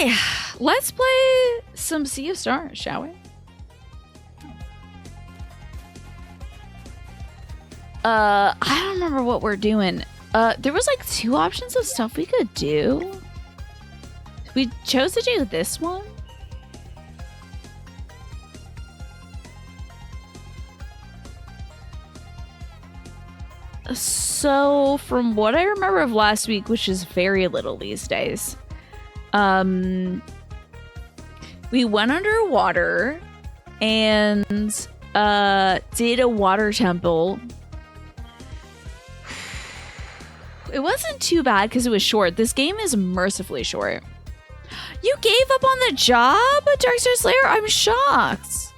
Okay, let's play some Sea of Stars, shall we? I don't remember what we're doing. There was like 2 options of stuff we could do. We chose to do this one. So, from what I remember of last week, which is very little these days, we went underwater and did a water temple. It wasn't too bad because it was short. This game is mercifully short. You gave up on the job, Darkstar Slayer? I'm shocked.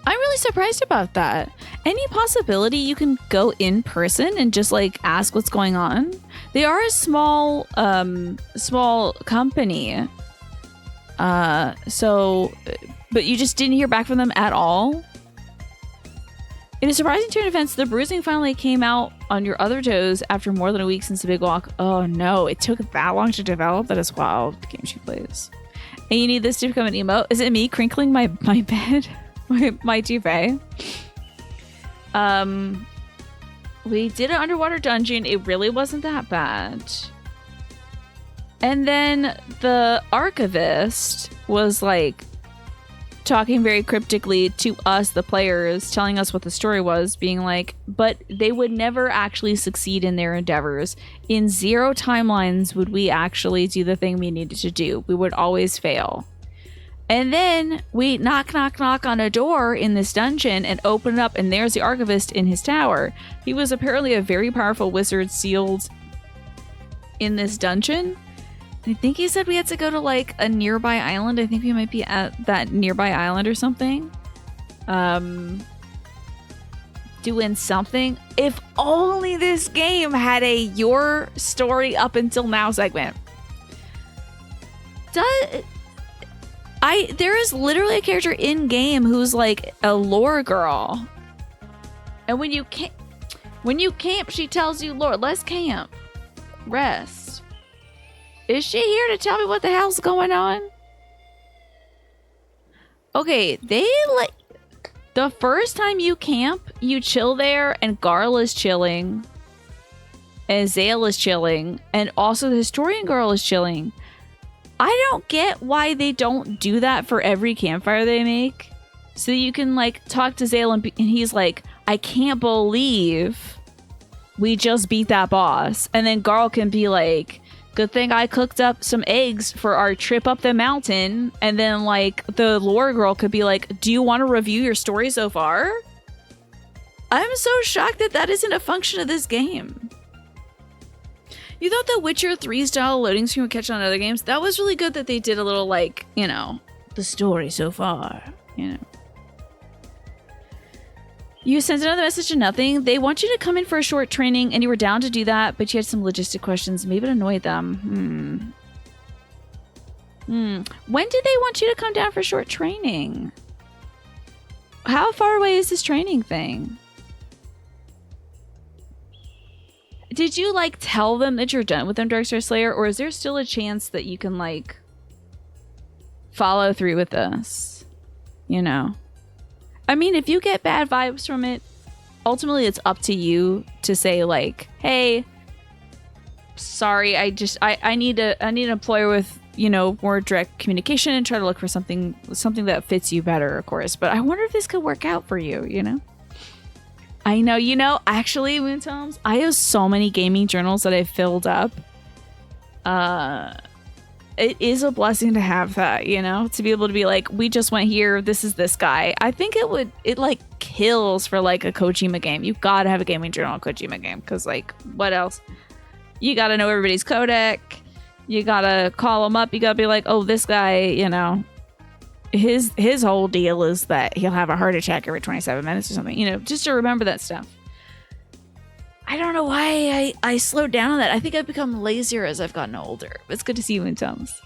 I'm really surprised about that. Any possibility you can go in person and just like ask what's going on? They are a small company. But you just didn't hear back from them at all? In a surprising turn of events, the bruising finally came out on your other toes after more than a week since the big walk. Oh no, it took that long to develop? That is wild. The game she plays. And you need this to become an emote? Is it me crinkling my bed? my duvet? We did an underwater dungeon. It really wasn't that bad. And then the archivist was like talking very cryptically to us, the players, telling us what the story was, being like, but they would never actually succeed in their endeavors. In 0 timelines would we actually do the thing we needed to do. We would always fail. And then we knock on a door in this dungeon and open it up, and there's the archivist in his tower. He was apparently a very powerful wizard sealed in this dungeon. I think he said we had to go to like a nearby island. I think we might be at that nearby island or something. Doing something. If only this game had a your story up until now segment. There is literally a character in game who's like a lore girl. And when you camp, she tells you, Lord, let's camp. Rest. Is she here to tell me what the hell's going on? Okay, the first time you camp, you chill there, and Garl is chilling, and Zale is chilling, and also the historian girl is chilling. I don't get why they don't do that for every campfire they make. So you can like talk to Zale and he's like, I can't believe we just beat that boss. And then Garl can be like, good thing I cooked up some eggs for our trip up the mountain. And then like the lore girl could be like, do you want to review your story so far? I'm so shocked that isn't a function of this game. You thought the Witcher 3 style loading screen would catch on other games? That was really good that they did a little like, you know, the story so far, you know. You sent another message to nothing. They want you to come in for a short training, and you were down to do that, but you had some logistic questions. Maybe it annoyed them. When did they want you to come down for short training? How far away is this training thing? Did you, like, tell them that you're done with them, Darkstar Slayer, or is there still a chance that you can, like, follow through with this? You know? I mean, if you get bad vibes from it, ultimately it's up to you to say like, hey, sorry, I need an employer with, you know, more direct communication and try to look for something that fits you better, of course. But I wonder if this could work out for you, you know? I know, you know, actually, Moontoms, I have so many gaming journals that I've filled up. It is a blessing to have that, you know, to be able to be like, we just went here, this is this guy. I think it like kills for like a Kojima game. You've got to have a gaming journal on Kojima game, because like, what else? You got to know everybody's codec. You got to call them up. You got to be like, oh, this guy, you know, his whole deal is that he'll have a heart attack every 27 minutes or something, you know, just to remember that stuff. I don't know why I slowed down on that. I think I've become lazier as I've gotten older. It's good to see you in Tums.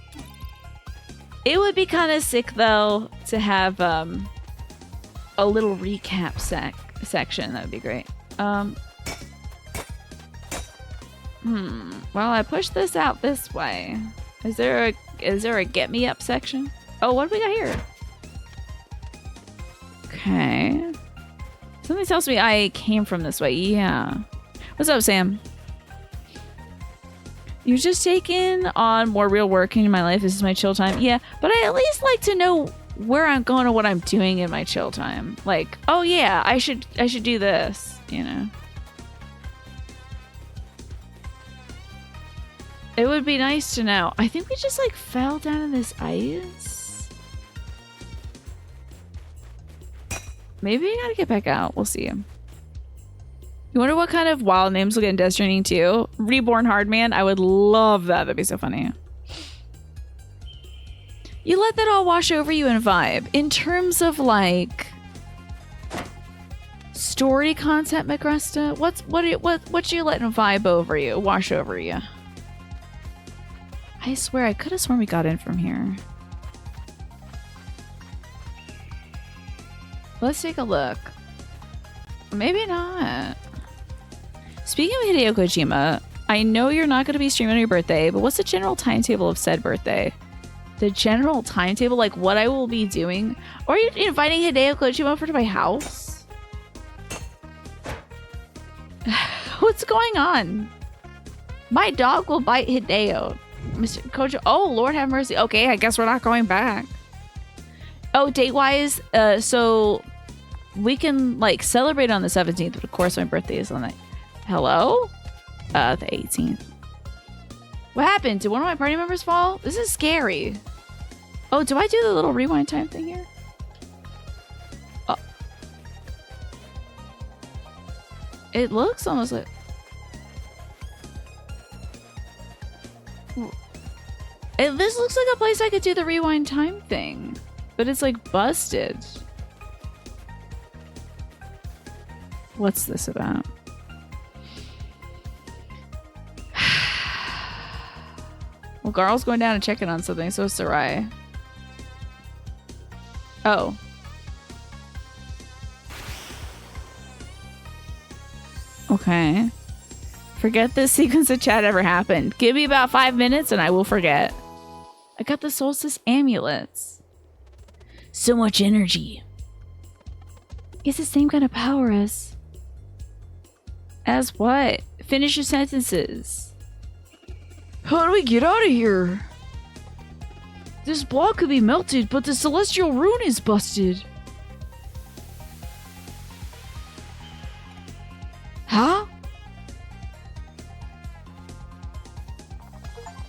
It would be kind of sick, though, to have a little recap section. That would be great. Well, I pushed this out this way. Is there a get me up section? Oh, what do we got here? Okay. Something tells me I came from this way. Yeah. What's up, Sam? You're just taking on more real work in my life. This is my chill time. Yeah, but I at least like to know where I'm going or what I'm doing in my chill time. Like, oh yeah, I should do this, you know. It would be nice to know. I think we just like fell down in this ice. Maybe I gotta get back out. We'll see. You wonder what kind of wild names will get in Death Stranding 2? Reborn Hardman? I would love that. That'd be so funny. You let that all wash over you and vibe. In terms of like story content, Magresta, what you letting vibe over you, wash over you? I swear I could have sworn we got in from here. Let's take a look. Maybe not. Speaking of Hideo Kojima, I know you're not going to be streaming on your birthday, but what's the general timetable of said birthday? The general timetable, like what I will be doing? Or are you inviting Hideo Kojima over to my house? What's going on? My dog will bite Hideo. Mr. Kojima. Oh, Lord have mercy. Okay, I guess we're not going back. Oh, date-wise, so we can like celebrate on the 17th, but of course my birthday is on that. Hello? The 18th. What happened? Did one of my party members fall? This is scary. Oh, do I do the little rewind time thing here? Oh. It looks almost like... This looks like a place I could do the rewind time thing. But it's like busted. What's this about? Well, Garl's going down and checking on something, so is Sarai. Oh. Okay. Forget this sequence of chat ever happened. Give me about 5 minutes and I will forget. I got the Solstice amulets. So much energy. It's the same kind of power as... As what? Finish your sentences. How do we get out of here? This block could be melted, but the celestial rune is busted. Huh?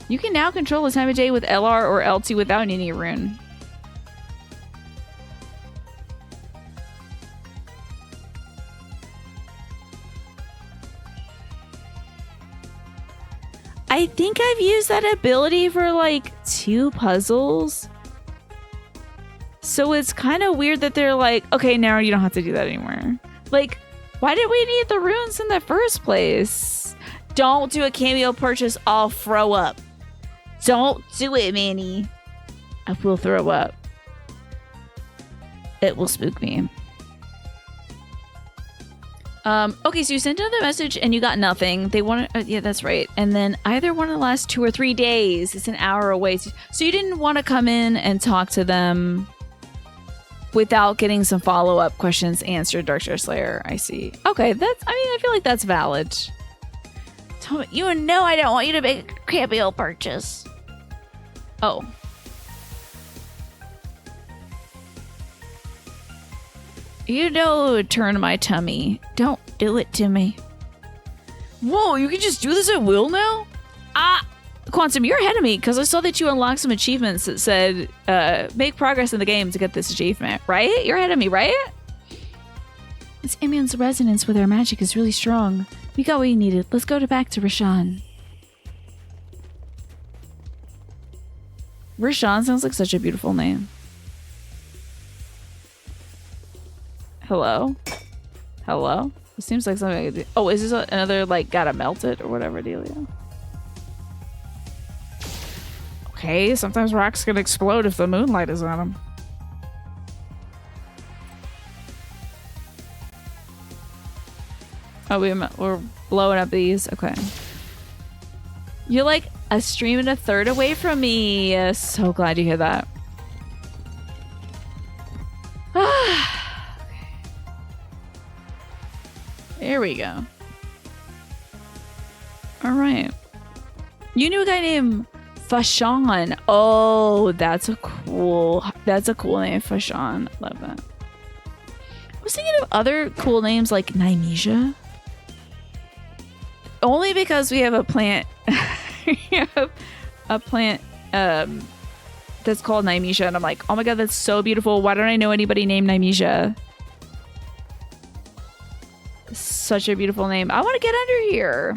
You can now control the time of day with LR or LT without any rune. I think I've used that ability for like 2 puzzles. So it's kind of weird that they're like, okay, now you don't have to do that anymore. Like, why did we need the runes in the first place? Don't do a cameo purchase, I'll throw up. Don't do it, Manny. I will throw up. It will spook me. Okay, so you sent another message and you got nothing. They want to, yeah, that's right. And then either one of the last 2 or 3 days, it's an hour away. So you didn't want to come in and talk to them without getting some follow-up questions answered, Darkshire Slayer. I see. Okay, I feel like that's valid. Tell me, you know I don't want you to make a cameo purchase. Oh. You know it would turn my tummy. Don't do it to me. Whoa, you can just do this at will now? Quantum, you're ahead of me because I saw that you unlocked some achievements that said make progress in the game to get this achievement, right? You're ahead of me, right? This Amion's resonance with our magic is really strong. We got what we needed. Let's go back to Rishon. Rishon sounds like such a beautiful name. Hello? Hello? It seems like something I could do. Oh, is this another, like, gotta melt it or whatever dealio? Okay, sometimes rocks can explode if the moonlight is on them. Oh, we're blowing up these. Okay. You're like A stream and a third away from me. So glad to hear that. There we go. All right. You knew a guy named Fashawn. Oh, that's a cool name, Fashawn. Love that. I was thinking of other cool names like Nymesia. Only because we have a plant. We have a plant that's called Nymesia, and I'm like, oh my god, that's so beautiful. Why don't I know anybody named Nymesia? Such a beautiful name. I want to get under here.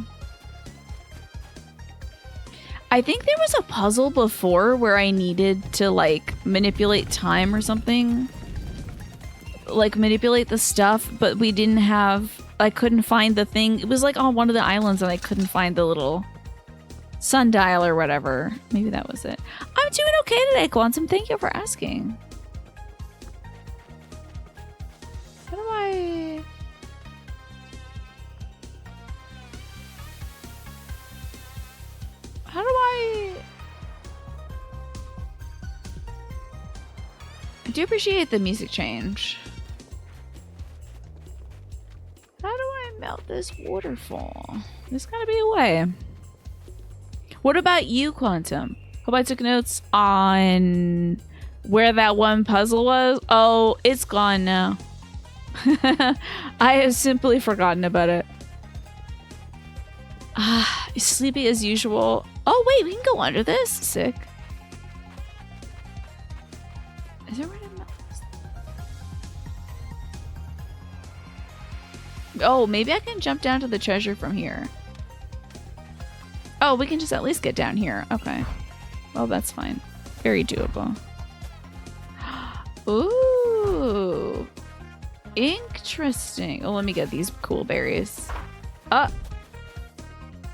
I think there was a puzzle before where I needed to like manipulate time or something. Like manipulate the stuff, but we didn't have... I couldn't find the thing. It was like on one of the islands and I couldn't find the little sundial or whatever. Maybe that was it. I'm doing okay today, Quantum. Thank you for asking. How do I... How do I... I do appreciate the music change. How do I melt this waterfall? There's gotta be a way. What about you, Quantum? Hope I took notes on where that one puzzle was. Oh, it's gone now. I have simply forgotten about it. Ah, sleepy as usual. Oh, wait, we can go under this. Sick. Is there a way to melt this? Oh, maybe I can jump down to the treasure from here. Oh, we can just at least get down here. Okay. Well, that's fine. Very doable. Ooh. Interesting. Oh, let me get these cool berries.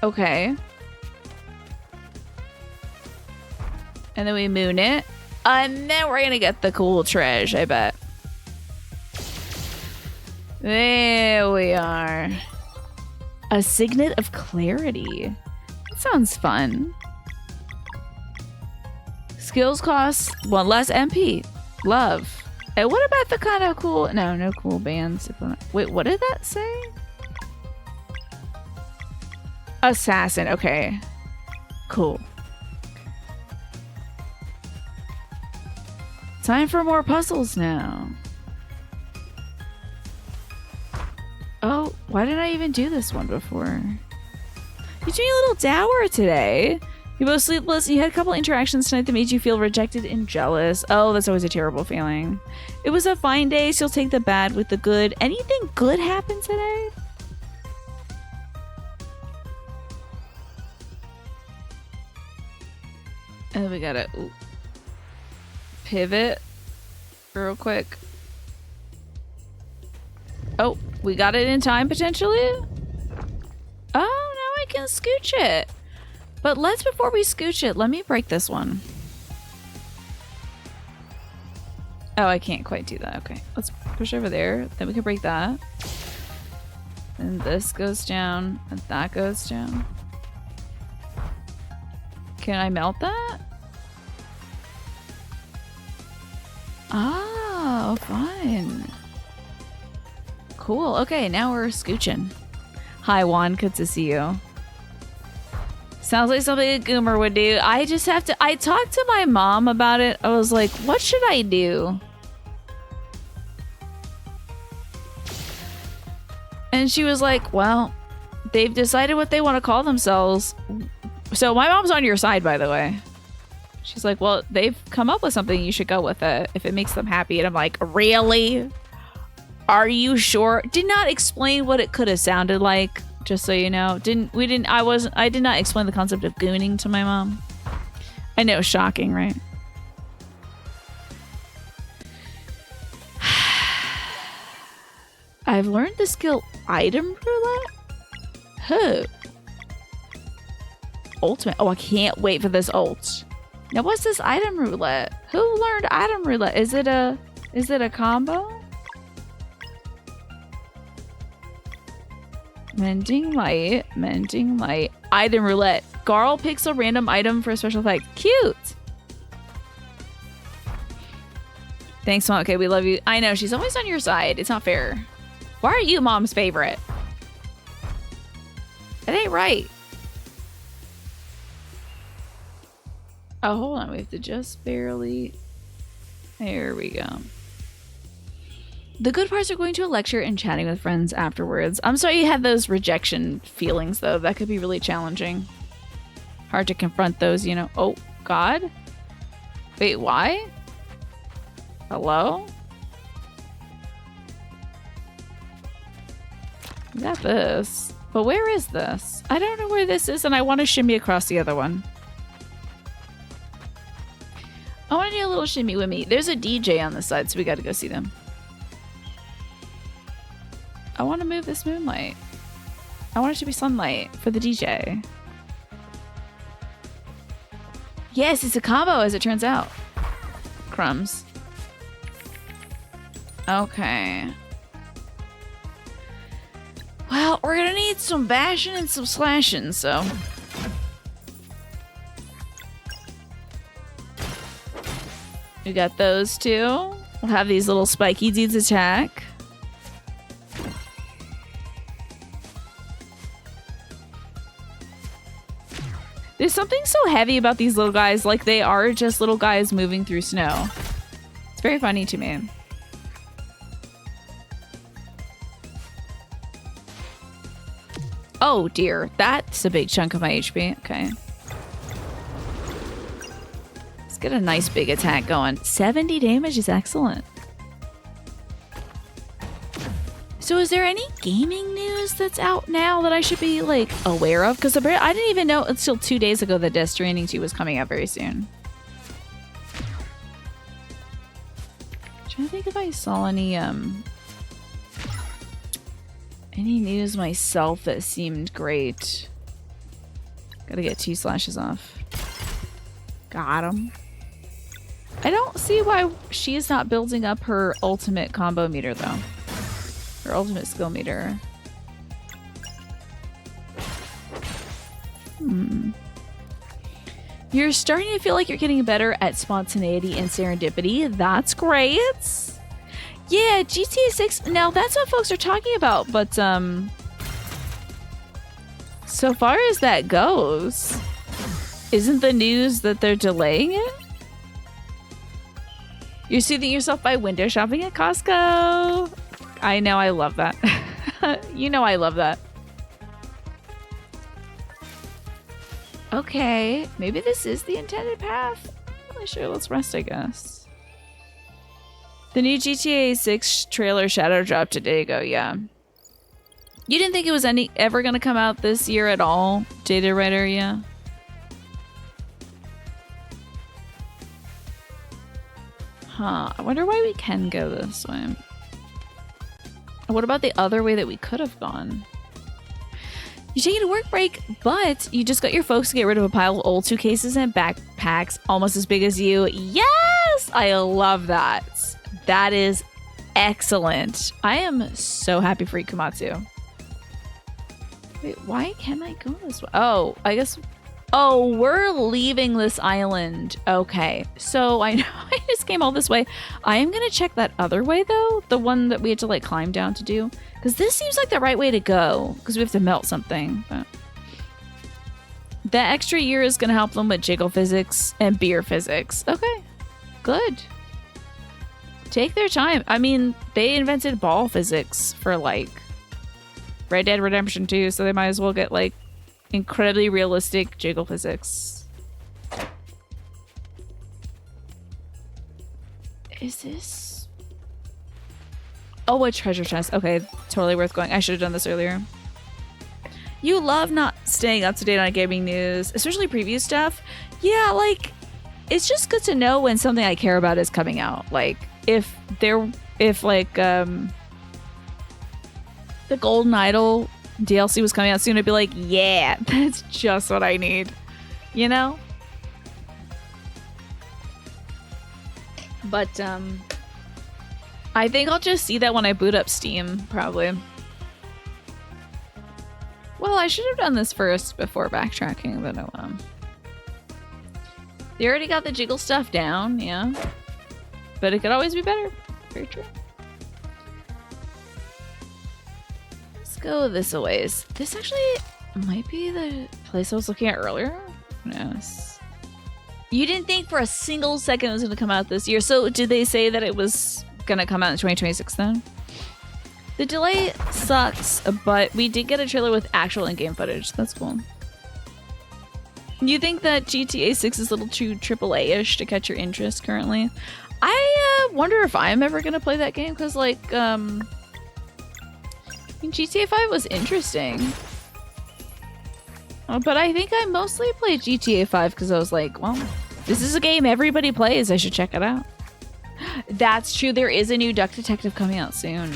Okay. And then we moon it. And then we're gonna get the cool treasure, I bet. There we are. A signet of clarity. That sounds fun. Skills cost 1 less MP. Love. And what about the kind of cool... No cool bands. Wait, what did that say? Assassin. Okay. Cool. Time for more puzzles now. Oh, why did I even do this one before? You're doing a little dour today. You're both sleepless. You had a couple interactions tonight that made you feel rejected and jealous. Oh, that's always a terrible feeling. It was a fine day, so you'll take the bad with the good. Anything good happened today? And we gotta pivot real quick. Oh, we got it in time potentially? Oh, now I can scooch it. But before we scooch it, let me break this one. Oh, I can't quite do that. Okay, let's push over there. Then we can break that. And this goes down, and that goes down. Can I melt that? Oh, fun. Cool. Okay, now we're scooching. Hi, Juan. Good to see you. Sounds like something a Goomer would do. I just have to... I talked to my mom about it. I was like, what should I do? And she was like, well, they've decided what they want to call themselves. So my mom's on your side, by the way. She's like, well, they've come up with something. You should go with it if it makes them happy. And I'm like, really? Are you sure? Did not explain what it could have sounded like, just so you know. I did not explain the concept of gooning to my mom. I know, shocking, right? I've learned the skill item roulette? Who? Ultimate. Oh, I can't wait for this ult. Now, what's this item roulette? Who learned item roulette? Is it a combo? Mending light, item roulette. Garl picks a random item for a special effect. Cute. Thanks, Mom. Okay, we love you. I know, she's always on your side. It's not fair. Why are you Mom's favorite? That ain't right. Oh, hold on. We have to just barely... There we go. The good parts are going to a lecture and chatting with friends afterwards. I'm sorry you had those rejection feelings, though. That could be really challenging. Hard to confront those, you know. Oh, God? Wait, why? Hello? I got this. But where is this? I don't know where this is, and I want to shimmy across the other one. I want to do a little shimmy with me. There's a DJ on the side, so we got to go see them. I want to move this moonlight. I want it to be sunlight for the DJ. Yes, it's a combo, as it turns out. Crumbs. Okay. Well, we're gonna need some bashing and some slashing, so... We got those two. We'll have these little spiky dudes attack. There's something so heavy about these little guys, like they are just little guys moving through snow. It's very funny to me. Oh dear, that's a big chunk of my HP. Okay. Let's get a nice big attack going. 70 damage is excellent. So is there any gaming news that's out now that I should be, like, aware of? Because I didn't even know until 2 days ago that Death Stranding 2 was coming out very soon. I'm trying to think if I saw any news myself that seemed great. Gotta get 2 slashes off. Got him. I don't see why she is not building up her ultimate combo meter, though. Her ultimate skill meter. You're starting to feel like you're getting better at spontaneity and serendipity. That's great. Yeah, GTA 6. Now, that's what folks are talking about, but so far as that goes, isn't the news that they're delaying it? You're soothing yourself by window shopping at Costco. I know, I love that. You know I love that. Okay, maybe this is the intended path. I'm not really sure. Let's rest, I guess. The new GTA 6 trailer shadow dropped today ago, yeah. You didn't think it was ever going to come out this year at all, Data Writer, yeah? Huh, I wonder why we can go this way. What about the other way that we could have gone? You're taking a work break, but you just got your folks to get rid of a pile of old suitcases and backpacks almost as big as you. Yes! I love that. That is excellent. I am so happy for Ikumatsu. Wait, why can't I go this way? Oh, I guess... Oh, we're leaving this island. Okay, so I know I just came all this way. I am going to check that other way, though. The one that we had to, like, climb down to do. Because this seems like the right way to go. Because we have to melt something. But that extra year is going to help them with jiggle physics and beer physics. Okay, good. Take their time. I mean, they invented ball physics for, like, Red Dead Redemption 2. So they might as well get, like, incredibly realistic jiggle physics. Is this... Oh, a treasure chest. Okay, totally worth going. I should have done this earlier. You love not staying up to date on gaming news, especially preview stuff. Yeah, like, it's just good to know when something I care about is coming out. Like, if the Golden Idol DLC was coming out soon, I'd be like, yeah, that's just what I need, you know? But I think I'll just see that when I boot up Steam, probably. Well, I should have done this first before backtracking, but oh well. They already got the jiggle stuff down, yeah. But it could always be better. Very true. Let's go this a ways. This actually might be the place I was looking at earlier. Yes. You didn't think for a single second it was going to come out this year. So did they say that it was going to come out in 2026 then? The delay sucks, but we did get a trailer with actual in-game footage. That's cool. You think that GTA 6 is a little too AAA-ish to catch your interest currently? I wonder if I'm ever going to play that game, because, like, GTA 5 was interesting. But I think I mostly played GTA 5 because I was like, well, this is a game everybody plays. I should check it out. That's true. There is a new Duck Detective coming out soon.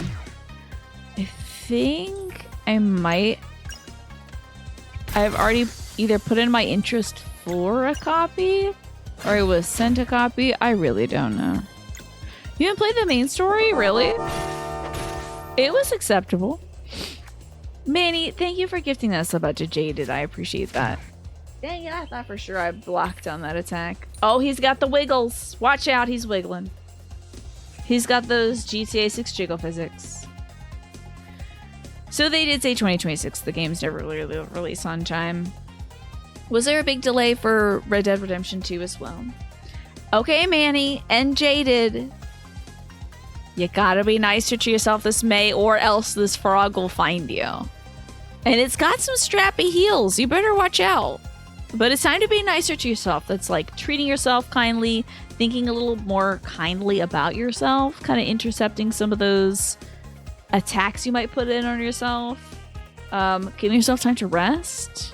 I think I might... I've already either put in my interest for a copy or I was sent a copy. I really don't know. You haven't played the main story? Really? It was acceptable. Manny, thank you for gifting us a bunch of Jaded. I appreciate that. Dang it, I thought for sure I blocked on that attack. Oh, he's got the wiggles. Watch out, he's wiggling. He's got those GTA 6 jiggle physics. So they did say 2026. The game's never really released on time. Was there a big delay for Red Dead Redemption 2 as well? Okay, Manny and Jaded. You gotta be nicer to yourself this May or else this frog will find you. And it's got some strappy heels. You better watch out. But it's time to be nicer to yourself. That's like treating yourself kindly, thinking a little more kindly about yourself, kind of intercepting some of those attacks you might put in on yourself. Giving yourself time to rest.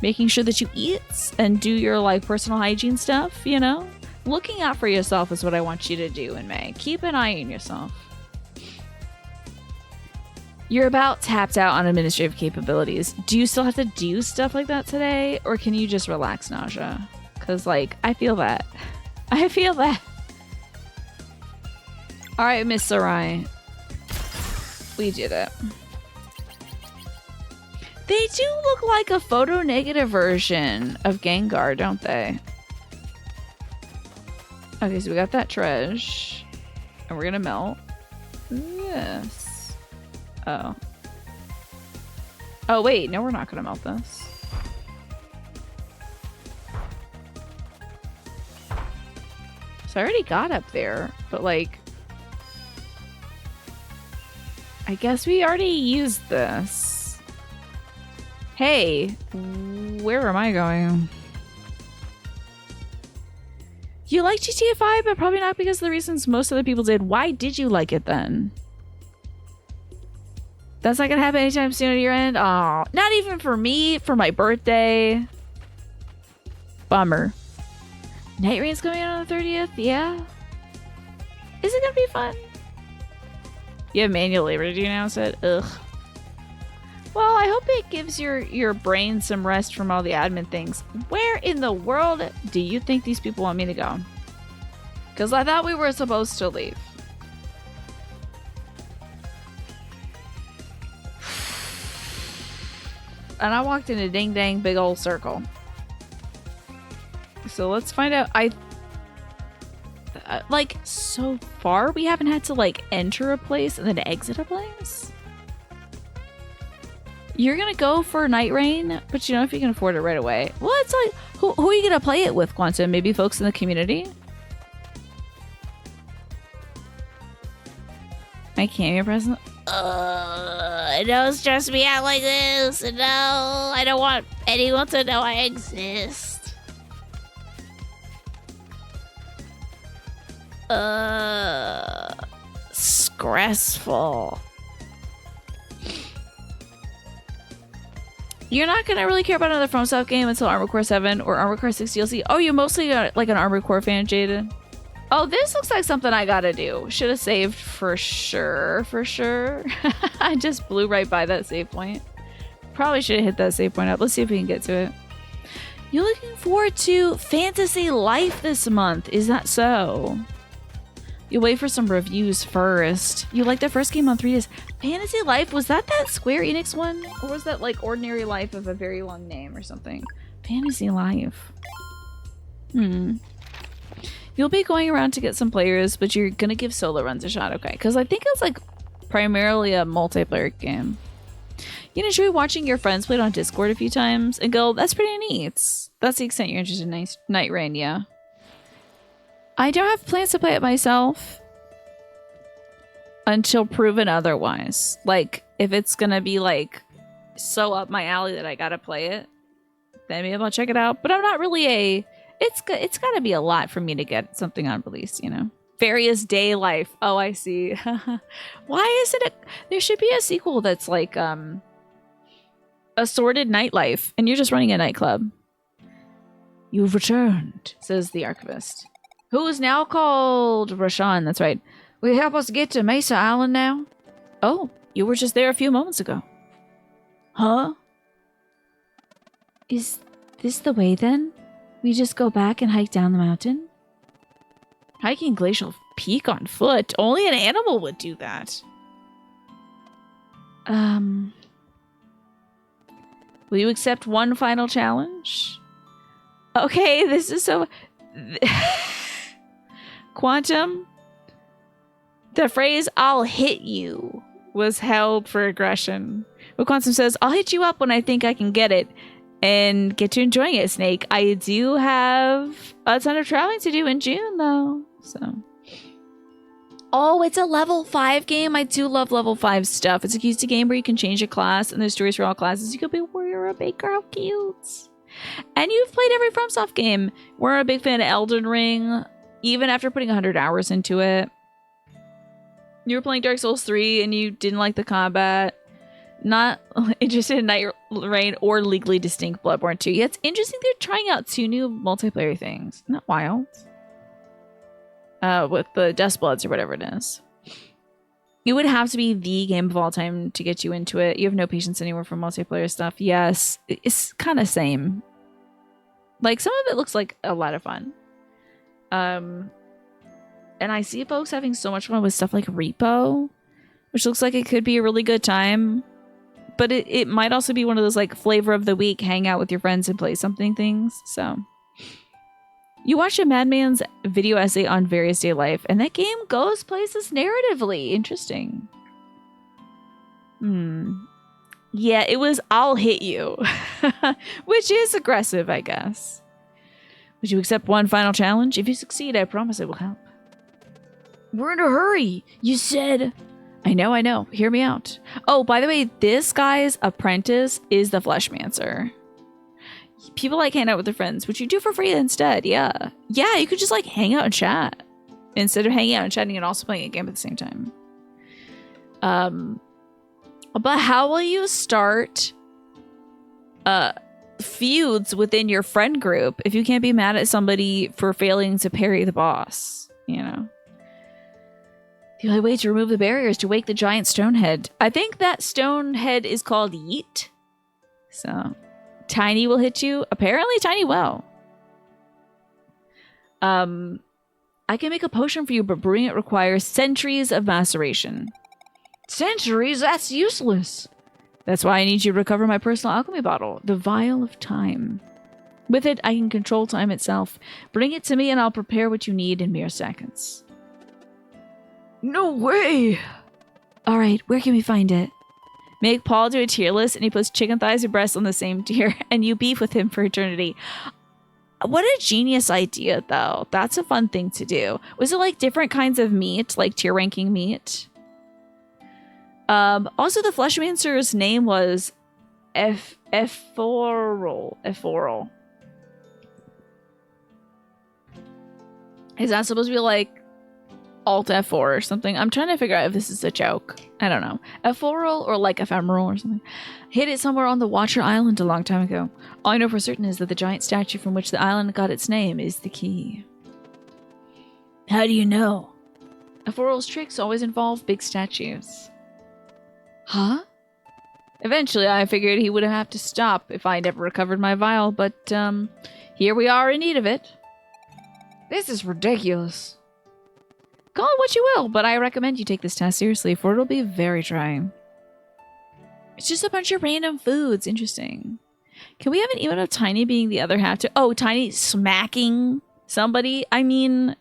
Making sure that you eat and do your like personal hygiene stuff, you know? Looking out for yourself is what I want you to do in May. Keep an eye on yourself. You're about tapped out on administrative capabilities. Do you still have to do stuff like that today? Or can you just relax, Nausea? Because, like, I feel that. I feel that. Alright, Miss Sarai. We did it. They do look like a photo negative version of Gengar, don't they? Okay, so we got that treasure. And we're gonna melt. Yes. Oh. Oh, wait. No, we're not gonna melt this. So I already got up there, but like... I guess we already used this. Hey, where am I going? You like GTA 5, but probably not because of the reasons most other people did. Why did you like it then? That's not gonna happen anytime soon at your end? Aw, not even for me, for my birthday. Bummer. Night Rain's coming out on the 30th? Yeah. Is it gonna be fun? You have manual labor to do now, said. Ugh. Well, I hope it gives your brain some rest from all the admin things. Where in the world do you think these people want me to go? Because I thought we were supposed to leave. And I walked in a ding dang big old circle. So let's find out. Like, so far we haven't had to like enter a place and then exit a place. You're gonna go for Night Rain, but you know if you can afford it right away. Well, it's like, who are you gonna play it with, Quantum? Maybe folks in the community? My cameo present? Don't stress me out like this. No, I don't want anyone to know I exist. Stressful. You're not gonna really care about another FromSoft game until Armored Core 7 or Armored Core 6 DLC. Oh, you're mostly like an Armored Core fan, Jaden. Oh, this looks like something I gotta do. Should have saved for sure, for sure. I just blew right by that save point. Probably should have hit that save point up. Let's see if we can get to it. You're looking forward to Fantasy Life this month. Is that so? You wait for some reviews first. You like the first game on 3 days. Fantasy Life, was that Square Enix one? Or was that like Ordinary Life of a very long name or something? Fantasy Life. You'll be going around to get some players, but you're gonna give solo runs a shot, okay? Because I think it's like primarily a multiplayer game. You can enjoy watching your friends play it on Discord a few times and go, that's pretty neat. That's the extent you're interested in Night Rain, yeah. I don't have plans to play it myself until proven otherwise. Like, if it's gonna be like so up my alley that I gotta play it, then maybe I'll check it out. But I'm not really it's gotta be a lot for me to get something on release, you know? Various Day Life. Oh, I see. Why isn't it? There should be a sequel that's like Assorted Nightlife, and you're just running a nightclub. You've returned, says the archivist, who is now called Rashawn. That's right. Will you help us get to Mesa Island now? Oh, you were just there a few moments ago. Huh? Is this the way then? We just go back and hike down the mountain? Hiking Glacial Peak on foot? Only an animal would do that. Will you accept one final challenge? Okay, this is so... Quantum, the phrase, I'll hit you, was held for aggression. But Quantum says, I'll hit you up when I think I can get it. And get to enjoying it, Snake. I do have a ton of traveling to do in June, though. So... Oh, it's a level 5 game. I do love level 5 stuff. It's a cutesy game where you can change a class, and there's stories for all classes. You could be Warrior or Baker. How cute. And you've played every FromSoft game. We're a big fan of Elden Ring, even after putting 100 hours into it. You were playing Dark Souls 3, and you didn't like the combat. Not interested in Night Rain or Legally Distinct Bloodborne 2. Yeah, it's interesting they're trying out 2 new multiplayer things. Isn't that wild? With the Dustbloods or whatever it is. It would have to be the game of all time to get you into it. You have no patience anymore for multiplayer stuff. Yes, it's kind of same. Like, some of it looks like a lot of fun. And I see folks having so much fun with stuff like Repo, which looks like it could be a really good time. But it might also be one of those, like, flavor of the week, hang out with your friends and play something things. So... You watch a Madman's video essay on Various Day Life, and that game goes places narratively. Interesting. Yeah, it was I'll hit you. Which is aggressive, I guess. Would you accept one final challenge? If you succeed, I promise it will help. We're in a hurry. You said... I know. Hear me out. Oh, by the way, this guy's apprentice is the Fleshmancer. People like hang out with their friends, which you do for free instead. Yeah, you could just like hang out and chat instead of hanging out and chatting and also playing a game at the same time. But how will you start feuds within your friend group if you can't be mad at somebody for failing to parry the boss? You know, the only way to remove the barrier is to wake the giant stonehead. I think that stonehead is called Yeet. So. Tiny will hit you. Apparently Tiny will. I can make a potion for you, but brewing it requires centuries of maceration. Centuries? That's useless. That's why I need you to recover my personal alchemy bottle, the Vial of Time. With it, I can control time itself. Bring it to me and I'll prepare what you need in mere seconds. No way! Alright, where can we find it? Make Paul do a tier list and he puts chicken thighs and breasts on the same tier and you beef with him for eternity. What a genius idea, though. That's a fun thing to do. Was it like different kinds of meat, like tier ranking meat? Also, the Fleshmancer's name was Ephorol. Is that supposed to be like Alt F4 or something? I'm trying to figure out if this is a joke. I don't know. Ephemeral or like ephemeral or something. Hid it somewhere on the Watcher Island a long time ago. All I know for certain is that the giant statue from which the island got its name is the key. How do you know? Ephemeral's tricks always involve big statues. Huh? Eventually, I figured he would have to stop if I never recovered my vial, but here we are in need of it. This is ridiculous. Call it what you will, but I recommend you take this test seriously, for it'll be very trying. It's just a bunch of random foods. Interesting. Can we have an emote of Tiny being the other half to... Oh, Tiny smacking somebody? I mean...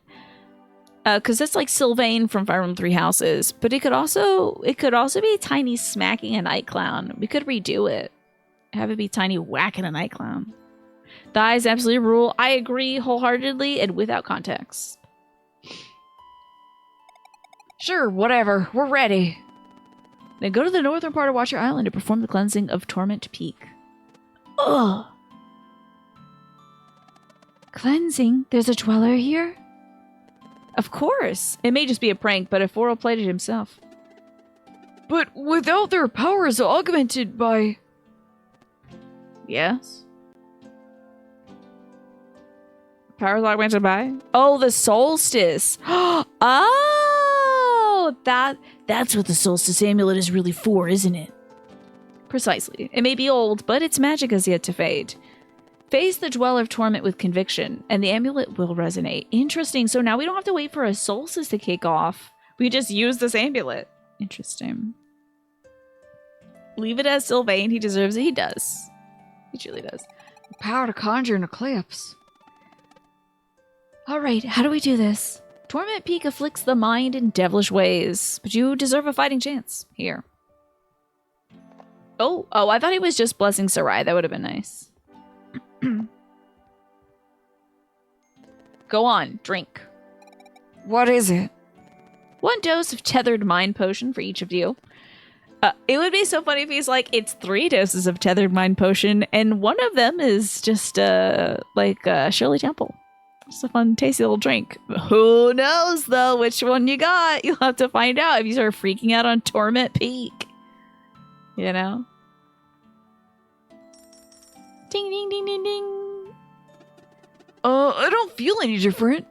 because that's like Sylvain from Fire Emblem Three Houses. But it could also be Tiny smacking a night clown. We could redo it. Have it be Tiny whacking a night clown. The eyes absolutely rule. I agree wholeheartedly and without context. Sure, whatever. We're ready. Then go to the northern part of Watcher Island to perform the cleansing of Torment Peak. Ugh. Cleansing? There's a dweller here? Of course. It may just be a prank, but if Oro played it himself. But without their powers augmented by... Yes? Powers augmented by? Oh, the solstice. Oh, that's what the solstice amulet is really for, isn't it? Precisely. It may be old, but its magic has yet to fade. Face the Dweller of Torment with conviction, and the amulet will resonate. Interesting. So now we don't have to wait for a solstice to kick off. We just use this amulet. Interesting. Leave it as Sylvain. He deserves it. He does. He truly does. The power to conjure an eclipse. Alright, how do we do this? Torment Peak afflicts the mind in devilish ways, but you deserve a fighting chance. Here. Oh, I thought he was just blessing Sarai. That would have been nice. Go on, drink. What is it? 1 dose of tethered mind potion for each of you. It would be so funny if he's like, it's 3 doses of tethered mind potion, and one of them is just like Shirley Temple. Just a fun, tasty little drink. Who knows though which one you got? You'll have to find out if you start freaking out on Torment Peak. You know? Ding, ding, ding, ding, ding. I don't feel any different.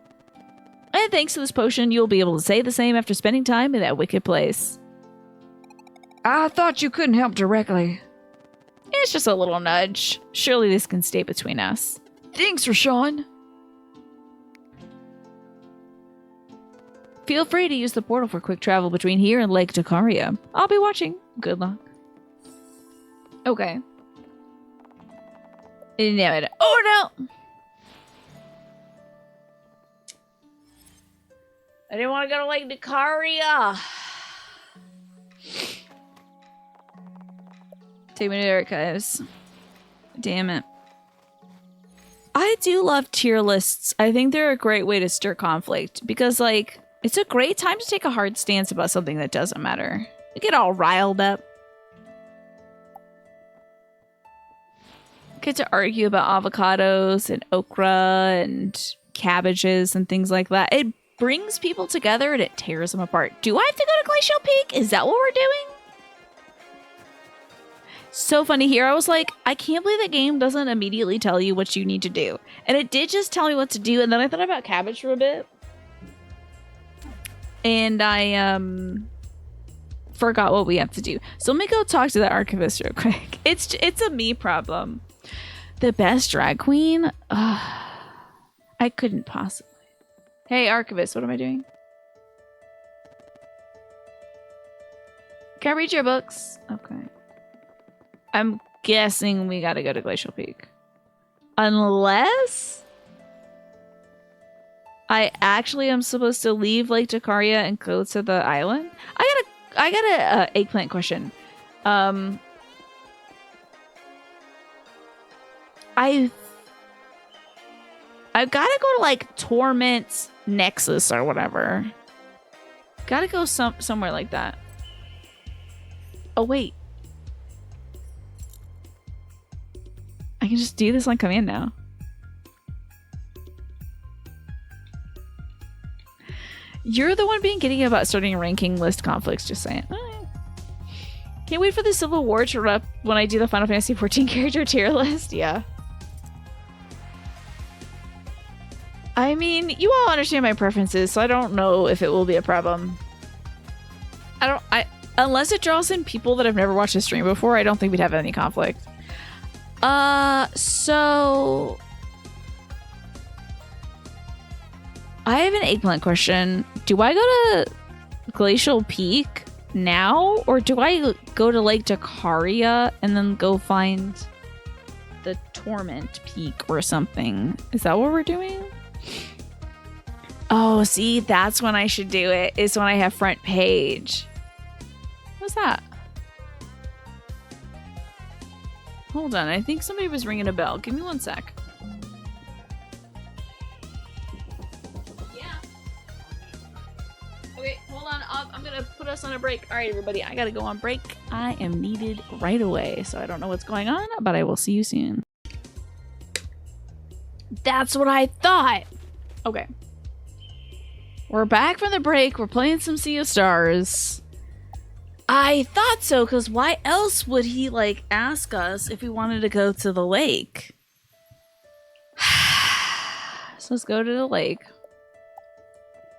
And thanks to this potion, you'll be able to say the same after spending time in that wicked place. I thought you couldn't help directly. It's just a little nudge. Surely this can stay between us. Thanks, Rashawn. Feel free to use the portal for quick travel between here and Lake Dakaria. I'll be watching. Good luck. Okay. No. Oh no! I didn't want to go to Lake Dakaria. Take me to the archives. Damn it. I do love tier lists. I think they're a great way to stir conflict because, like, it's a great time to take a hard stance about something that doesn't matter. You get all riled up. Get to argue about avocados and okra and cabbages and things like that. It brings people together and it tears them apart. Do I have to go to Glacial Peak? Is that what we're doing? So funny here. I was like, I can't believe the game doesn't immediately tell you what you need to do. And it did just tell me what to do. And then I thought about cabbage for a bit. And I forgot what we have to do. So let me go talk to the archivist real quick. It's a me problem. The best drag queen? I couldn't possibly. Hey, archivist, what am I doing? Can I read your books? Okay. I'm guessing we gotta go to Glacial Peak. Unless I actually am supposed to leave Lake Dakaria and go to the island. I got a eggplant question. I've gotta go to like Torment Nexus or whatever. Gotta go somewhere like that. Oh wait. I can just do this on command now. You're the one being giddy about starting ranking list conflicts, just saying. Can't wait for the Civil War to erupt when I do the Final Fantasy XIV character tier list. Yeah. I mean, you all understand my preferences, so I don't know if it will be a problem. Unless it draws in people that have never watched a stream before, I don't think we'd have any conflict. So I have an eggplant question. Do I go to Glacial Peak now, or do I go to Lake Dakaria and then go find the Torment Peak or something? Is that what we're doing? Oh, see, that's when I should do it, is when I have front page. What's that? Hold on, I think somebody was ringing a bell. Give me 1 sec. Yeah. Okay, hold on. I'm gonna put us on a break. All right, everybody, I gotta go on break. I am needed right away, so I don't know what's going on, but I will see you soon. That's what I thought. Okay. We're back from the break. We're playing some Sea of Stars. I thought so, because why else would he, like, ask us if we wanted to go to the lake? So let's go to the lake.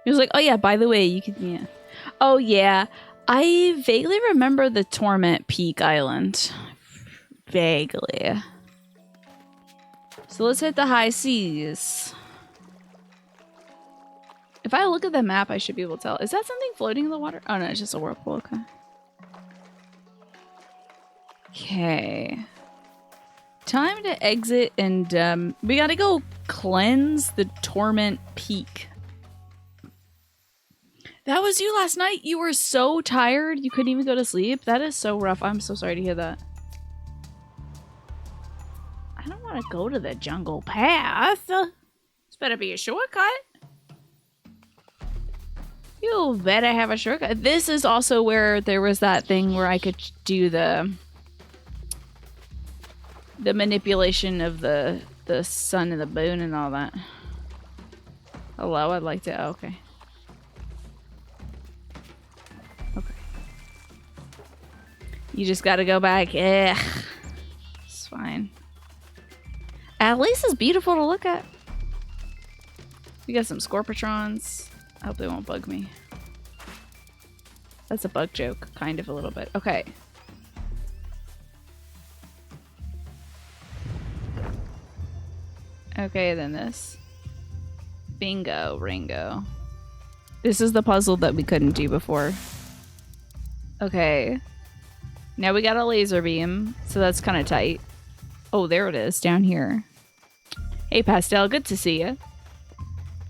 He was like, oh yeah, by the way, you can, yeah. Oh yeah, I vaguely remember the Torment Peak Island. Vaguely. So let's hit the high seas. If I look at the map, I should be able to tell. Is that something floating in the water? Oh no, it's just a whirlpool, okay. Okay. Time to exit and we gotta go cleanse the Torment Peak. That was you last night? You were so tired you couldn't even go to sleep? That is so rough. I'm so sorry to hear that. I don't want to go to the jungle path. This better be a shortcut. You better have a shortcut. This is also where there was that thing where I could do the manipulation of the sun and the moon and all that. Hello, I'd like to. Oh, okay. Okay. You just gotta go back. Ugh. It's fine. At least it's beautiful to look at. We got some Scorpitrons. I hope they won't bug me. That's a bug joke, kind of a little bit. Okay. Okay, then this. Bingo, Ringo. This is the puzzle that we couldn't do before. Okay. Now we got a laser beam, so that's kind of tight. Oh, there it is, down here. Hey, Pastel, good to see you.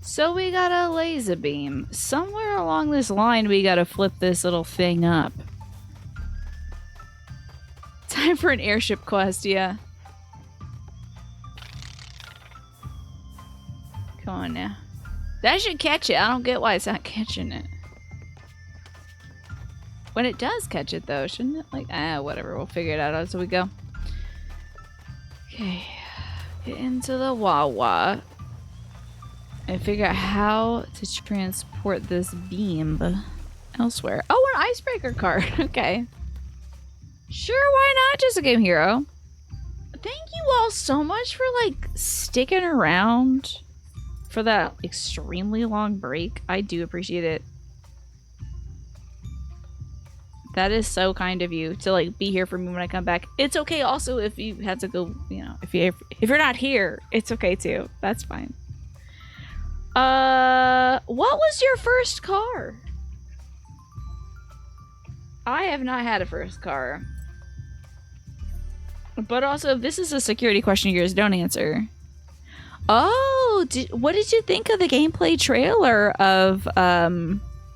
So we got a laser beam. Somewhere along this line, we gotta flip this little thing up. Time for an airship quest, yeah. Come on now. That should catch it. I don't get why it's not catching it. When it does catch it, though, shouldn't it? Like, whatever. We'll figure it out as we go. Okay. Get into the Wawa. And figure out how to transport this beam elsewhere. Oh, an icebreaker card. Okay. Sure, why not? Just a game hero. Thank you all so much for, like, sticking around for that extremely long break. I do appreciate it. That is so kind of you to, like, be here for me when I come back. It's okay also if you had to go, you know, if you're not here, it's okay too. That's fine. What was your first car? I have not had a first car. But also, if this is a security question of yours, don't answer. Oh, what did you think of the gameplay trailer of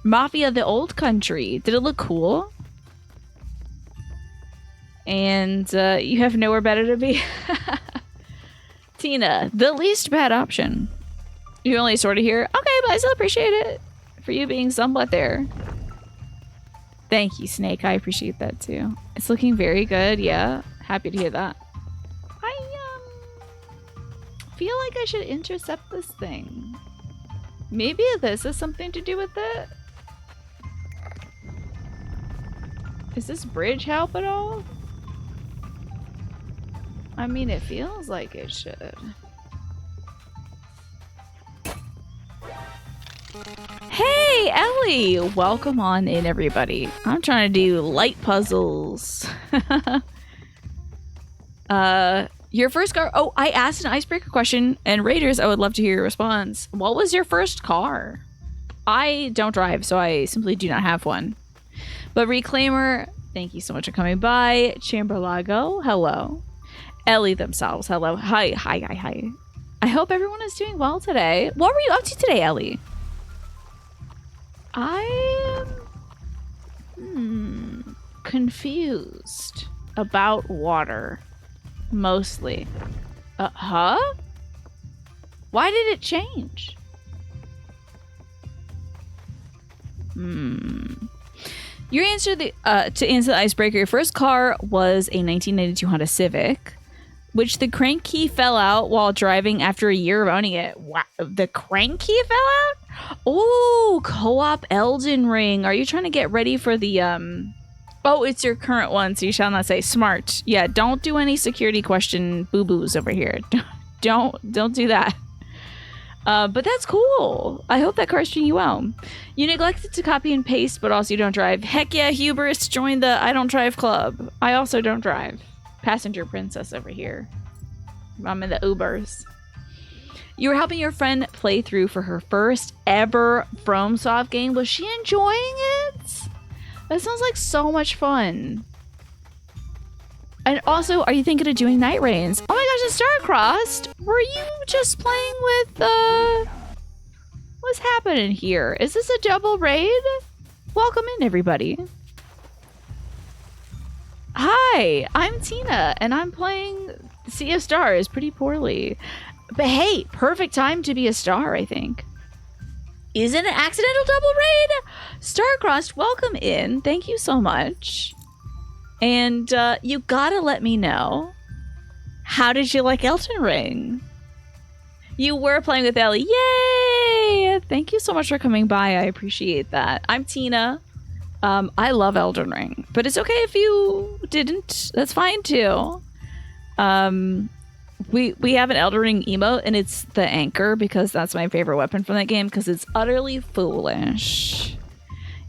Mafia: The Old Country? Did it look cool? And you have nowhere better to be. Tina, the least bad option. You only sort of here. Okay, but I still appreciate it for you being somewhat there. Thank you, Snake. I appreciate that too. It's looking very good. Yeah, happy to hear that. I feel like I should intercept this thing. Maybe this has something to do with it. Does this bridge help at all? I mean, it feels like it should. Hey, Ellie! Welcome on in, everybody. I'm trying to do light puzzles. Your first car. Oh, I asked an icebreaker question, and Raiders, I would love to hear your response. What was your first car? I don't drive, so I simply do not have one. But Reclaimer, thank you so much for coming by. Chamberlago, hello. Ellie themselves, hello. Hi. I hope everyone is doing well today. What were you up to today, Ellie? I'm confused about water. Mostly. Huh? Why did it change? Your answer to answer the icebreaker, your first car was a 1992 Honda Civic, which the crank key fell out while driving after a year of owning it. Wow, the crank key fell out? Oh, co-op Elden Ring. Are you trying to get ready for the Oh, it's your current one, so you shall not say. Smart. Yeah, don't do any security question boo-boos over here. Don't do that. But that's cool. I hope that car's treating you well. You neglected to copy and paste, but also you don't drive. Heck yeah, hubris, join the I don't drive club. I also don't drive. Passenger princess over here. I'm in the Ubers. You were helping your friend play through for her first ever FromSoft game. Was she enjoying it? That sounds like so much fun. And also, are you thinking of doing Night Rains? Oh my gosh, it's Starcrossed! Were you just playing with, what's happening here? Is this a double raid? Welcome in, everybody. Hi, I'm Tina, and I'm playing Sea of Stars pretty poorly. But hey, perfect time to be a star, I think. Is it an accidental double raid? Starcrossed, welcome in. Thank you so much. And you gotta let me know, how did you like Elden Ring? You were playing with Ellie. Yay! Thank you so much for coming by. I appreciate that. I'm Tina. I love Elden Ring, but it's okay if you didn't. That's fine too. We have an Elden Ring emote, and it's the anchor because that's my favorite weapon from that game because it's utterly foolish.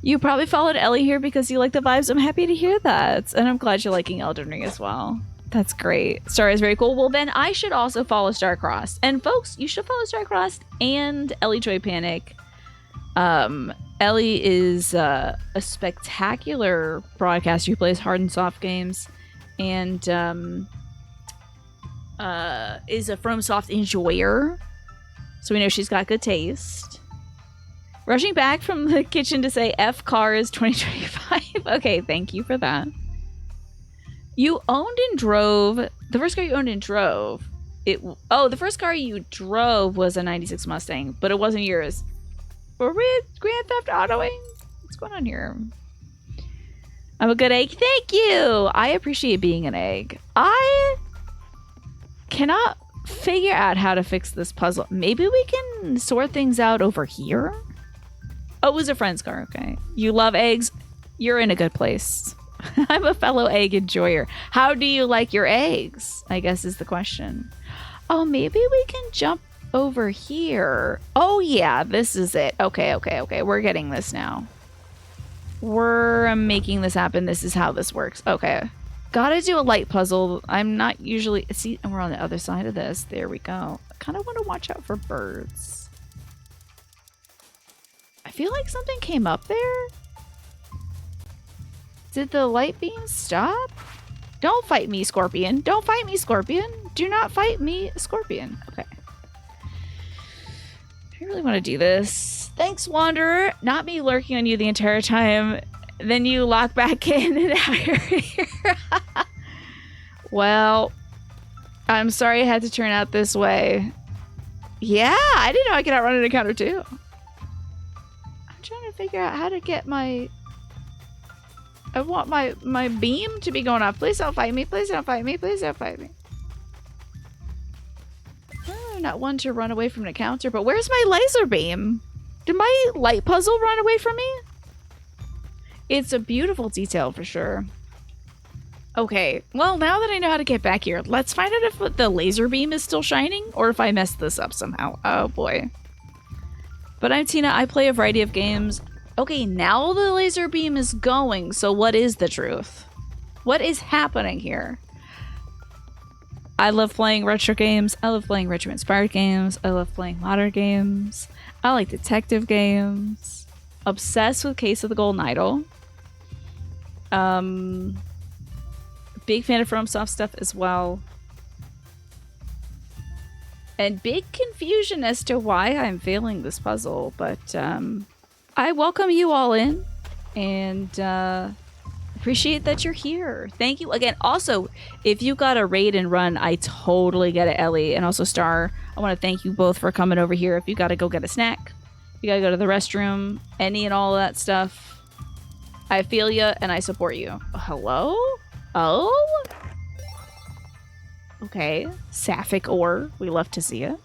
You probably followed Ellie here because you like the vibes. I'm happy to hear that, and I'm glad you're liking Elden Ring as well. That's great. Star is very cool. Well, then I should also follow Starcrossed, and folks, you should follow Starcrossed and Ellie Joy Panic. Ellie is a spectacular broadcaster who plays hard and soft games, and is a FromSoft enjoyer, so we know she's got good taste. Rushing back from the kitchen to say F Cars 2025. Okay, thank you for that. You owned and drove the first car you owned and drove. The first car you drove was a 96 Mustang, but it wasn't yours. Were we Grand Theft Autoing? What's going on here? I'm a good egg. Thank you. I appreciate being an egg. I cannot figure out how to fix this puzzle. Maybe we can sort things out over here? Oh, it was a friend's car. Okay. You love eggs. You're in a good place. I'm a fellow egg enjoyer. How do you like your eggs? I guess is the question. Oh, maybe we can jump over here. Oh, yeah. This is it. Okay. We're getting this now. We're making this happen. This is how this works. Okay. Gotta do a light puzzle. I'm not usually... See, we're on the other side of this. There we go. I kind of want to watch out for birds. I feel like something came up there. Did the light beam stop? Don't fight me, Scorpion. Don't fight me, Scorpion. Do not fight me, Scorpion. Okay. I really want to do this. Thanks, Wanderer. Not me lurking on you the entire time. Then you lock back in and out here. Well, I'm sorry it had to turn out this way. Yeah, I didn't know I could outrun an encounter too. I'm trying to figure out how to get my... I want my beam to be going off. Please don't fight me. Please don't fight me. Please don't fight me. I'm not one to run away from an encounter, but where's my laser beam? Did my light puzzle run away from me? It's a beautiful detail for sure. Okay, well, now that I know how to get back here, let's find out if the laser beam is still shining or if I messed this up somehow. Oh boy. But I'm Tina. I play a variety of games. Okay, now the laser beam is going, so what is the truth? What is happening here? I love playing retro games. I love playing retro inspired games. I love playing modern games. I like detective games. Obsessed with Case of the Golden Idol. Big fan of FromSoft stuff as well. And big confusion as to why I'm failing this puzzle, but I welcome you all in and appreciate that you're here. Thank you again. Also, if you got a raid and run, I totally get it, Ellie. And also Star, I want to thank you both for coming over here. If you got to go get a snack, you got to go to the restroom, any and all of that stuff, I feel you and I support you. Hello? Oh? Okay. Sapphic ore. We love to see it.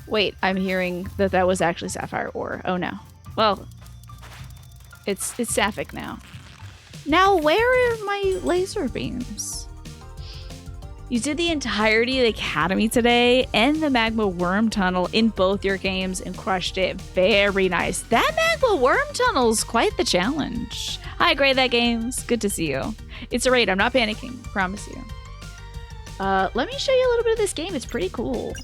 Wait, I'm hearing that was actually sapphire ore. Oh no. Well, it's Sapphic now. Now, where are my laser beams? You did the entirety of the Academy today and the Magma Worm Tunnel in both your games and crushed it. Very nice. That Magma Worm Tunnel's quite the challenge. Hi, Grey That Games. Good to see you. It's a raid. I'm not panicking. Promise you. Let me show you a little bit of this game. It's pretty cool.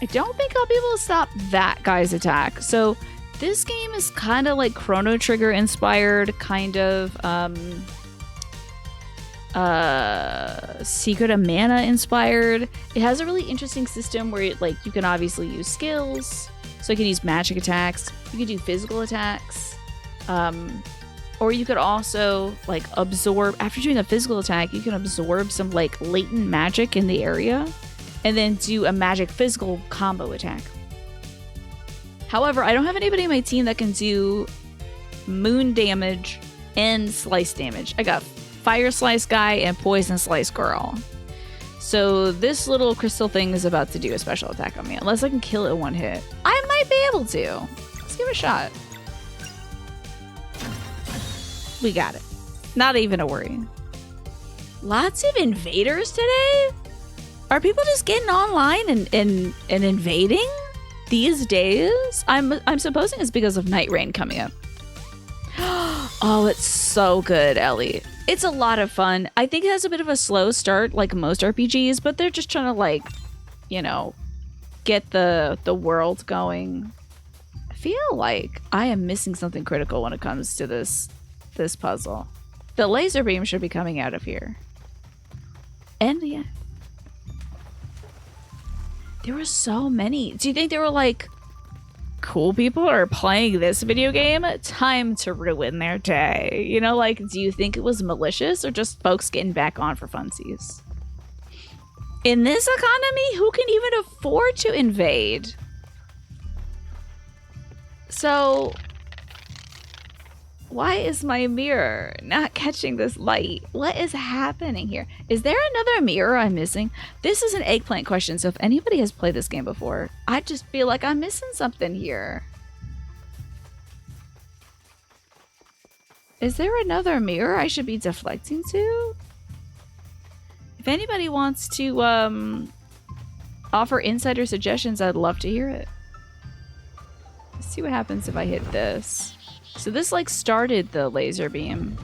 I don't think I'll be able to stop that guy's attack. So this game is kind of like Chrono Trigger inspired, kind of Secret of Mana inspired. It has a really interesting system where you can obviously use skills. So you can use magic attacks. You can do physical attacks. Or you could also like absorb, after doing a physical attack, you can absorb some like latent magic in the area and then do a magic physical combo attack. However, I don't have anybody on my team that can do moon damage and slice damage. I got Fire Slice guy and Poison Slice girl. So this little crystal thing is about to do a special attack on me. Unless I can kill it in one hit. I might be able to. Let's give it a shot. We got it. Not even a worry. Lots of invaders today? Are people just getting online and invading these days? I'm supposing it's because of Night Rain coming up. Oh, it's so good, Ellie. It's a lot of fun. I think it has a bit of a slow start, like most RPGs, but they're just trying to, like, you know, get the world going. I feel like I am missing something critical when it comes to this puzzle. The laser beam should be coming out of here. And yeah. There were so many. Do you think there were, like, cool people are playing this video game? Time to ruin their day. You know, like, do you think it was malicious or just folks getting back on for funsies? In this economy, who can even afford to invade? So, why is my mirror not catching this light? What is happening here? Is there another mirror I'm missing? This is an eggplant question, so if anybody has played this game before, I just feel like I'm missing something here. Is there another mirror I should be deflecting to? If anybody wants to offer insider suggestions, I'd love to hear it. Let's see what happens if I hit this. So this, like, started the laser beam.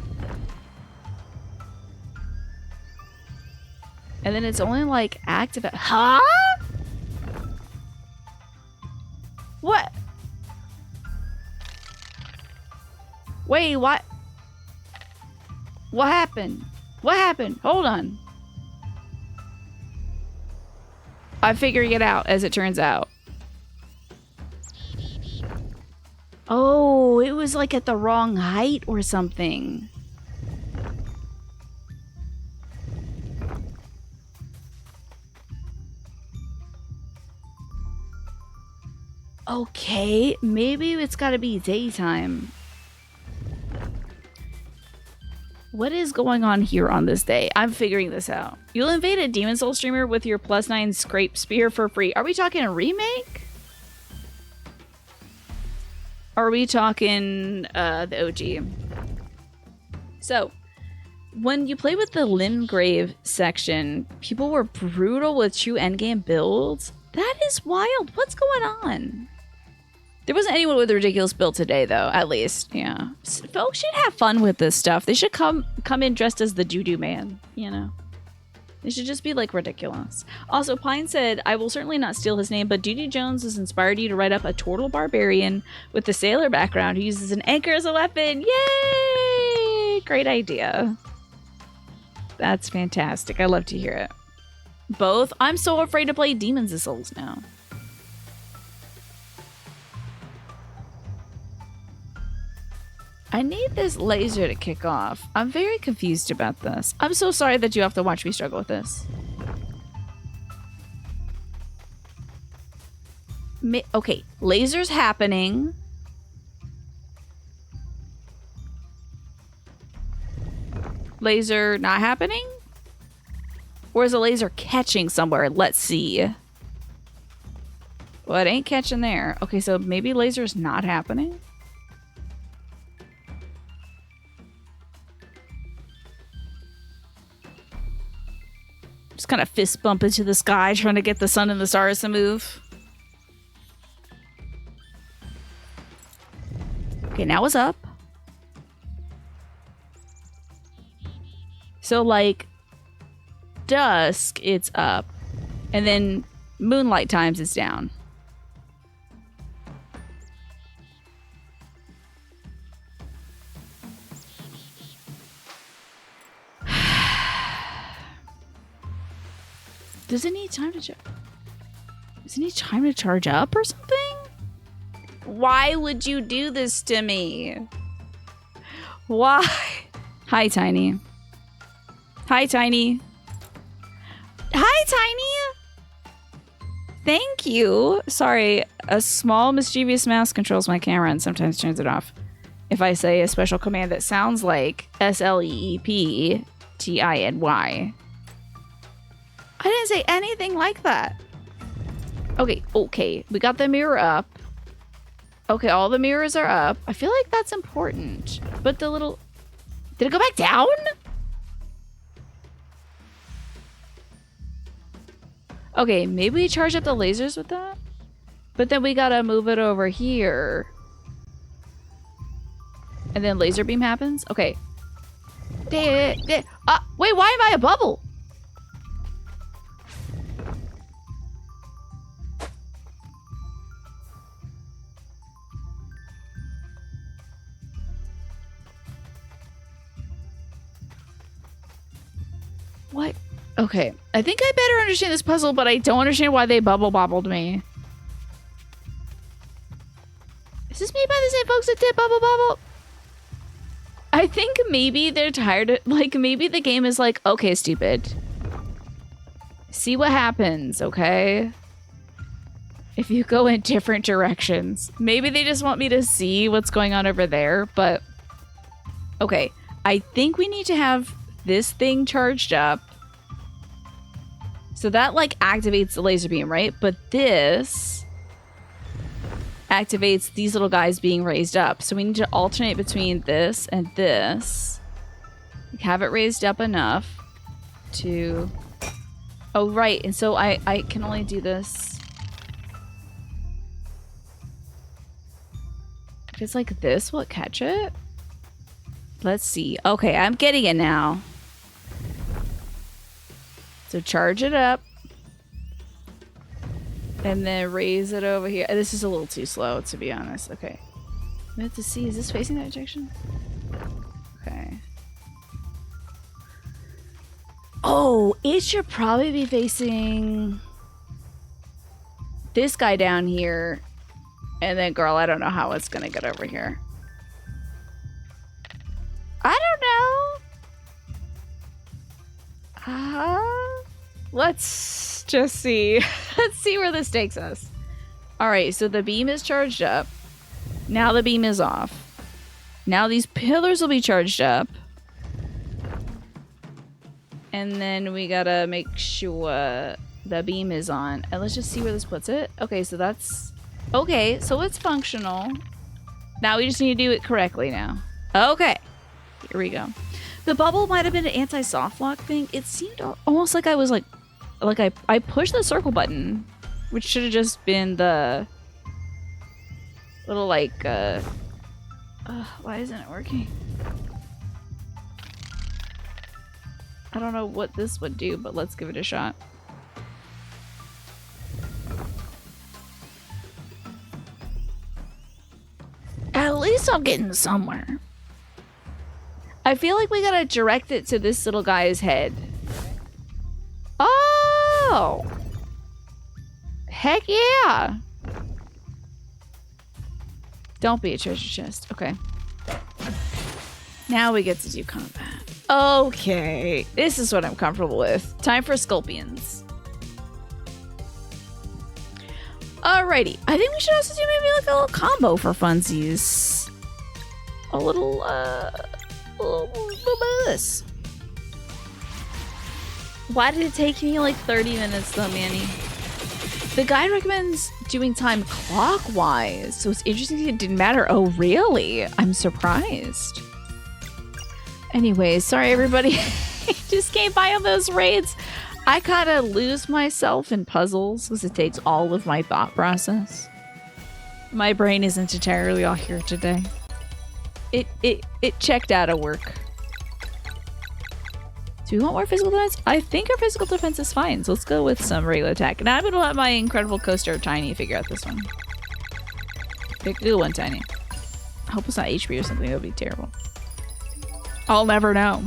And then it's only, like, active. Huh? What? Wait, what? What happened? What happened? Hold on. I'm figuring it out, as it turns out. Oh, it was like at the wrong height or something. Okay, maybe it's gotta be daytime. What is going on here on this day? I'm figuring this out. You'll invade a Demon Soul streamer with your +9 scrape spear for free. Are we talking a remake? Are we talking the OG? So, when you play with the Limgrave section, people were brutal with true endgame builds. That is wild. What's going on? There wasn't anyone with a ridiculous build today, though, at least. Yeah. Folks should have fun with this stuff. They should come in dressed as the Doo-Doo Man, you know? They should just be, like, ridiculous. Also, Pine said, I will certainly not steal his name, but Doo-Doo Jones has inspired you to write up a turtle barbarian with the sailor background who uses an anchor as a weapon. Yay! Great idea. That's fantastic. I love to hear it. Both? I'm so afraid to play Demons of Souls now. I need this laser to kick off. I'm very confused about this. I'm so sorry that you have to watch me struggle with this. Okay, laser's happening. Laser not happening? Or is a laser catching somewhere? Let's see. Well, it ain't catching there. Okay, so maybe laser's not happening? Just kind of fist bump into the sky, trying to get the sun and the stars to move. Okay, now it's up. So, like, dusk, it's up. And then moonlight times, it's down. Does it need time to charge? Does it need time to charge up or something? Why would you do this to me? Why? Hi, Tiny. Hi, Tiny. Hi, Tiny. Thank you. Sorry, a small mischievous mouse controls my camera and sometimes turns it off. If I say a special command that sounds like SLEEPTINY. I didn't say anything like that. Okay. We got the mirror up. Okay, all the mirrors are up. I feel like that's important. But the little... Did it go back down? Okay, maybe we charge up the lasers with that? But then we gotta move it over here. And then laser beam happens? Okay. Wait, why am I a bubble? What? Okay. I think I better understand this puzzle, but I don't understand why they bubbled me. Is this made by the same folks that did Bubble Bobble? I think maybe they're tired of, like, maybe the game is like, okay, stupid. See what happens, okay? If you go in different directions. Maybe they just want me to see what's going on over there, but... Okay. I think we need to have this thing charged up. So that, like, activates the laser beam, right? But this activates these little guys being raised up. So we need to alternate between this and this. Have it raised up enough to... Oh, right. And so I can only do this. If it's like this, will it catch it? Let's see. Okay, I'm getting it now. So charge it up. And then raise it over here. This is a little too slow, to be honest. Okay. We have to see. Is this facing that direction? Okay. Oh, it should probably be facing this guy down here. And then, girl, I don't know how it's going to get over here. I don't know. Let's just see. Let's see where this takes us. All right, so the beam is charged up. Now the beam is off. Now these pillars will be charged up. And then we gotta make sure the beam is on. And let's just see where this puts it. Okay, so that's... Okay, so it's functional. Now we just need to do it correctly now. Okay. Here we go. The bubble might have been an anti-soft lock thing. It seemed almost like I was like I pushed the circle button, which should have just been the little like why isn't it working? I don't know what this would do, but let's give it a shot. At least I'm getting somewhere. I feel like we gotta direct it to this little guy's head. Oh! Heck yeah! Don't be a treasure chest. Okay. Now we get to do combat. Okay. This is what I'm comfortable with. Time for Sculpions. Alrighty. I think we should also do maybe like a little combo for funsies. A little bit of this. Why did it take me like 30 minutes though, Manny? The guide recommends doing time clockwise, so it's interesting it didn't matter. Oh, really? I'm surprised. Anyways, sorry everybody. Just came by on those raids. I kind of lose myself in puzzles because it takes all of my thought process. My brain isn't entirely all here today. It checked out of work. Do we want more physical defense? I think our physical defense is fine, so let's go with some regular attack. And I'm gonna let my incredible co-star Tiny figure out this one. Pick a good one, Tiny. I hope it's not HP or something. That would be terrible. I'll never know.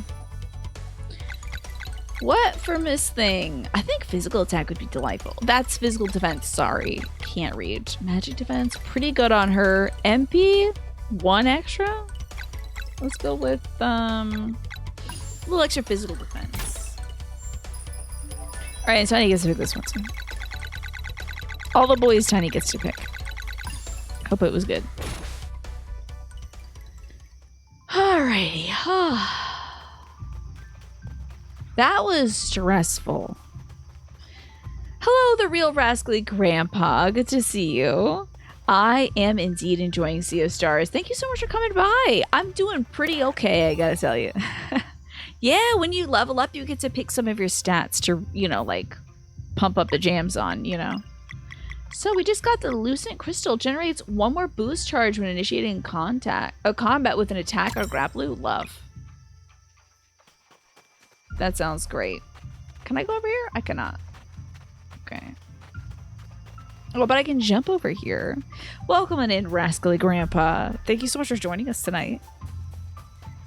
What for Miss Thing? I think physical attack would be delightful. That's physical defense. Sorry, can't read. Magic defense, pretty good on her. MP, 1 extra. Let's go with a little extra physical defense. All right, Tiny gets to pick this one too. All the boys Tiny gets to pick. Hope it was good. Alrighty. That was stressful. Hello, the real rascally grandpa. Good to see you. I am indeed enjoying Sea of Stars. Thank you so much for coming by. I'm doing pretty okay, I gotta tell you. Yeah, when you level up, you get to pick some of your stats to, you know, like pump up the jams on, you know. So we just got the Lucent Crystal. Generates 1 more boost charge when initiating combat with an attack or grapple. Love. That sounds great. Can I go over here? I cannot. Okay. Oh, but I can jump over here. Welcome in, Rascally Grandpa. Thank you so much for joining us tonight.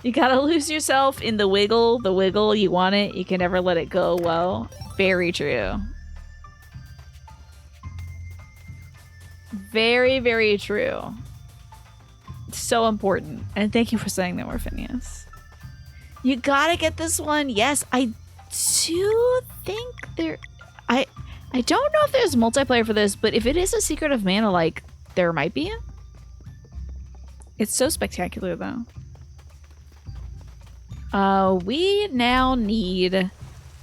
You gotta lose yourself in the wiggle. The wiggle, you want it. You can never let it go. Well, very true. Very, very true. So important. And thank you for saying that, Morphinius. You gotta get this one. Yes, I do think there... I don't know if there's multiplayer for this, but if it is a Secret of Mana, like, there might be. It's so spectacular, though. We now need...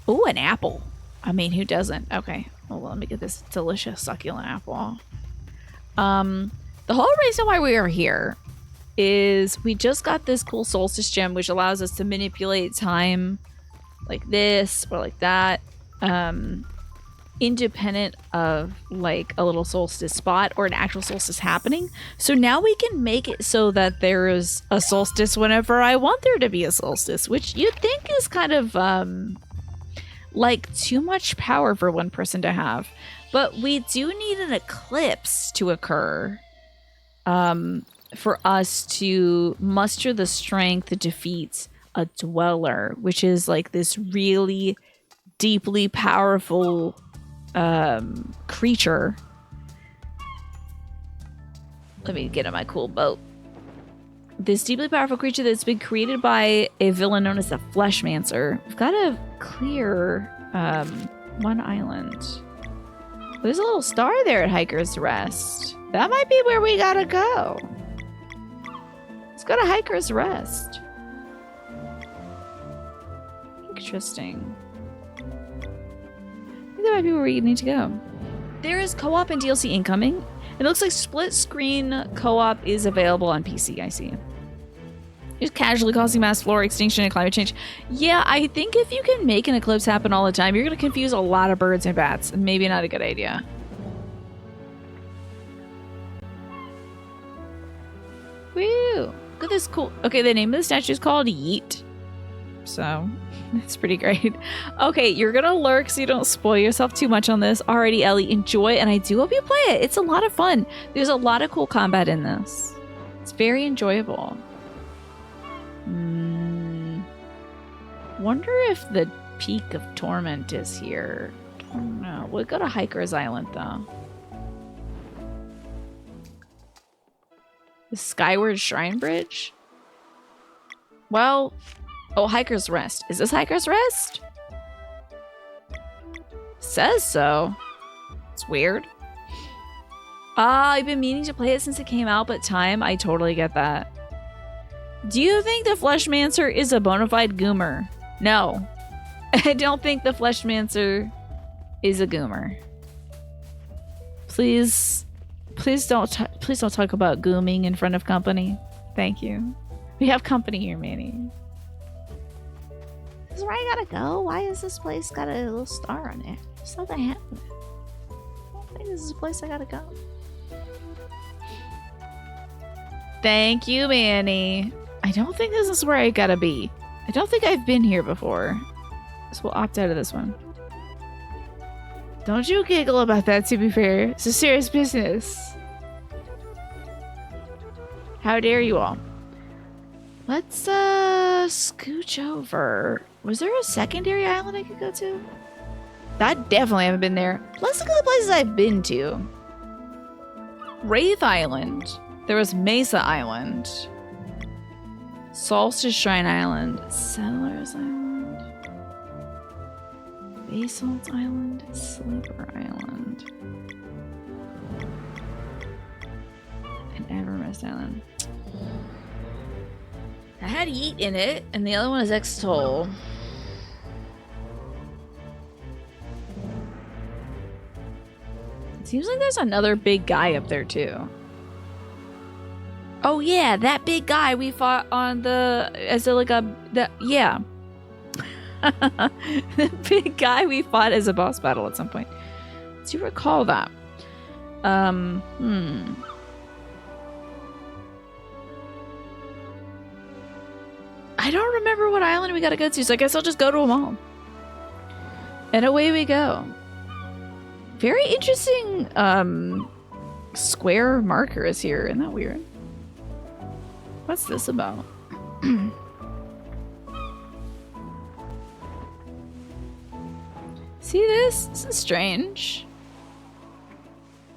Ooh, an apple. I mean, who doesn't? Okay. Well, let me get this delicious, succulent apple. The whole reason why we are here is we just got this cool solstice gem, which allows us to manipulate time like this or like that, independent of like a little solstice spot or an actual solstice happening. So now we can make it so that there is a solstice whenever I want there to be a solstice, which you'd think is kind of like too much power for one person to have. But we do need an eclipse to occur for us to muster the strength to defeat a dweller, which is like this really deeply powerful creature. Let me get on my cool boat. This deeply powerful creature that's been created by a villain known as the Fleshmancer. We've got to clear one island. There's a little star there at Hiker's Rest. That might be where we gotta go. Let's go to Hiker's Rest. Interesting. I think that might be where we need to go. There is co-op and DLC incoming. It looks like split screen co-op is available on PC, I see. It's casually causing mass flora extinction and climate change. Yeah, I think if you can make an eclipse happen all the time, you're going to confuse a lot of birds and bats. Maybe not a good idea. Woo! Look at this cool. Okay, the name of the statue is called Yeet. So, that's pretty great. Okay, you're gonna lurk so you don't spoil yourself too much on this. Alrighty, Ellie, enjoy, and I do hope you play it. It's a lot of fun. There's a lot of cool combat in this. It's very enjoyable. Wonder if the Peak of Torment is here. I don't know. We'll go to Hiker's Island, though. The Skyward Shrine Bridge? Well... Oh, Hiker's Rest. Is this Hiker's Rest? Says so. It's weird. I've been meaning to play it since it came out, but time, I totally get that. Do you think the Fleshmancer is a bona fide goomer? No. I don't think the Fleshmancer is a goomer. Please don't talk about gooming in front of company. Thank you. We have company here, Manny. This is where I gotta go. Why is this place got a little star on it? Something happened. I don't think this is a place I gotta go. Thank you, Manny. I don't think this is where I gotta be. I don't think I've been here before. So we'll opt out of this one. Don't you giggle about that, to be fair. It's a serious business. How dare you all. Let's scooch over. Was there a secondary island I could go to? I definitely haven't been there. Let's look at the places I've been to. Wraith Island. There was Mesa Island. Solstice Shrine Island. Settlers Island. Basalt Island. Sleeper Island. And Evermist Island. I had Yeet in it, and the other one is Extol. It seems like there's another big guy up there, too. Oh, yeah, that big guy we fought on the... Yeah. The big guy we fought as a boss battle at some point. Do you recall that? I don't remember what island we gotta go to, so I guess I'll just go to them all. And away we go. Very interesting square markers here. Isn't that weird? What's this about? See this? This is strange.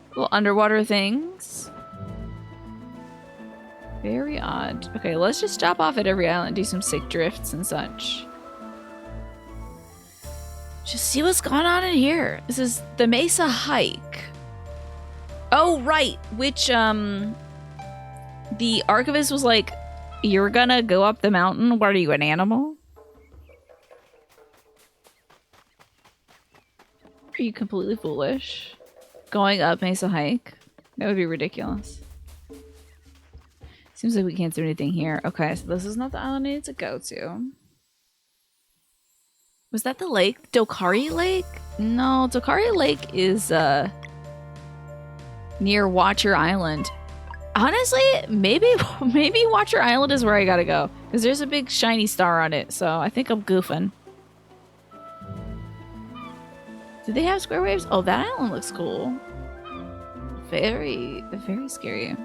Little underwater things. Very odd. Okay, let's just stop off at every island, do some sick drifts and such. Just see what's going on in here. This is the Mesa Hike. Oh, right. Which, the archivist was like, you're gonna go up the mountain? What are you, an animal? Are you completely foolish? Going up Mesa Hike? That would be ridiculous. Seems like we can't do anything here. Okay, so this is not the island I need to go to. Was that the lake? Dokari Lake? No, Dokari Lake is near Watcher Island. Honestly, maybe Watcher Island is where I gotta go. Because there's a big shiny star on it, so I think I'm goofing. Do they have square waves? Oh, that island looks cool. Very, very scary.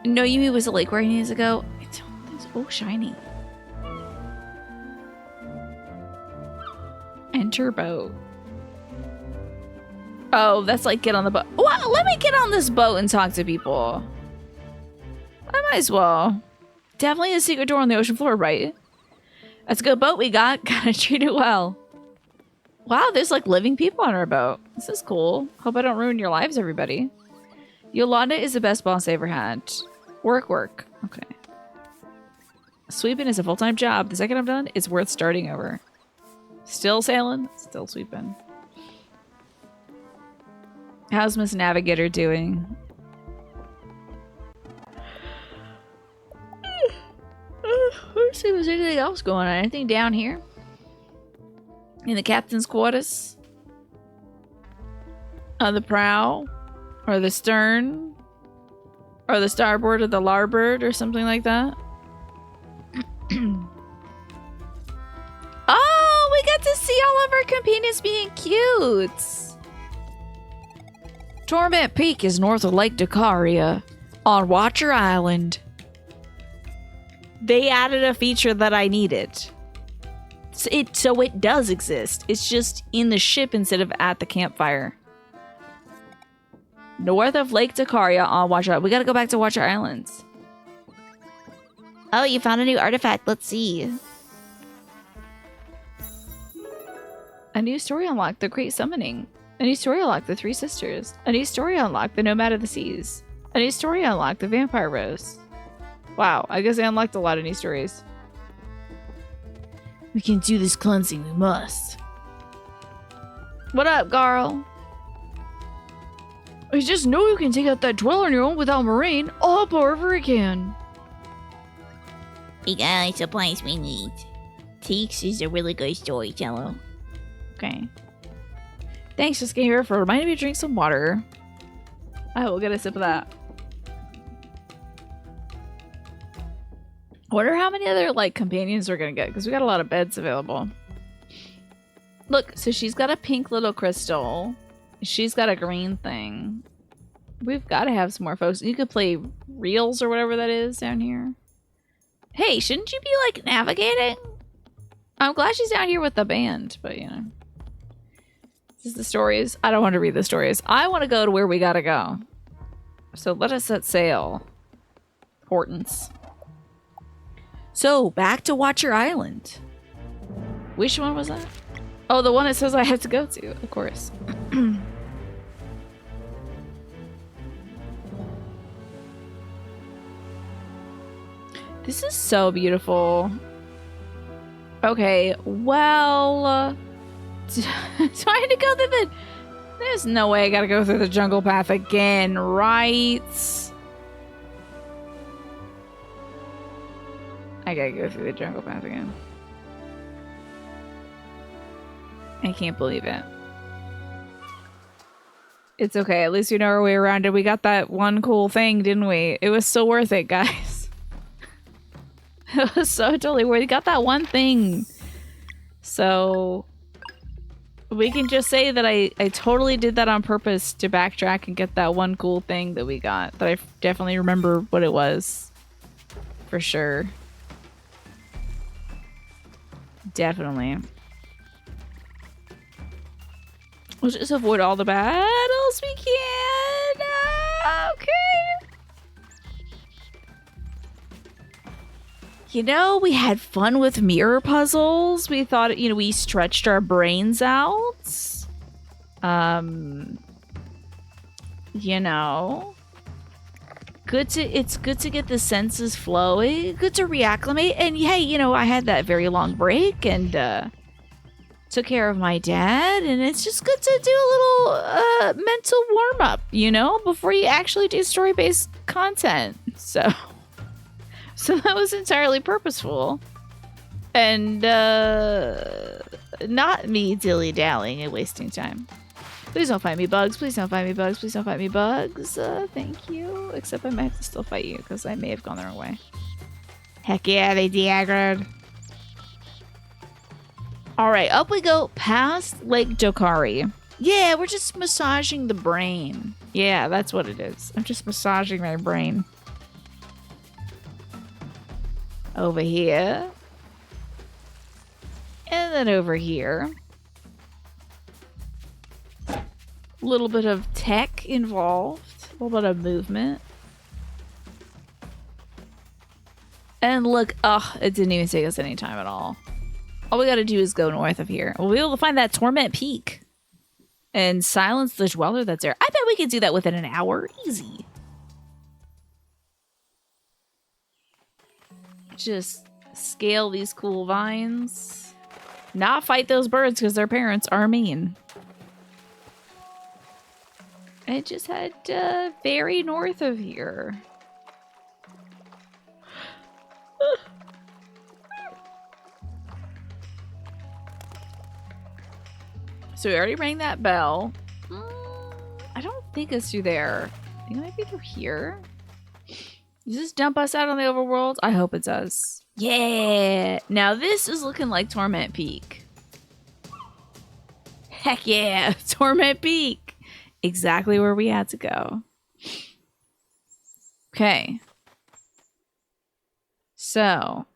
No, Yumi was a lake where he needs to go. I don't think so. Oh, shiny. Enter boat. Oh, that's like get on the boat. Well, let me get on this boat and talk to people. I might as well. Definitely a secret door on the ocean floor, right? That's a good boat we got. Gotta treat it well. Wow, there's like living people on our boat. This is cool. Hope I don't ruin your lives, everybody. Yolanda is the best boss I ever had. Work. Okay. Sweeping is a full-time job. The second I'm done, it's worth starting over. Still sailing, still sweeping. How's Miss Navigator doing? Let's see if there's anything else going on. Anything down here? In the captain's quarters? On the prow? Or the stern? Or the starboard or the larboard or something like that. Oh, we got to see all of our companions being cute. Torment Peak is north of Lake Docaria on Watcher Island. They added a feature that I needed. So it does exist. It's just in the ship instead of at the campfire. North of Lake Docaria on Watcher Island. We gotta go back to Watcher Islands. Oh, you found a new artifact. Let's see. A new story unlocked, the Great Summoning. A new story unlocked, the Three Sisters. A new story unlocked, the Nomad of the Seas. A new story unlocked, the Vampire Rose. Wow, I guess I unlocked a lot of new stories. We can do this cleansing, we must. What up, Garl? I just know you can take out that dweller on your own without Moraine. I'll help however I can. We got all the supplies we need. Teeks is a really good storyteller. Okay. Thanks, Jessica, for reminding me to drink some water. I will get a sip of that. Wonder how many other, like, companions we're gonna get, because we got a lot of beds available. Look, so she's got a pink little crystal. She's got a green thing. We've got to have some more folks. You could play reels or whatever that is down here. Hey, shouldn't you be, like, navigating? I'm glad she's down here with the band, but, you know. This is the stories. I don't want to read the stories. I want to go to where we gotta go. So let us set sail. Importance. So, back to Watcher Island. Which one was that? Oh, the one it says I have to go to, of course. This is so beautiful. Okay, well... do I have to go through the... There's no way I gotta go through the jungle path again, right? I gotta go through the jungle path again. I can't believe it. It's okay. At least we know our way around it. We got that one cool thing, didn't we? It was so worth it, guys. It was so totally worth it. We got that one thing. So... we can just say that I totally did that on purpose to backtrack and get that one cool thing that we got. That I definitely remember what it was. For sure. Definitely. We'll just avoid all the battles we can. Okay. You know, we had fun with mirror puzzles. We thought, you know, we stretched our brains out. You know. It's good to get the senses flowing. Good to reacclimate. And hey, you know, I had that very long break and took care of my dad, and it's just good to do a little mental warm-up, you know, before you actually do story-based content. So that was entirely purposeful. And not me dilly-dallying and wasting time. Please don't fight me, bugs. Please don't fight me, bugs. Please don't fight me, bugs. Thank you. Except I might have to still fight you, because I may have gone the wrong way. Heck yeah, they de-aggroed. Alright, up we go past Lake Dokari. Yeah, we're just massaging the brain. Yeah, that's what it is. I'm just massaging my brain. Over here. And then over here. A little bit of tech involved. A little bit of movement. And look, it didn't even take us any time at all. All we gotta do is go north of here. We'll be able to find that Torment Peak. And silence the dweller that's there. I bet we could do that within an hour. Easy. Just scale these cool vines. Not fight those birds because their parents are mean. I just had very north of here. So we already rang that bell. I don't think it's through there. I think it might be through here. Does this dump us out on the overworld? I hope it does. Yeah! Now this is looking like Torment Peak. Heck yeah! Torment Peak! Exactly where we had to go. Okay. So.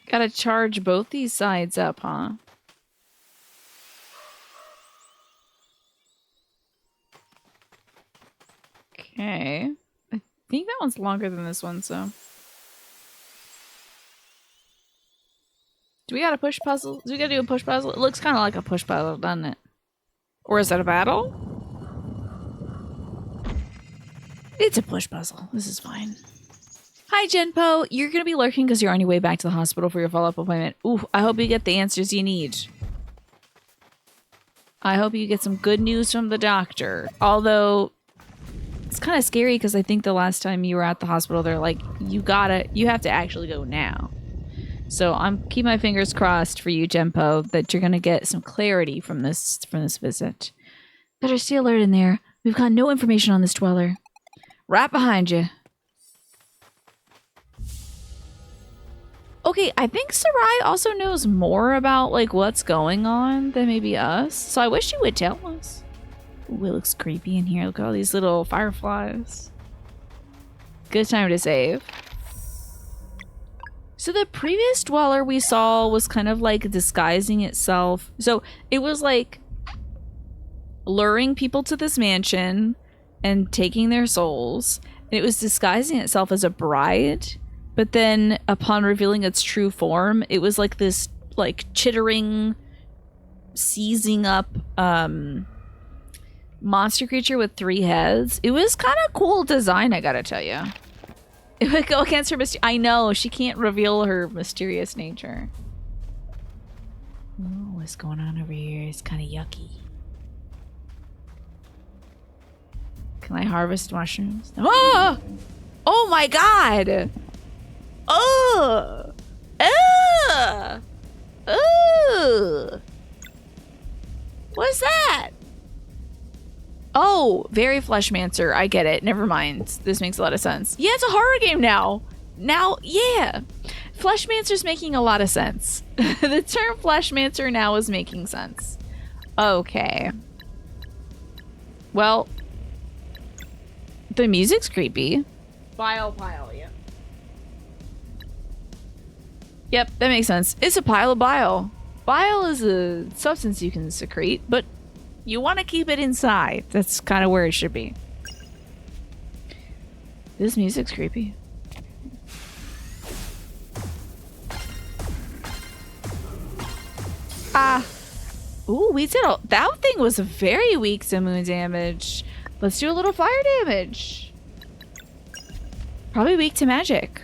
Gotta charge both these sides up, huh? Okay. I think that one's longer than this one, so. Do we gotta push puzzle? Do we gotta do a push puzzle? It looks kind of like a push puzzle, doesn't it? Or is that a battle? It's a push puzzle. This is fine. Hi, Genpo. You're gonna be lurking because you're on your way back to the hospital for your follow-up appointment. Ooh, I hope you get the answers you need. I hope you get some good news from the doctor. Although, it's kind of scary because I think the last time you were at the hospital, they're like, you have to actually go now. So I'm keep my fingers crossed for you, Genpo, that you're gonna get some clarity from this visit. Better stay alert in there. We've got no information on this dweller. Right behind you. Okay, I think Sarai also knows more about like what's going on than maybe us. So I wish she would tell us. Ooh, it looks creepy in here. Look at all these little fireflies. Good time to save. So the previous dweller we saw was kind of like disguising itself. So it was like luring people to this mansion and taking their souls. And it was disguising itself as a bride. But then upon revealing its true form, it was like this like chittering, seizing up monster creature with 3 heads. It was kind of cool design, I gotta tell you. It would go against her I know, she can't reveal her mysterious nature. Ooh, what's going on over here? It's kind of yucky. Can I harvest mushrooms? Oh! Oh my god! Oh! Oh! Oh! What's that? Oh, very Fleshmancer. I get it. Never mind. This makes a lot of sense. Yeah, it's a horror game now. Now, yeah. Fleshmancer's making a lot of sense. The term Fleshmancer now is making sense. Okay. Well, the music's creepy. Pile, yeah. Yep, that makes sense. It's a pile of bile. Bile is a substance you can secrete, but you want to keep it inside. That's kind of where it should be. This music's creepy. Ah. Ooh, we did that thing was very weak to moon damage. Let's do a little fire damage. Probably weak to magic.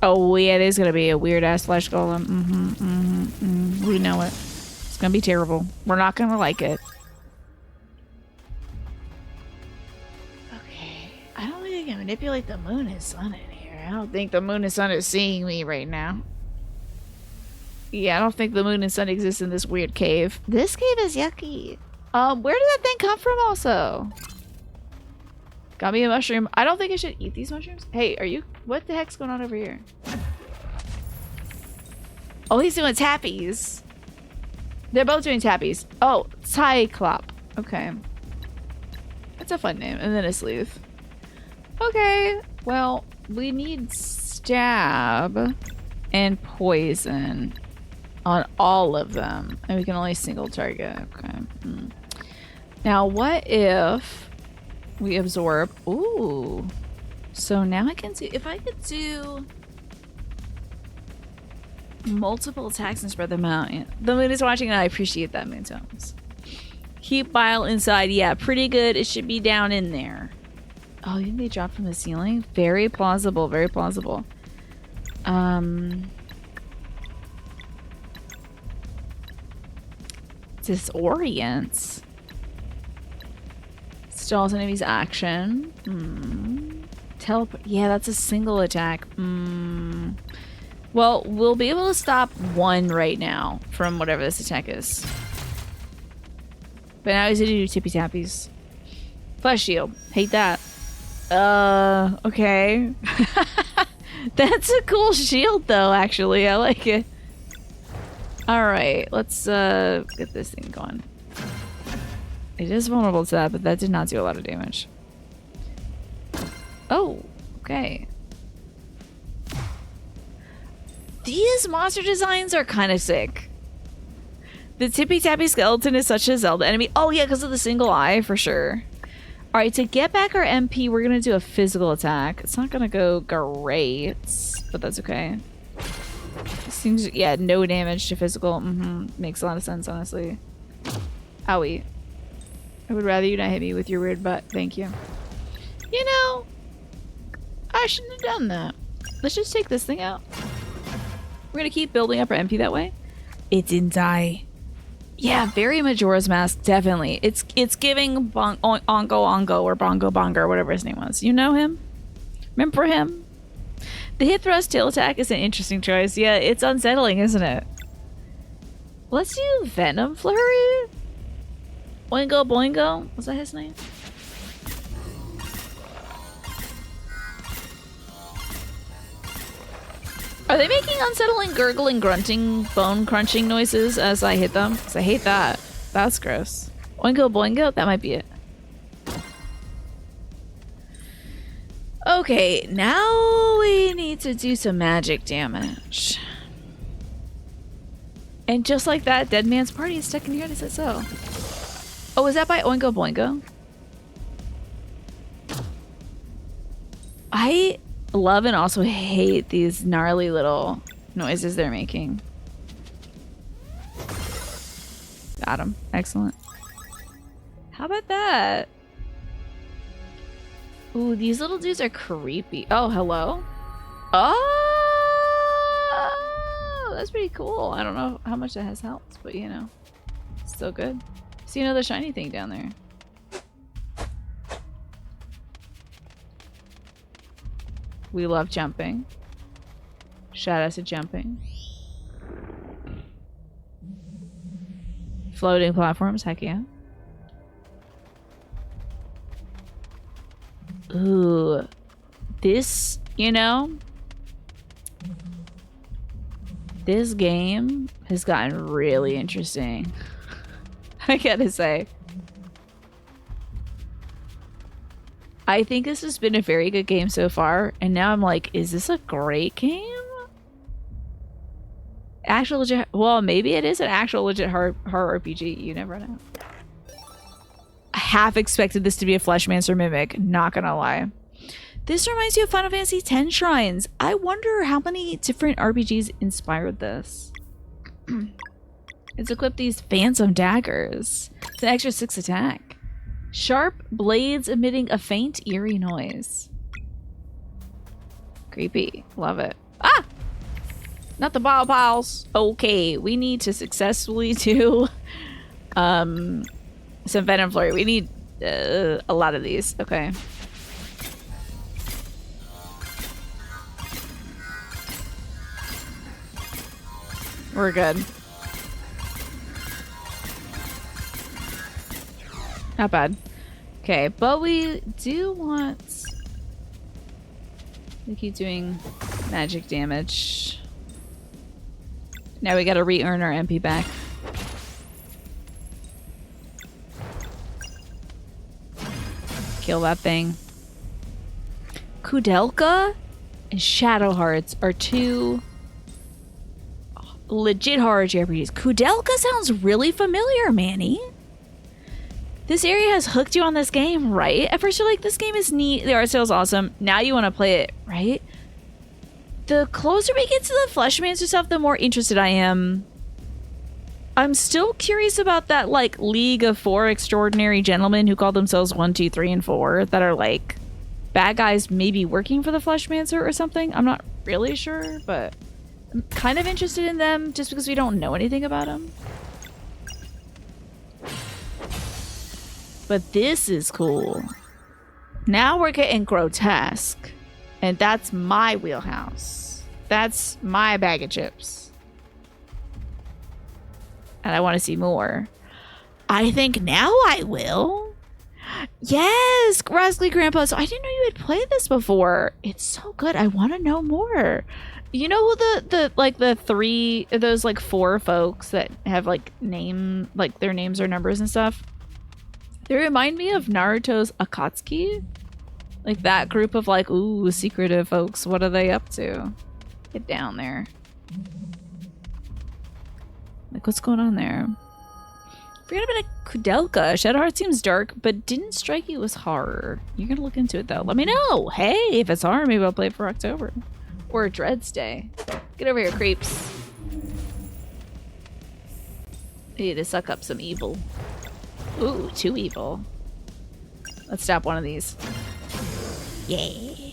Oh yeah, there's gonna be a weird ass flesh golem. We know it. It's gonna be terrible. We're not gonna like it. Okay, I don't think I can manipulate the moon and sun in here. I don't think the moon and sun is seeing me right now. Yeah, I don't think the moon and sun exist in this weird cave. This cave is yucky. Where did that thing come from also? Got me a mushroom. I don't think I should eat these mushrooms. Hey, are you... What the heck's going on over here? Oh, he's doing tappies. They're both doing tappies. Oh, Cyclop. Okay. That's a fun name. And then a sleuth. Okay. Well, we need stab and poison on all of them. And we can only single target. Okay. Now, what if... we absorb. Ooh. So now I can do, if I could do multiple attacks and spread them out. The moon is watching and I appreciate that, Moon Tones. Keep bile inside. Yeah, pretty good. It should be down in there. Oh, you think they dropped from the ceiling? Very plausible. Very plausible. Disorient. Stalls enemy's action. Teleport. Yeah, that's a single attack. Well, we'll be able to stop one right now from whatever this attack is. But now he's gonna do tippy tappies. Flesh shield. Hate that. Okay. That's a cool shield though, actually. I like it. Alright, let's get this thing going. It is vulnerable to that, but that did not do a lot of damage. Oh, okay. These monster designs are kind of sick. The Tippy Tappy skeleton is such a Zelda enemy. Oh yeah, because of the single eye, for sure. Alright, to get back our MP, we're going to do a physical attack. It's not going to go great, but that's okay. Seems, yeah, no damage to physical. Makes a lot of sense, honestly. Owie. I would rather you not hit me with your weird butt. Thank you. You know, I shouldn't have done that. Let's just take this thing out. We're going to keep building up our MP that way. It didn't die. Yeah, very Majora's Mask, definitely. It's giving Ongo or Bongo Bongo or whatever his name was. You know him? Remember him? The hit thrust tail attack is an interesting choice. Yeah, it's unsettling, isn't it? Let's do Venom Flurry. Oingo Boingo. Was that his name? Are they making unsettling gurgling, grunting, bone crunching noises as I hit them? Because I hate that. That's gross. Oingo Boingo? That might be it. Okay, now we need to do some magic damage. And just like that, Dead Man's Party is stuck in here. Is it so? Oh, is that by Oingo Boingo? I love and also hate these gnarly little noises they're making. Got him. Excellent. How about that? Ooh, these little dudes are creepy. Oh, hello? Oh, that's pretty cool. I don't know how much that has helped, but you know, still good. See another shiny thing down there. We love jumping. Shout out to jumping. Floating platforms, heck yeah. Ooh. This, you know, this game has gotten really interesting. I gotta say. I think this has been a very good game so far, and now I'm like, is this a great game? Actual legit, well, maybe it is an actual legit horror RPG, you never know. I half expected this to be a Fleshmancer Mimic, not gonna lie. This reminds me of Final Fantasy X shrines. I wonder how many different RPGs inspired this. It's equipped these phantom daggers. It's an extra 6 attack. Sharp blades emitting a faint, eerie noise. Creepy. Love it. Ah! Not the bile piles. Okay, we need to successfully do some Venom Flurry. We need a lot of these. Okay. We're good. Not bad. Okay, but we do want to keep doing magic damage. Now we gotta re-earn our MP back. Kill that thing. Kudelka and Shadowhearts are two legit horror JRPGs. Kudelka sounds really familiar, Manny. This area has hooked you on this game, right? At first you're like, this game is neat, the art style is awesome. Now you want to play it, right? The closer we get to the Fleshmancer stuff, the more interested I am. I'm still curious about that, like, League of 4 extraordinary gentlemen who call themselves 1, 2, 3, and 4 that are, like, bad guys maybe working for the Fleshmancer or something. I'm not really sure, but I'm kind of interested in them just because we don't know anything about them. But this is cool. Now we're getting grotesque. And that's my wheelhouse. That's my bag of chips. And I want to see more. I think now I will. Yes, Rascally Grandpa. So I didn't know you had played this before. It's so good. I want to know more. You know who the three, those like four folks that have like name, like their names or numbers and stuff? They remind me of Naruto's Akatsuki. Like that group of like, ooh, secretive folks. What are they up to? Get down there. Like, what's going on there? Forget about a Kudelka. Shadowheart seems dark, but didn't strike you as horror. You're gonna look into it though. Let me know. Hey, if it's horror, maybe I'll play it for October. Or Dread's Day. Get over here, creeps. I need to suck up some evil. Ooh, 2 evil. Let's stop one of these. Yeah.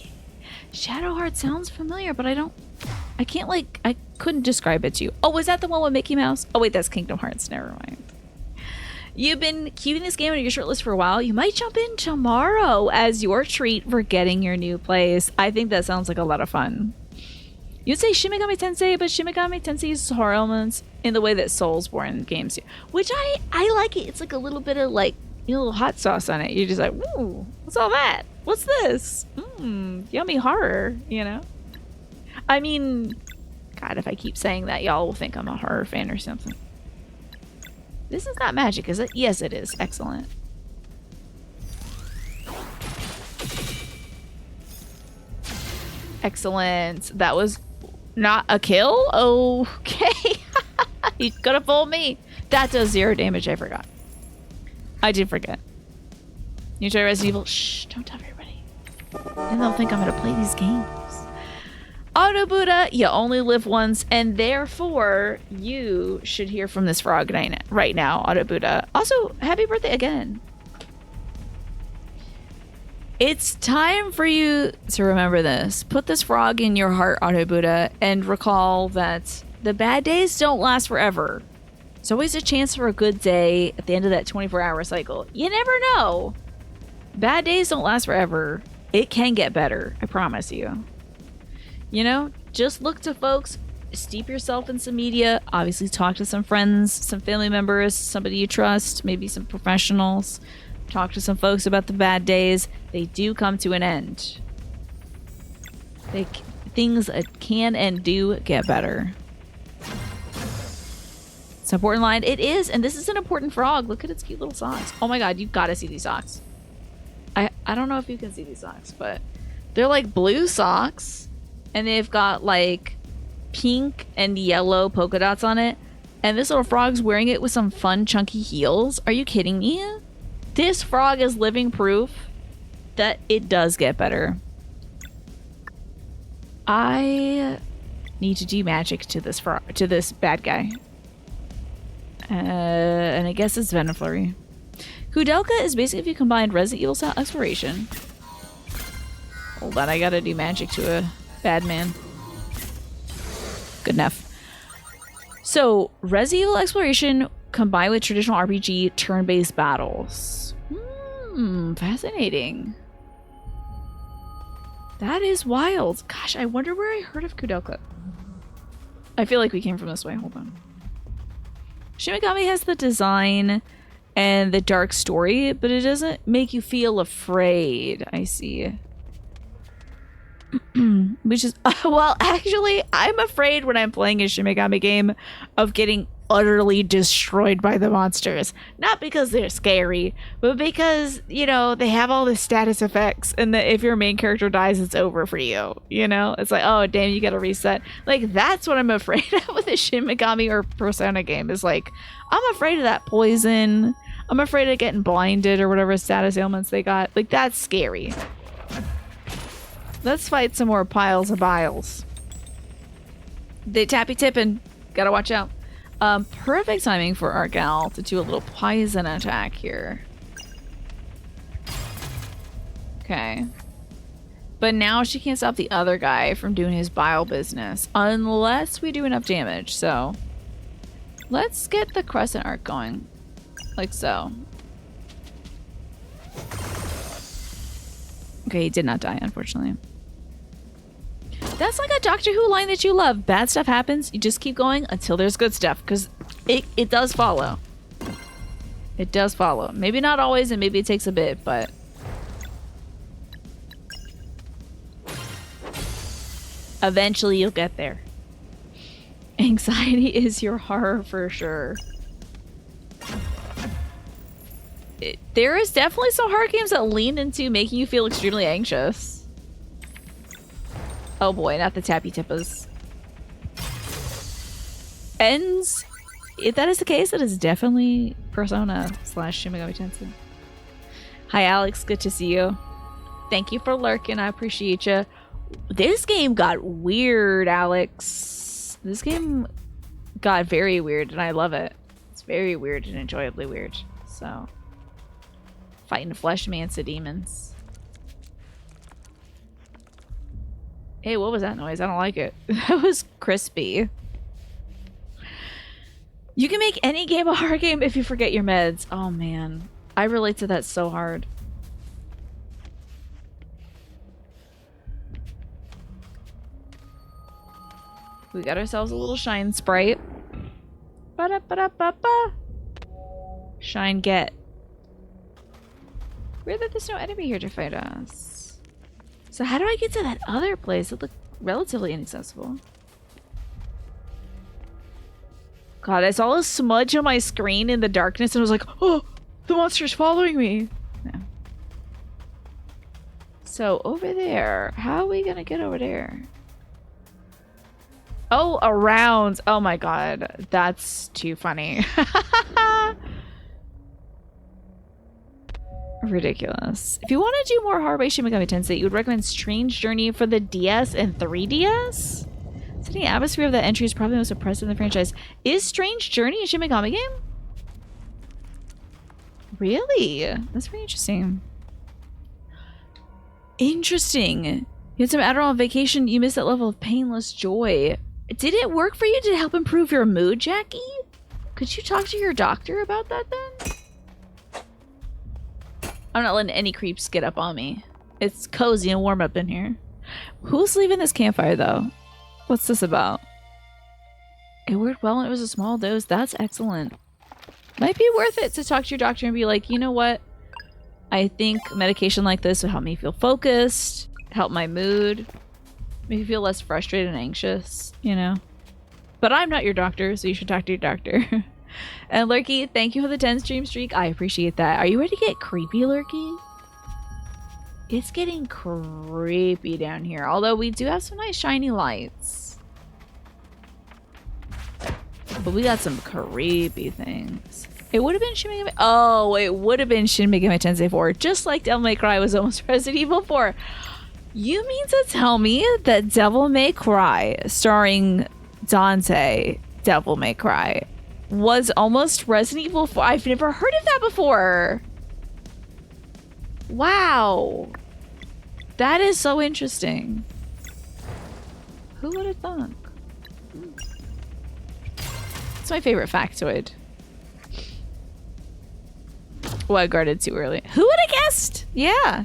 Shadowheart sounds familiar, but I can't like, I couldn't describe it to you. Oh, was that the one with Mickey Mouse? Oh wait, that's Kingdom Hearts. Never mind. You've been keeping this game on your shortlist for a while. You might jump in tomorrow as your treat for getting your new place. I think that sounds like a lot of fun. You'd say Shin Megami Tensei, but Shin Megami Tensei uses horror elements in the way that Soulsborne games do, which I like it. It's like a little bit of like, you know, a little hot sauce on it. You're just like, ooh, what's all that? What's this? Yummy horror, you know? I mean, God, if I keep saying that, y'all will think I'm a horror fan or something. This is not magic, is it? Yes, it is. Excellent. Excellent. That was not a kill? Okay. You could have fooled me. That does 0 damage. I forgot. I did forget. You try Resident Evil. Shh, don't tell everybody. And they'll think I'm going to play these games. Auto Buddha, you only live once, and therefore you should hear from this frog right now, Auto Buddha. Also, happy birthday again. It's time for you to remember this. Put this frog in your heart, Auto Buddha, and recall that the bad days don't last forever. There's always a chance for a good day at the end of that 24-hour cycle. You never know. Bad days don't last forever. It can get better, I promise you. You know, just look to folks, steep yourself in some media, obviously talk to some friends, some family members, somebody you trust, maybe some professionals. Talk to some folks about the bad days. They do come to an end. Things can and do get better. It's an important line. It is, and this is an important frog. Look at its cute little socks. Oh my god, you've got to see these socks. I don't know if you can see these socks, but they're like blue socks. And they've got like pink and yellow polka dots on it. And this little frog's wearing it with some fun chunky heels. Are you kidding me? This frog is living proof that it does get better. I need to do magic to this frog, to this bad guy. And I guess it's Veniflurry. Kudelka is basically if you combined Resident Evil style exploration. Hold on, I gotta do magic to a bad man. Good enough. So, Resident Evil exploration combined with traditional RPG turn-based battles. Fascinating. That is wild. Gosh, I wonder where I heard of Kudelka. I feel like we came from this way. Hold on. Shin Megami has the design and the dark story, but it doesn't make you feel afraid. I see. Which is, well, actually, I'm afraid when I'm playing a Shin Megami game of getting utterly destroyed by the monsters. Not because they're scary, but because, you know, they have all the status effects, and that if your main character dies, it's over for you. You know? It's like, oh, damn, you gotta reset. Like, that's what I'm afraid of with a Shin Megami or Persona game, is like, I'm afraid of that poison. I'm afraid of getting blinded or whatever status ailments they got. Like, that's scary. Let's fight some more piles of biles. They tappy tipping. Gotta watch out. Perfect timing for Argal to do a little poison attack here. Okay. But now she can't stop the other guy from doing his bile business. Unless we do enough damage, so. Let's get the crescent arc going. Like so. Okay, he did not die, unfortunately. That's like a Doctor Who line that you love. Bad stuff happens, you just keep going until there's good stuff, because it does follow. It does follow. Maybe not always, and maybe it takes a bit, but... eventually you'll get there. Anxiety is your horror for sure. There is definitely some hard games that lean into making you feel extremely anxious. Oh boy, not the tappy tippas. Ends. If that is the case, it is definitely Persona / Shin Megami Tensei. Hi Alex, good to see you. Thank you for lurking, I appreciate you. This game got weird, Alex. This game got very weird, and I love it. It's very weird and enjoyably weird. So, fighting flesh mansa demons. Hey, what was that noise? I don't like it. That was crispy. You can make any game a hard game if you forget your meds. Oh man, I relate to that so hard. We got ourselves a little shine sprite. Ba-da-ba-da-ba-ba. Shine get. Weird that there's no enemy here to fight us. So how do I get to that other place? It looked relatively inaccessible. God, I saw a smudge on my screen in the darkness and I was like, oh, the monster's following me. No. So over there, how are we gonna get over there? Oh, around. Oh my god, that's too funny. Ridiculous. If you want to do more hard-way Shin Megami Tensei, you would recommend Strange Journey for the DS and 3DS? The atmosphere of that entry is probably the most oppressive in the franchise. Is Strange Journey a Shin Megami game? Really? That's pretty interesting. Interesting. You had some Adderall on vacation. You missed that level of painless joy. Did it work for you? Did it help improve your mood, Jackie? Could you talk to your doctor about that then? I'm not letting any creeps get up on me. It's cozy and warm up in here. Who's leaving this campfire though? What's this about? It worked well and it was a small dose. That's excellent. Might be worth it to talk to your doctor and be like, you know what? I think medication like this would help me feel focused, help my mood, make me feel less frustrated and anxious, you know? But I'm not your doctor, so you should talk to your doctor. And Lurky, thank you for the 10 stream streak. I appreciate that. Are you ready to get creepy, Lurky? It's getting creepy down here. Although we do have some nice shiny lights. But we got some creepy things. It would have been Shin Megami... Oh, it would have been Shin Megami Tensei 4. Just like Devil May Cry was almost Resident Evil 4. You mean to tell me that Devil May Cry, starring Dante Devil May Cry, was almost Resident Evil 4? I've never heard of that before. Wow. That is so interesting. Who would have thought? It's my favorite factoid. Oh, I guarded too early. Who would have guessed? Yeah.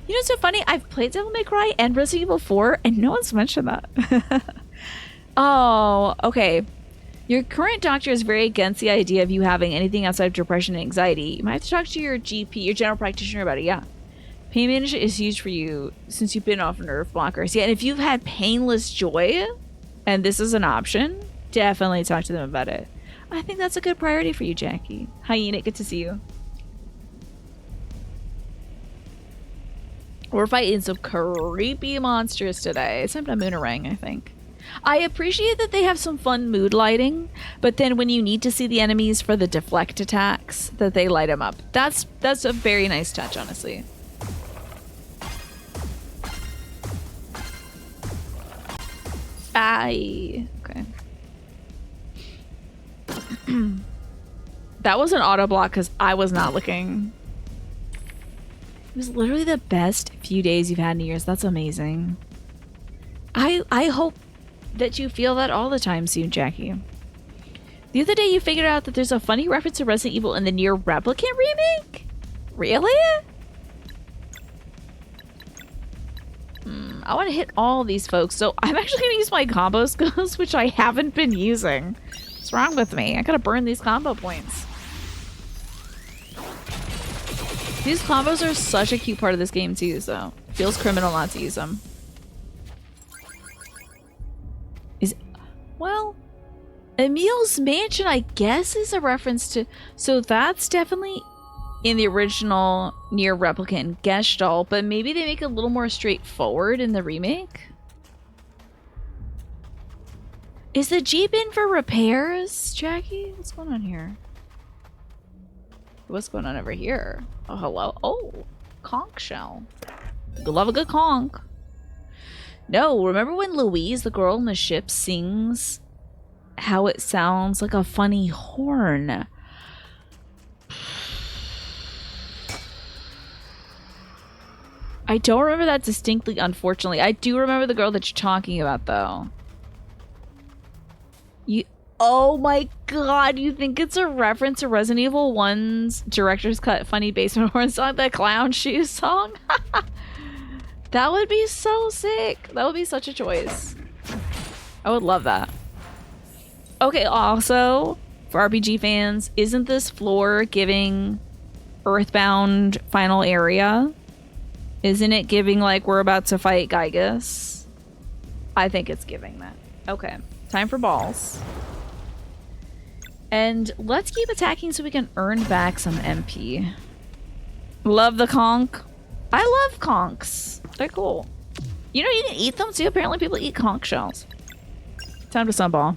You know what's so funny? I've played Devil May Cry and Resident Evil 4 and no one's mentioned that. Oh, okay. Your current doctor is very against the idea of you having anything outside of depression and anxiety. You might have to talk to your GP, your general practitioner about it, yeah. Pain management is huge for you since you've been off nerve blockers. Yeah, and if you've had painless joy, and this is an option, definitely talk to them about it. I think that's a good priority for you, Jackie. Hi, Enid. Good to see you. We're fighting some creepy monsters today. It's time to Moonerang, I think. I appreciate that they have some fun mood lighting, but then when you need to see the enemies for the deflect attacks, that they light them up. That's a very nice touch, honestly. Aye. Okay. That was an auto block because I was not looking. It was literally the best few days you've had in years. That's amazing. I hope that you feel that all the time soon, Jackie. The other day you figured out that there's a funny reference to Resident Evil in the Nier Replicant remake? Really? I want to hit all these folks, so I'm actually going to use my combo skills, which I haven't been using. What's wrong with me? I gotta burn these combo points. These combos are such a cute part of this game to use, though. Feels criminal not to use them. Well, Emil's Mansion, I guess, is a reference to... So that's definitely in the original Nier Replicant Gestalt, but maybe they make it a little more straightforward in the remake? Is the Jeep in for repairs, Jackie? What's going on here? What's going on over here? Oh, hello. Oh, conch shell. Love a good conch. No, remember when Louise, the girl in the ship, sings how it sounds like a funny horn? I don't remember that distinctly, unfortunately. I do remember the girl that you're talking about, though. Oh my god, you think it's a reference to Resident Evil 1's director's cut funny basement horn song, the Clown Shoes song? That would be so sick. That would be such a choice. I would love that. Okay, also, for RPG fans, isn't this floor giving Earthbound final area? Isn't it giving like we're about to fight Gygus? I think it's giving that. Okay, time for balls. And let's keep attacking so we can earn back some MP. Love the conch. I love conchs. They're cool. You know you can eat them too. Apparently people eat conch shells. Time to sunball.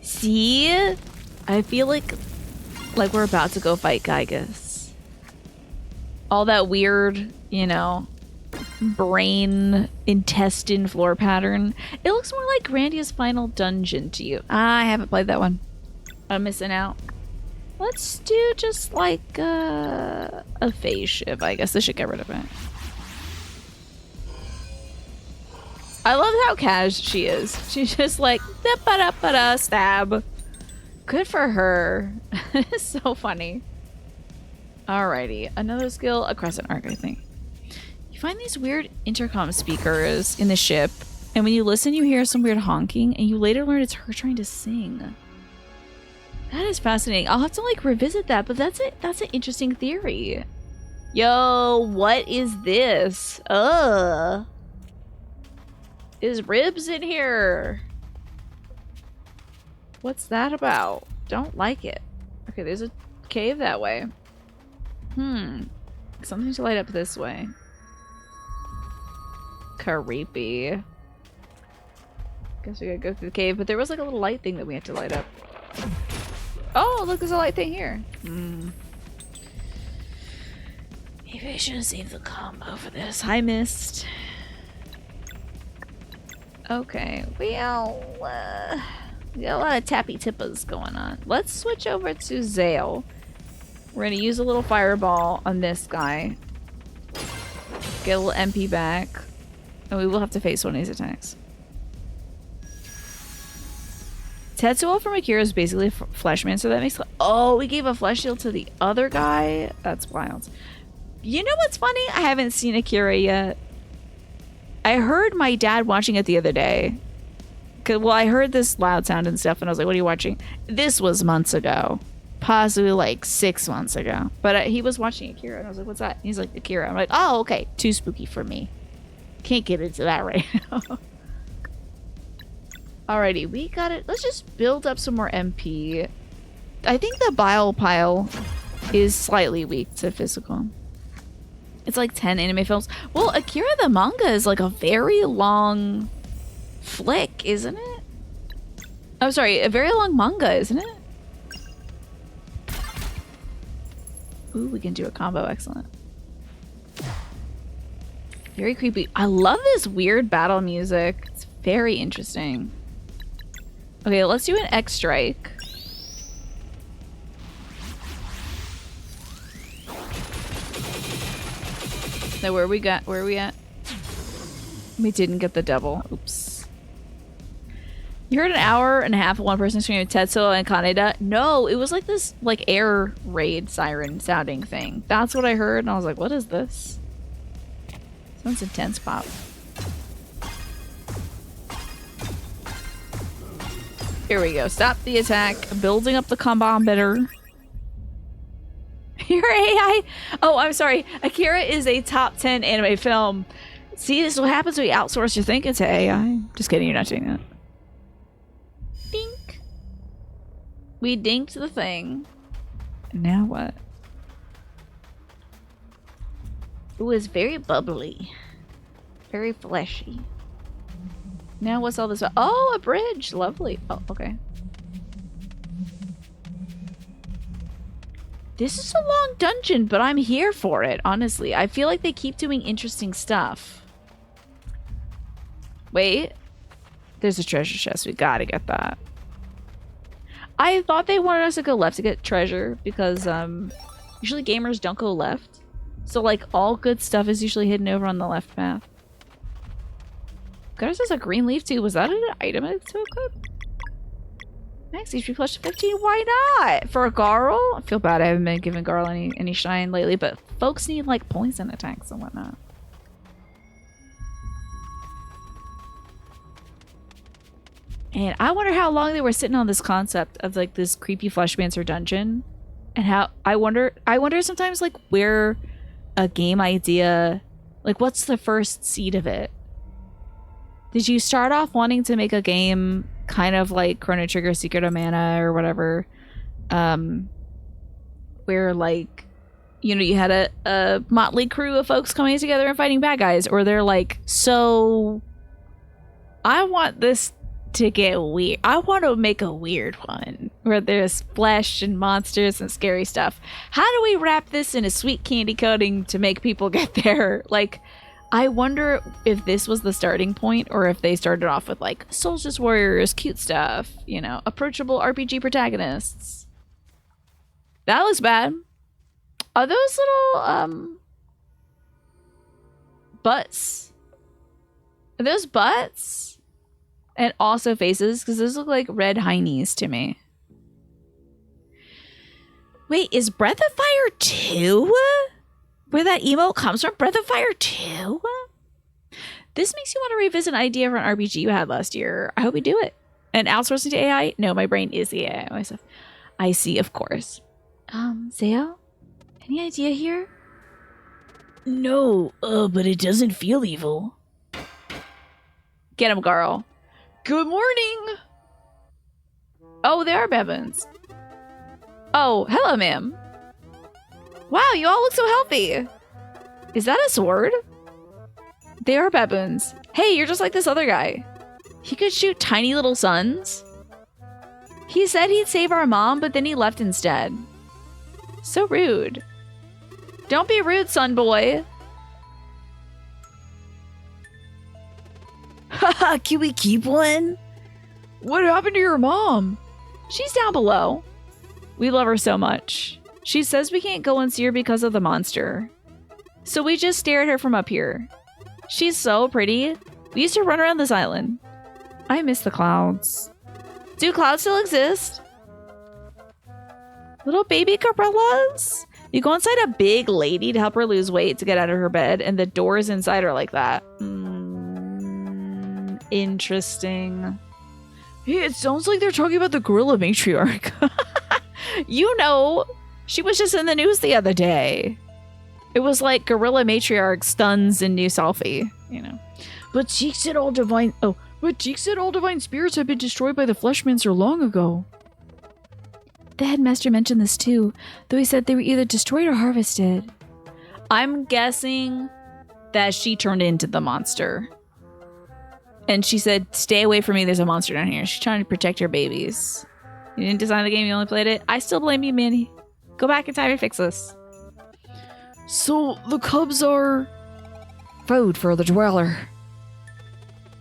See? I feel like we're about to go fight Gygus. All that weird, you know, brain intestine floor pattern. It looks more like Grandia's final dungeon to you. I haven't played that one. I'm missing out. Let's do just like a phase shift. I guess this should get rid of it. I love how cash she is. She's just like da-ba-da-ba-da, stab. Good for her. It's so funny. Alrighty, another skill, a crescent arc, I think. You find these weird intercom speakers in the ship, and when you listen, you hear some weird honking, and you later learn it's her trying to sing. That is fascinating. I'll have to like revisit that, but that's it. That's an interesting theory. Yo, what is this? Is Ribs in here? What's that about? Don't like it. Okay, there's a cave that way. Something to light up this way. Creepy. Guess we gotta go through the cave, but there was like a little light thing that we had to light up. Oh, look, there's a light thing here. Maybe I should have saved the combo for this. Hi, Mist. Okay, well, we got a lot of tappy tippas going on. Let's switch over to Zale. We're gonna use a little fireball on this guy. Get a little MP back. And we will have to face one of these attacks. Tetsuo from Akira is basically a Fleshman, so that makes... Oh, we gave a flesh shield to the other guy? That's wild. You know what's funny? I haven't seen Akira yet. I heard my dad watching it the other day. Well, I heard this loud sound and stuff, and I was like, what are you watching? This was months ago. Possibly like 6 months ago. But he was watching Akira, and I was like, what's that? And he's like, Akira. I'm like, oh, okay. Too spooky for me. Can't get into that right now. Alrighty, we got it. Let's just build up some more MP. I think the bile pile is slightly weak to physical. It's like 10 anime films. Well, Akira the manga is like a very long flick, isn't it? I'm sorry, a very long manga, isn't it? Ooh, we can do a combo. Excellent. Very creepy. I love this weird battle music. It's very interesting. Okay, let's do an X strike. So where are we at? We didn't get the double. Oops. You heard an hour and a half of one person screaming Tetsuo and Kaneda? No, it was like this like air raid siren sounding thing. That's what I heard, and I was like, what is this? Sounds intense, Pop. Here we go. Stop the attack. Building up the combo better. Your AI. Oh, I'm sorry. Akira is a top 10 anime film. See, this is what happens when you outsource your thinking to AI. Just kidding, you're not doing that. Dink. We dinked the thing. Now what? Ooh, it's very bubbly. Very fleshy. Now what's all this about? Oh, a bridge. Lovely. Oh, okay. This is a long dungeon, but I'm here for it, honestly. I feel like they keep doing interesting stuff. Wait. There's a treasure chest. We gotta get that. I thought they wanted us to go left to get treasure because usually gamers don't go left. So like all good stuff is usually hidden over on the left path. There's a green leaf too. Was that an item to equip? Max HP plus 15. Why not? For a Garl? I feel bad I haven't been giving Garl any shine lately, but folks need like poison attacks and whatnot. And I wonder how long they were sitting on this concept of like this creepy Fleshmancer dungeon. And how I wonder sometimes like where a game idea, like what's the first seed of it? Did you start off wanting to make a game kind of like Chrono Trigger Secret of Mana or whatever, where like, you know, you had a motley crew of folks coming together and fighting bad guys, or they're like, so I want this to get weird. I want to make a weird one where there's flesh and monsters and scary stuff. How do we wrap this in a sweet candy coating to make people get there? Like, I wonder if this was the starting point or if they started off with like Solstice Warriors, cute stuff, you know, approachable RPG protagonists. That looks bad. Are those little butts? Are those butts? And also faces, because those look like red heinies to me. Wait, is Breath of Fire 2? Where that emote comes from? Breath of Fire 2? This makes you want to revisit an idea for an RPG you had last year. I hope you do it. And outsourcing to AI? No, my brain is the AI myself. I see, of course. Zeo? Any idea here? No, but it doesn't feel evil. Get him, Garl. Good morning! Oh, they are Bevins. Oh, hello, ma'am. Wow, you all look so healthy. Is that a sword? They are baboons. Hey, you're just like this other guy. He could shoot tiny little suns. He said he'd save our mom, but then he left instead. So rude. Don't be rude, son boy. Haha, can we keep one? What happened to your mom? She's down below. We love her so much. She says we can't go and see her because of the monster. So we just stare at her from up here. She's so pretty. We used to run around this island. I miss the clouds. Do clouds still exist? Little baby gorillas? You go inside a big lady to help her lose weight to get out of her bed, and the doors inside are like that. Interesting. Hey, it sounds like they're talking about the gorilla matriarch. You know, she was just in the news the other day. It was like gorilla matriarch stuns in new selfie, you know. But Cheek said all divine spirits had been destroyed by the Fleshmancer long ago. The headmaster mentioned this too, though he said they were either destroyed or harvested. I'm guessing that she turned into the monster. And she said, stay away from me, there's a monster down here. She's trying to protect her babies. You didn't design the game, you only played it? I still blame you, Manny. Go back in time and fix this. So, the cubs are food for the dweller.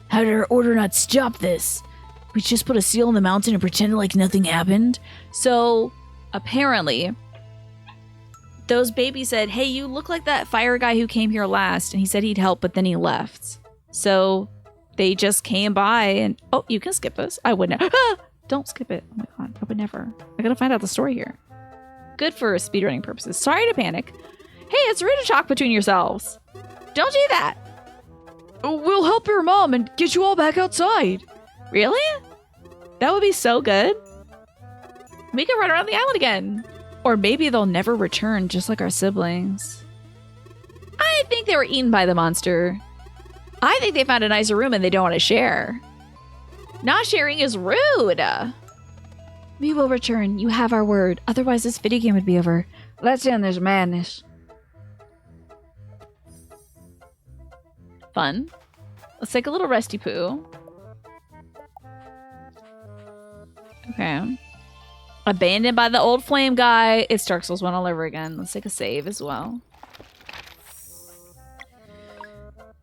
How did our order not stop this? We just put a seal on the mountain and pretended like nothing happened? So, apparently, those babies said, hey, you look like that fire guy who came here last. And he said he'd help, but then he left. So, they just came by and... Oh, you can skip this. I wouldn't. Ah! Don't skip it. Oh my god, I would never. I gotta find out the story here. Good for speedrunning purposes. Sorry to panic. Hey, it's rude to talk between yourselves. Don't do that. We'll help your mom and get you all back outside. Really? That would be so good. We can run around the island again. Or maybe they'll never return, just like our siblings. I think they were eaten by the monster. I think they found a nicer room and they don't want to share. Not sharing is rude. We will return. You have our word. Otherwise, this video game would be over. Let's end this madness. Fun. Let's take a little resty poo. Okay. Abandoned by the old flame guy. It's Dark Souls 1 all over again. Let's take a save as well.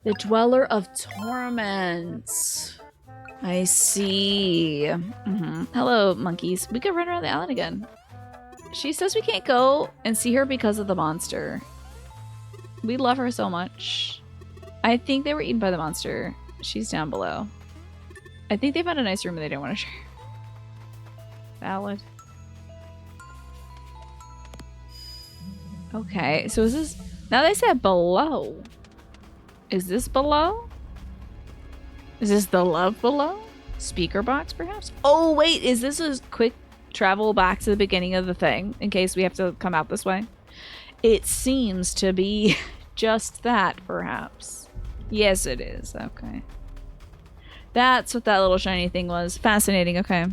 The Dweller of Torments. I see. Hello, monkeys. We could run around the island again. She says we can't go and see her because of the monster. We love her so much. I think they were eaten by the monster. She's down below. I think they found a nice room and they didn't want to share. Valid. Okay, so is this... Now they said below. Is this below? Is this the love below? Speaker box, perhaps? Oh, wait, is this a quick travel back to the beginning of the thing in case we have to come out this way? It seems to be just that, perhaps. Yes, it is. Okay. That's what that little shiny thing was. Fascinating. Okay.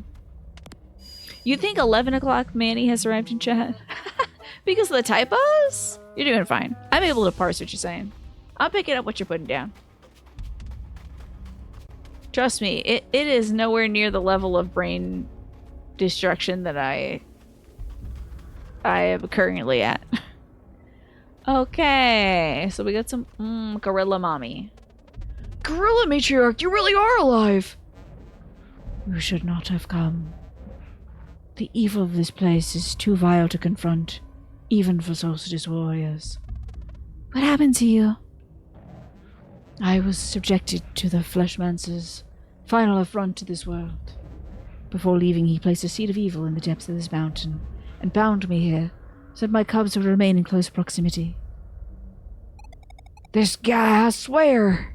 You think 11 o'clock Manny has arrived in chat? Because of the typos? You're doing fine. I'm able to parse what you're saying. I'm picking up what you're putting down. Trust me, it is nowhere near the level of brain destruction that I am currently at. Okay, so we got some gorilla mommy. Gorilla matriarch, you really are alive! You should not have come. The evil of this place is too vile to confront, even for Solstice warriors. What happened to you? I was subjected to the Fleshmancer's final affront to this world. Before leaving, he placed a seed of evil in the depths of this mountain, and bound me here, so that my cubs would remain in close proximity. This guy, I swear!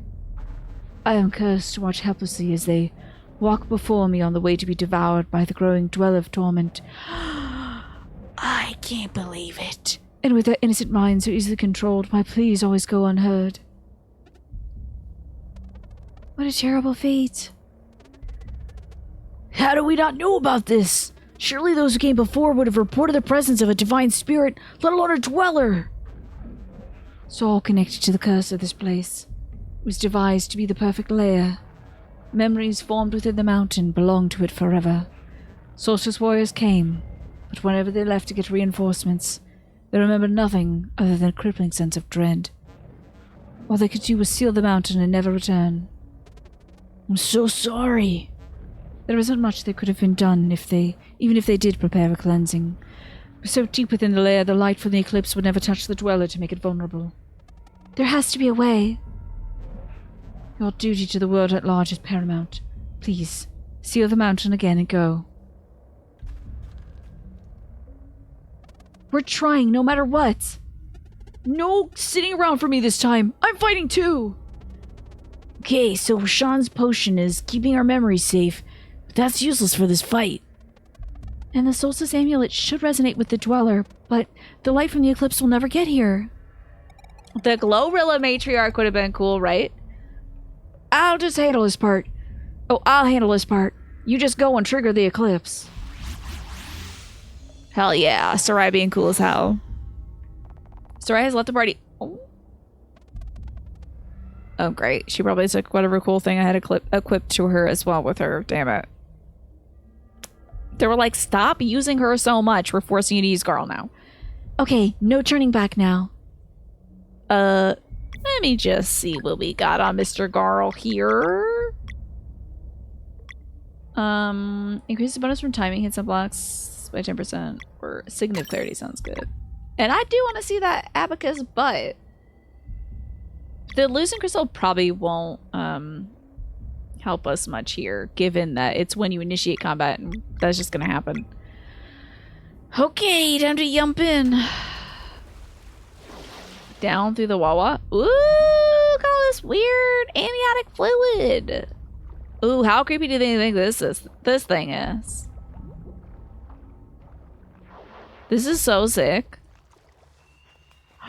I am cursed to watch helplessly as they walk before me on the way to be devoured by the growing Dweller of Torment. I can't believe it. And with their innocent minds so easily controlled, my pleas always go unheard. What a terrible fate. How do we not know about this? Surely those who came before would have reported the presence of a divine spirit, let alone a dweller. It's all connected to the curse of this place. It was devised to be the perfect lair. Memories formed within the mountain belonged to it forever. Solstice warriors came, but whenever they left to get reinforcements, they remembered nothing other than a crippling sense of dread. All they could do was seal the mountain and never return. I'm so sorry. There isn't much that could have been done even if they did prepare a cleansing. We're so deep within the lair, the light from the eclipse would never touch the dweller to make it vulnerable. There has to be a way. Your duty to the world at large is paramount. Please, seal the mountain again and go. We're trying, no matter what. No sitting around for me this time. I'm fighting too. Okay, so Sean's potion is keeping our memories safe, but that's useless for this fight. And the Solstice amulet should resonate with the Dweller, but the light from the eclipse will never get here. The Glorilla matriarch would have been cool, right? I'll just handle this part. Oh, I'll handle this part. You just go and trigger the eclipse. Hell yeah, Sarai being cool as hell. Sarai has left the party. Oh, great. She probably took whatever cool thing I had equipped to her as well with her. Damn it. They were like, stop using her so much. We're forcing you to use Garl now. Okay, no turning back now. Let me just see what we got on Mr. Garl here. Increase the bonus from timing hits on blocks by 10%. Or Signet Clarity sounds good. And I do want to see that abacus butt. The Lucent Crystal probably won't help us much here, given that it's when you initiate combat, and that's just gonna happen. Okay, time to jump in. Down through the Wawa. Ooh, look at all this weird amniotic fluid. Ooh, how creepy do they think this thing is? This is so sick.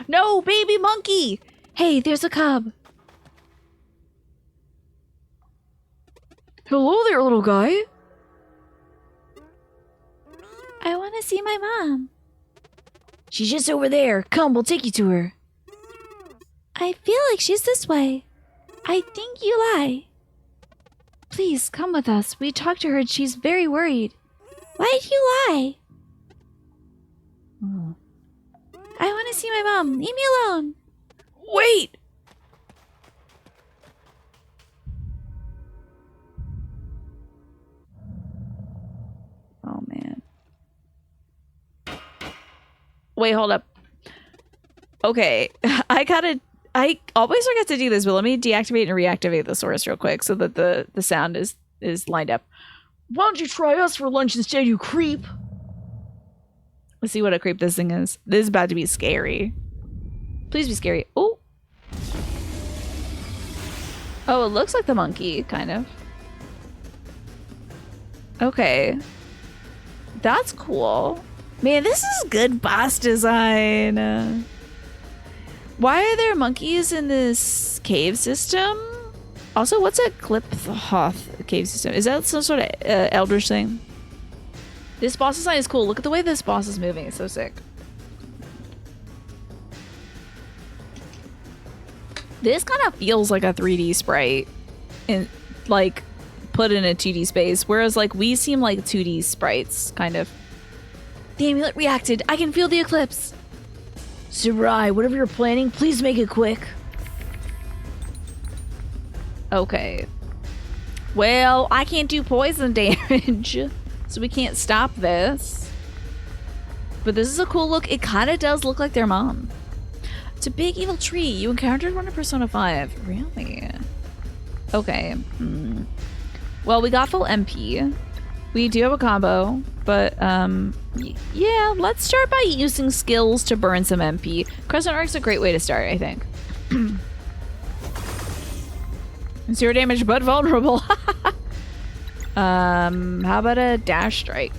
No, baby monkey! Hey, there's a cub. Hello there, little guy. I want to see my mom. She's just over there. Come, we'll take you to her. I feel like she's this way. I think you lie. Please, come with us. We talked to her and she's very worried. Why'd you lie? Oh. I want to see my mom. Leave me alone. Wait! Oh, man. Wait, hold up. Okay. I always forget to do this, but let me deactivate and reactivate the source real quick so that the sound is lined up. Why don't you try us for lunch instead, you creep? Let's see what a creep this thing is. This is about to be scary. Please be scary. Oh. Oh, it looks like the monkey, kind of. Okay. That's cool. Man, this is good boss design. Why are there monkeys in this cave system? Also, what's a Kliphoth cave system? Is that some sort of eldritch thing? This boss design is cool. Look at the way this boss is moving. It's so sick. This kind of feels like a 3D sprite, in like put in a 2D space, whereas like we seem like 2D sprites, kind of. The amulet reacted. I can feel the eclipse. Sarai, whatever you're planning, please make it quick. Okay. Well, I can't do poison damage, so we can't stop this. But this is a cool look. It kind of does look like their mom. It's a big evil tree. You encountered one in Persona 5. Really? Okay. Well, we got full MP. We do have a combo, but yeah, let's start by using skills to burn some MP. Crescent Arc's a great way to start, I think. 0 damage, but vulnerable. How about a dash strike?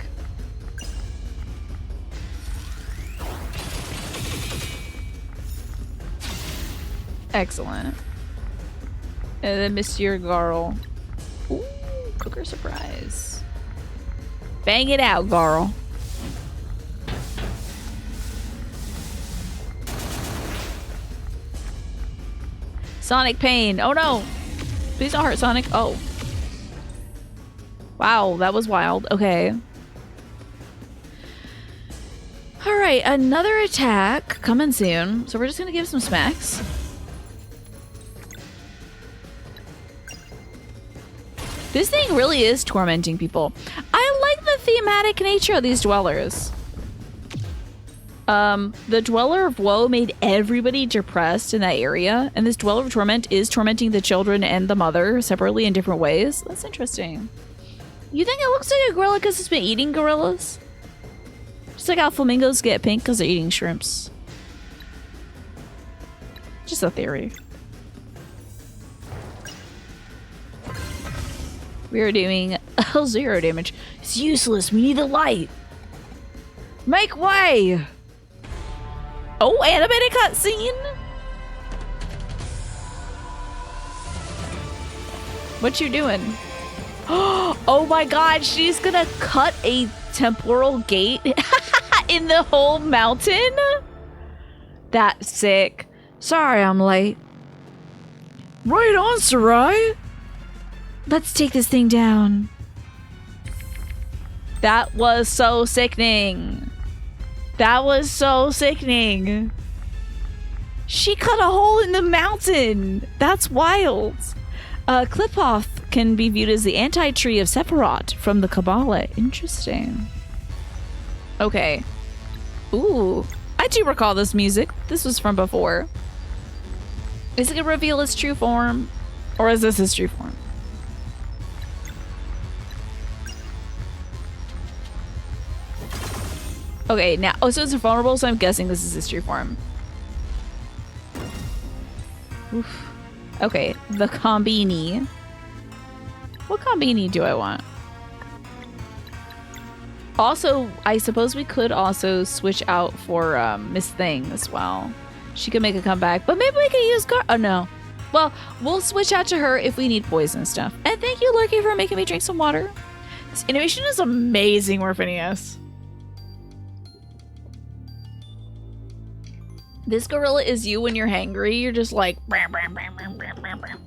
Excellent. And then Monsieur Garl. Ooh, cooker surprise. Bang it out, Garl. Sonic pain. Oh no. Please don't hurt Sonic. Oh. Wow, that was wild. Okay. Alright, another attack coming soon. So we're just gonna give some smacks. This thing really is tormenting people. I like the thematic nature of these dwellers. The Dweller of Woe made everybody depressed in that area, and this Dweller of Torment is tormenting the children and the mother separately in different ways. That's interesting. You think it looks like a gorilla because it's been eating gorillas? Just like how flamingos get pink because they're eating shrimps. Just a theory. We are doing 0 damage. It's useless. We need the light. Make way! Oh, animated cutscene! What you doing? Oh my god, she's gonna cut a temporal gate in the whole mountain? That's sick. Sorry I'm late. Right on, Sarai. Let's take this thing down. That was so sickening. That was so sickening. She cut a hole in the mountain. That's wild. Kliphoth can be viewed as the anti-tree of Sephiroth from the Kabbalah. Interesting. Okay. Ooh. I do recall this music. This was from before. Is it going to reveal its true form? Or is this his true form? Okay, now, oh, so it's vulnerable, so I'm guessing this is his true form. Oof. Okay, the Combini. What Combini do I want? Also, I suppose we could also switch out for Miss Thing as well. She could make a comeback, but maybe we could use oh no. Well, we'll switch out to her if we need poison stuff. And thank you, Lurky, for making me drink some water. This animation is amazing, Morphinius. This gorilla is you when you're hangry. You're just like... Bram, bram, bram, bram, bram, bram, bram.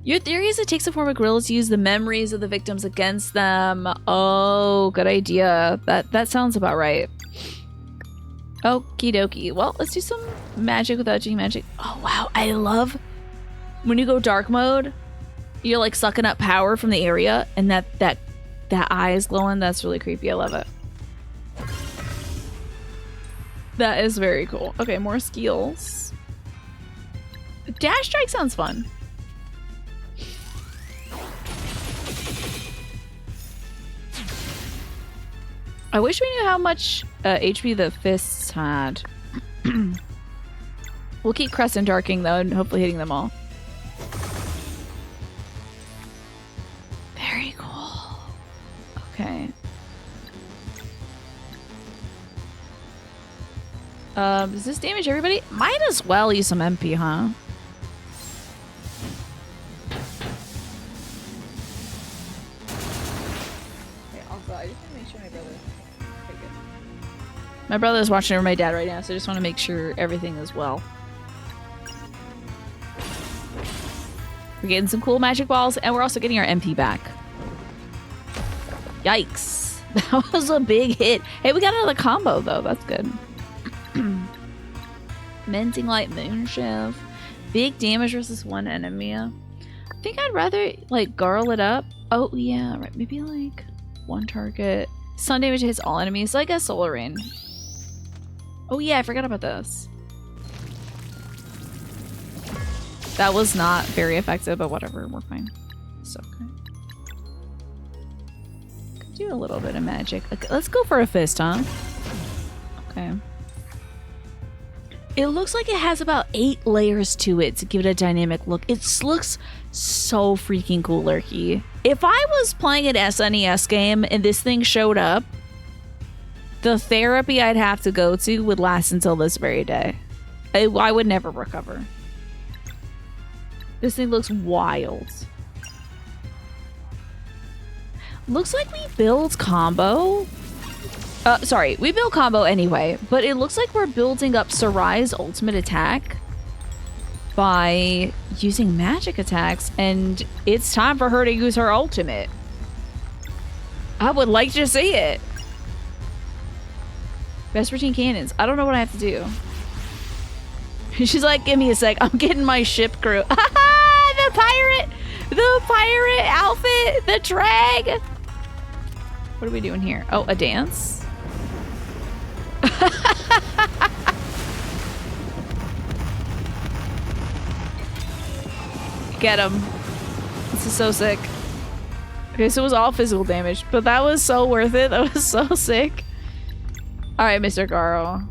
Your theory is it takes the form of gorillas to use the memories of the victims against them. Oh, good idea. That sounds about right. Okie dokie. Well, let's do some magic without doing magic. Oh, wow. I love when you go dark mode, you're like sucking up power from the area and that eye is glowing. That's really creepy. I love it. That is very cool. Okay, more skills. Dash strike sounds fun. I wish we knew how much HP the fists had. We'll keep Crescent Darking though and hopefully hitting them all. Very cool. Okay. Does this damage everybody? Might as well use some MP, huh? Okay, also, I just want to make sure my brother... Okay, good. My brother is watching over my dad right now, so I just want to make sure everything is well. We're getting some cool magic balls, and we're also getting our MP back. Yikes. That was a big hit. Hey, we got another combo, though. That's good. Mending Light, Moonshift. Big damage versus one enemy. I think I'd rather, like, garl it up. Oh, yeah, right. Maybe, like, one target. Sun damage hits all enemies. So I guess Solar Rain. Oh, yeah, I forgot about this. That was not very effective, but whatever. We're fine. So okay. Could do a little bit of magic. Okay, let's go for a fist, huh? Okay. It looks like it has about 8 layers to it to give it a dynamic look. It looks so freaking cool, Lurky. If I was playing an SNES game and this thing showed up, the therapy I'd have to go to would last until this very day. I would never recover. This thing looks wild. Looks like we build combo. Sorry, we build combo anyway, but it looks like we're building up Sarai's ultimate attack by using magic attacks, and it's time for her to use her ultimate. I would like to see it. Vespertine cannons. I don't know what I have to do. She's like, give me a sec. I'm getting my ship crew. The pirate outfit, the drag. What are we doing here? Oh, a dance? Get him. This is so sick. Okay, so it was all physical damage, but that was so worth it. That was so sick. All right, Mr. Garo.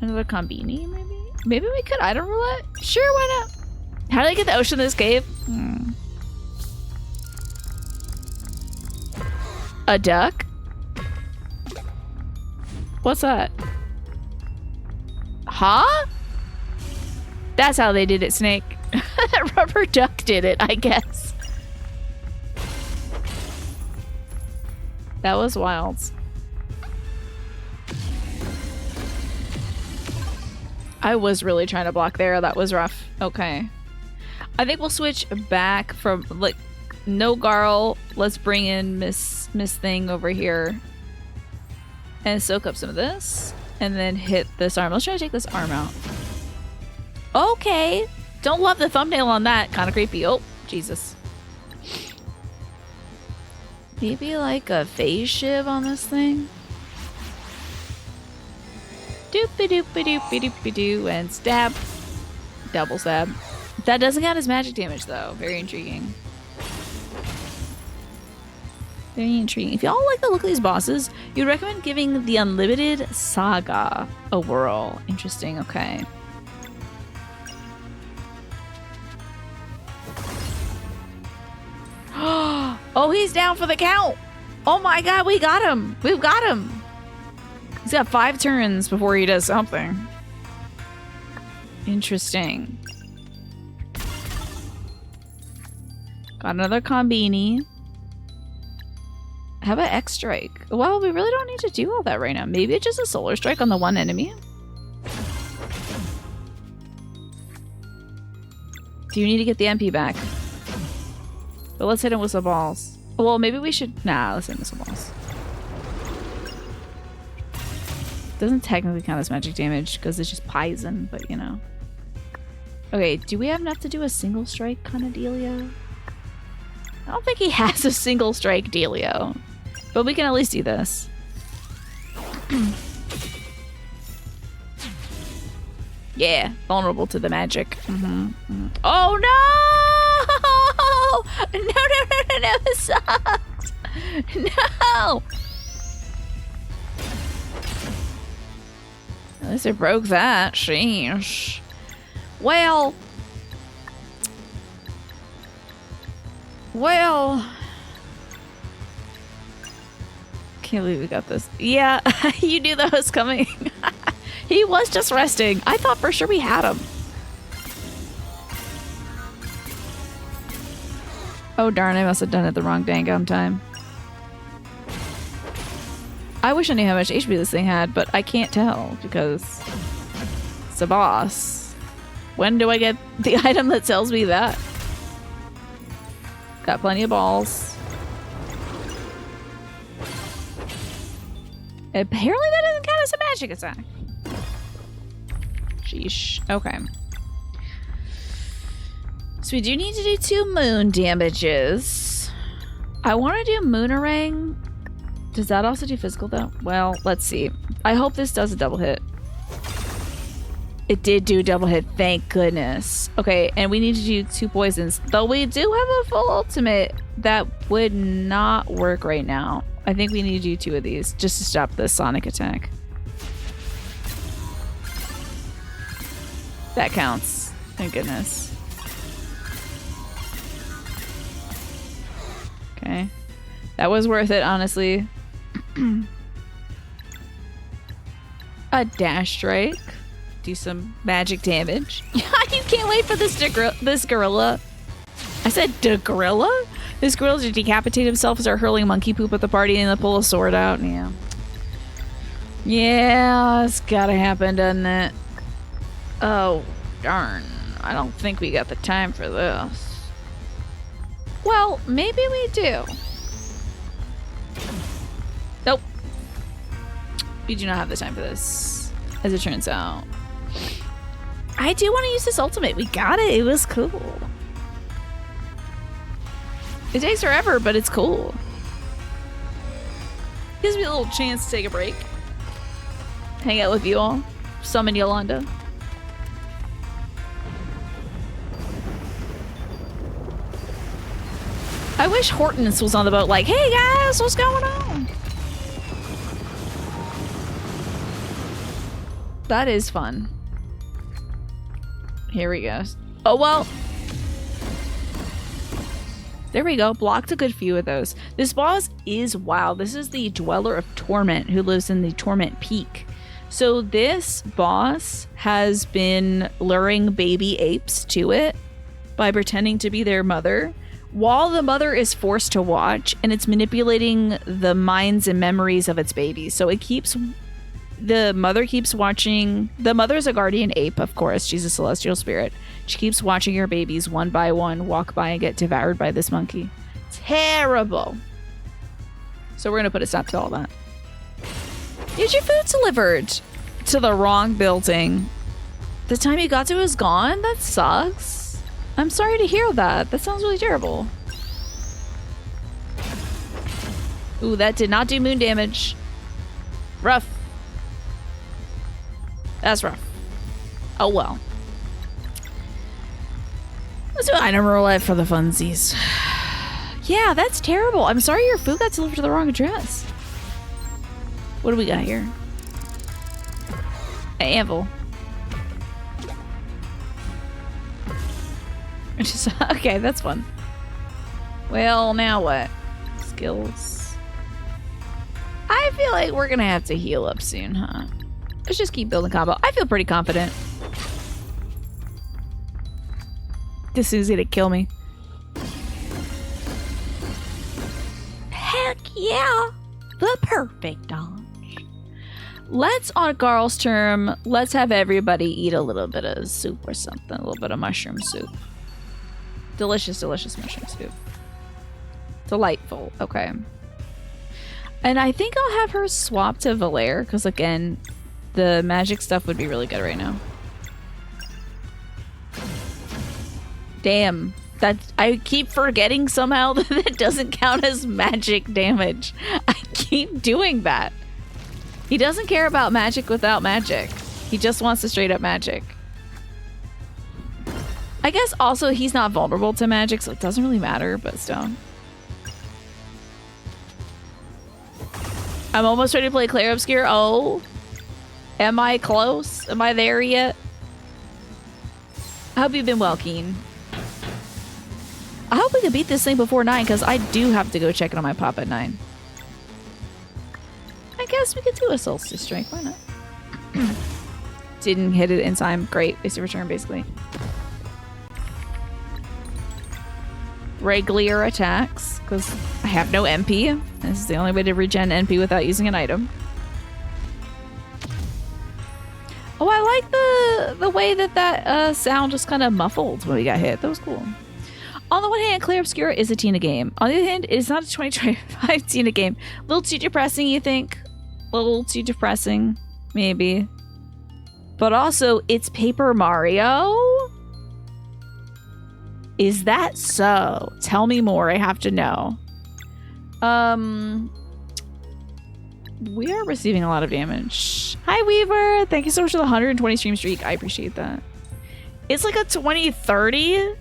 Another Combini, maybe? Maybe we could item roulette? Sure, why not? How did I get the ocean in this cave? A duck? What's that? Huh? That's how they did it, Snake. That rubber duck did it, I guess. That was wild. I was really trying to block there. That was rough. Okay. I think we'll switch back from, like, no Garl. Let's bring in Miss Thing over here. And soak up some of this. And then hit this arm. Let's try to take this arm out. Okay. Don't love the thumbnail on that. Kind of creepy. Oh, Jesus. Maybe like a phase shiv on this thing. Doopy doopy doopy doopy doo, and stab. Double stab. That doesn't count as magic damage though. Very intriguing. Very intriguing. If y'all like the look of these bosses, you'd recommend giving the Unlimited Saga a whirl. Interesting, okay. Oh, no, he's down for the count. Oh my god, we got him. We've got him. He's got 5 turns before he does something. Interesting. Got another Combini. How about X Strike? Well, we really don't need to do all that right now. Maybe it's just a Solar Strike on the one enemy. Do you need to get the MP back? But let's hit him with some balls. Well, maybe we should... Nah, let's hit him with some balls. Doesn't technically count as magic damage because it's just poison, but you know. Okay, do we have enough to do a single strike kind of dealio? I don't think he has a single strike dealio, but we can at least do this. Yeah, vulnerable to the magic. Oh no! No, this sucks! No! At least it broke that. Sheesh. Well. Can't believe we got this. Yeah, you knew that was coming. He was just resting. I thought for sure we had him. Oh darn, I must have done it the wrong dang gum time. I wish I knew how much HP this thing had, but I can't tell because it's a boss. When do I get the item that tells me that? Got plenty of balls. Apparently that doesn't count as a magic attack. Sheesh. Okay. So we do need to do 2 moon damages. I want to do Moonerang. Does that also do physical though? Well, let's see. I hope this does a double hit. It did do a double hit, thank goodness. Okay, and we need to do 2 poisons. Though we do have a full ultimate, that would not work right now. I think we need to do 2 of these just to stop the sonic attack. That counts. Thank goodness. Okay. That was worth it, honestly. A dash strike. Do some magic damage. You can't wait for this gorilla. I said gorilla? This gorilla to decapitate himself and start hurling monkey poop at the party and then pull a sword out. Yeah. Yeah, it's gotta happen, doesn't it? Oh, darn. I don't think we got the time for this. Well, maybe we do. Nope. We do not have the time for this, as it turns out. I do want to use this ultimate. We got it. It was cool. It takes forever, but it's cool. Gives me a little chance to take a break. Hang out with you all. Summon Yolanda. I wish Hortense was on the boat like, hey guys, what's going on? That is fun. Here we go. Oh, well. There we go. Blocked a good few of those. This boss is wild. This is the Dweller of Torment who lives in the Torment Peak. So this boss has been luring baby apes to it by pretending to be their mother, while the mother is forced to watch, and it's manipulating the minds and memories of its babies. So the mother keeps watching. The mother's a guardian ape, of course. She's a celestial spirit. She keeps watching her babies one by one walk by and get devoured by this monkey. Terrible. So we're gonna put a stop to all that. Get your food delivered to the wrong building. The time you got to it was gone? That sucks. I'm sorry to hear that. That sounds really terrible. Ooh, that did not do moon damage. Rough. That's rough. Oh well. Let's do item roulette for the funsies. Yeah, that's terrible. I'm sorry your food got delivered to the wrong address. What do we got here? An anvil. Okay, that's fun. Well, now what? skills. I feel like we're gonna have to heal up soon, huh? Let's just keep building combo. I feel pretty confident. This is gonna kill me. Heck yeah! The perfect dodge. Let's, on Garl's term, let's have everybody eat a little bit of soup or something. A little bit of mushroom soup. Delicious, delicious mushroom soup. Delightful. Okay. And I think I'll have her swap to Valere, because again, the magic stuff would be really good right now. Damn. I keep forgetting somehow that it doesn't count as magic damage. I keep doing that. He doesn't care about magic without magic. He just wants the straight up magic. I guess also he's not vulnerable to magic, so it doesn't really matter, but still. I'm almost ready to play Clair Obscur. Oh. Am I close? Am I there yet? I hope you've been well, Keen. I hope we can beat this thing before 9, because I do have to go check it on my pop at 9. I guess we could do a Solstice Strike. Why not? Didn't hit it in time. Great. Basic return, basically. Regular attacks, because I have no MP. This is the only way to regen NP without using an item. Oh, I like the way that sound just kind of muffled when we got hit. That was cool. On the one hand, Clair Obscur is a Tina game. On the other hand, it is not a 2025 Tina game. A little too depressing, you think? A little too depressing, maybe. But also, it's Paper Mario? Is that so? Tell me more. I have to know. We are receiving a lot of damage. Hi, Weaver. Thank you so much for the 120 stream streak. I appreciate that. It's like a 2030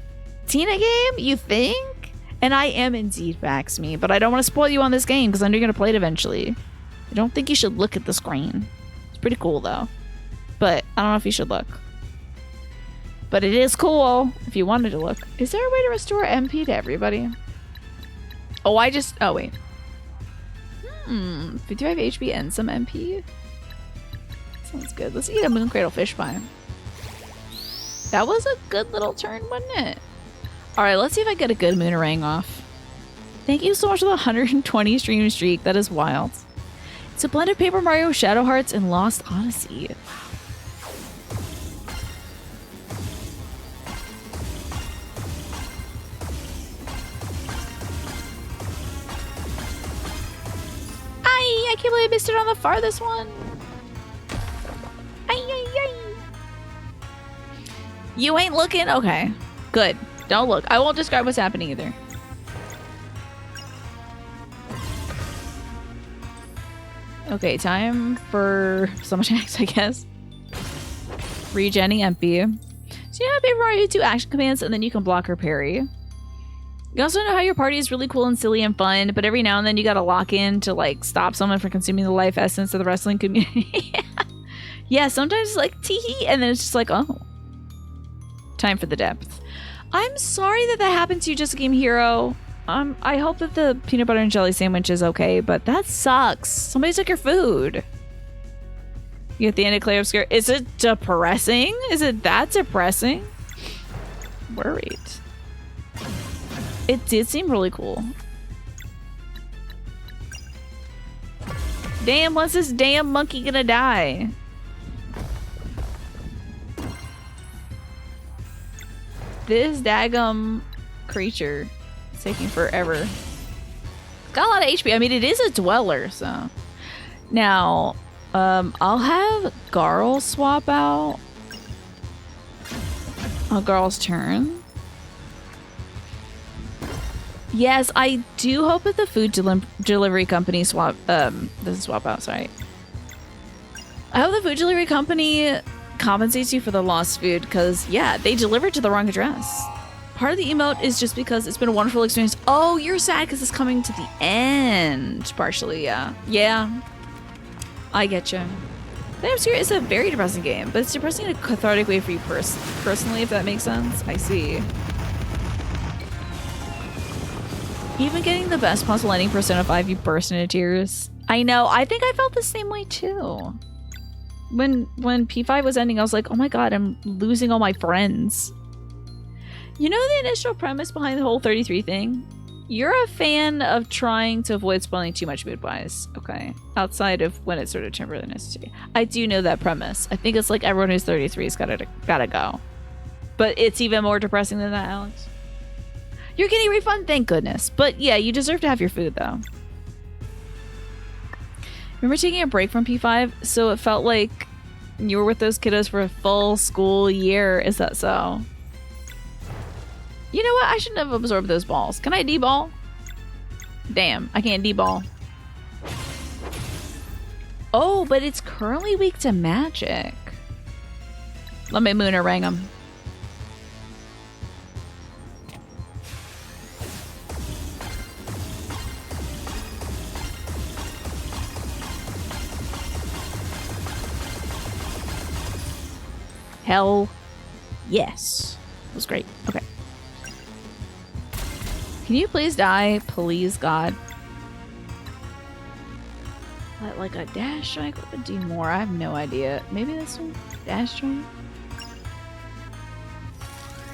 Tina game, you think? And I am indeed me, but I don't want to spoil you on this game because I know you're going to play it eventually. I don't think you should look at the screen. It's pretty cool, though. But I don't know if you should look. But it is cool if you wanted to look. Is there a way to restore MP to everybody? Oh, oh, wait. 55 HP and some MP? Sounds good. Let's eat a Moon Cradle fish pie. That was a good little turn, wasn't it? Alright, let's see if I get a good Moonerang off. Thank you so much for the 120 stream streak. That is wild. It's a blend of Paper Mario, Shadow Hearts, and Lost Odyssey. I can't believe I missed it on the farthest one. You ain't looking? Okay. Good. Don't look. I won't describe what's happening either. Okay, time for some attacks, I guess. Regenning MP. So you have Paper Mario 2 action commands, and then you can block or parry. You also know how your party is really cool and silly and fun, but every now and then you gotta lock in to like stop someone from consuming the life essence of the wrestling community. Yeah, sometimes it's like tee-hee, and then it's just like, oh. Time for the depth. I'm sorry that happened to you, Just a Game Hero. I hope that the peanut butter and jelly sandwich is okay, but that sucks. Somebody took your food. You get the end of Clair Obscur. Is it depressing? Is it that depressing? Worried. It did seem really cool. Damn, when's this damn monkey gonna die? This daggum creature is taking forever. Got a lot of HP. I mean, it is a dweller, so. Now, I'll have Garl swap out on Garl's turn. Yes, I do hope that the food delivery company doesn't swap out, sorry. I hope the food delivery company compensates you for the lost food, because, yeah, they delivered to the wrong address. Part of the emote is just because it's been a wonderful experience. Oh, you're sad because it's coming to the end, partially, yeah. Yeah, I get you. Clair Obscur is a very depressing game, but it's depressing in a cathartic way for you personally, if that makes sense. I see. Even getting the best puzzle ending Persona 5, you burst into tears. I know. I think I felt the same way too. When P5 was ending, I was like, oh my god, I'm losing all my friends. You know the initial premise behind the whole 33 thing? You're a fan of trying to avoid spoiling too much mood-wise, okay? Outside of when it's sort of temporarily necessary. I do know that premise. I think it's like everyone who's 33's gotta go. But it's even more depressing than that, Alex. You're getting a refund, thank goodness. But yeah, you deserve to have your food, though. Remember taking a break from P5? So it felt like you were with those kiddos for a full school year. Is that so? You know what? I shouldn't have absorbed those balls. Can I D-ball? Damn, I can't D-ball. Oh, but it's currently weak to magic. Let me Moonerang him. Hell yes. That was great. Okay. Can you please die? Please, God. What, like a dash strike? What would do more? I have no idea. Maybe this one? Dash strike?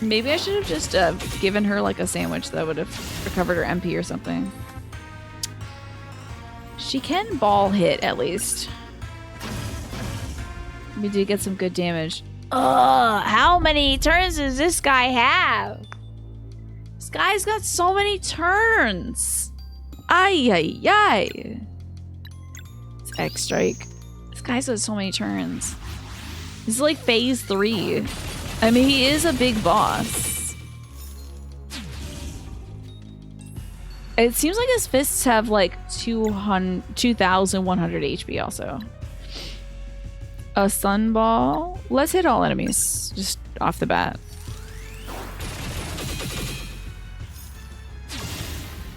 Maybe I should have just given her like a sandwich that would have recovered her MP or something. She can ball hit at least. We did get some good damage. Ugh, how many turns does this guy have? This guy's got so many turns. Ay, ay, ay. It's X strike. This guy's got so many turns. This is like phase 3. I mean, he is a big boss. It seems like his fists have like 2,100 HP also. A sunball. Let's hit all enemies just off the bat.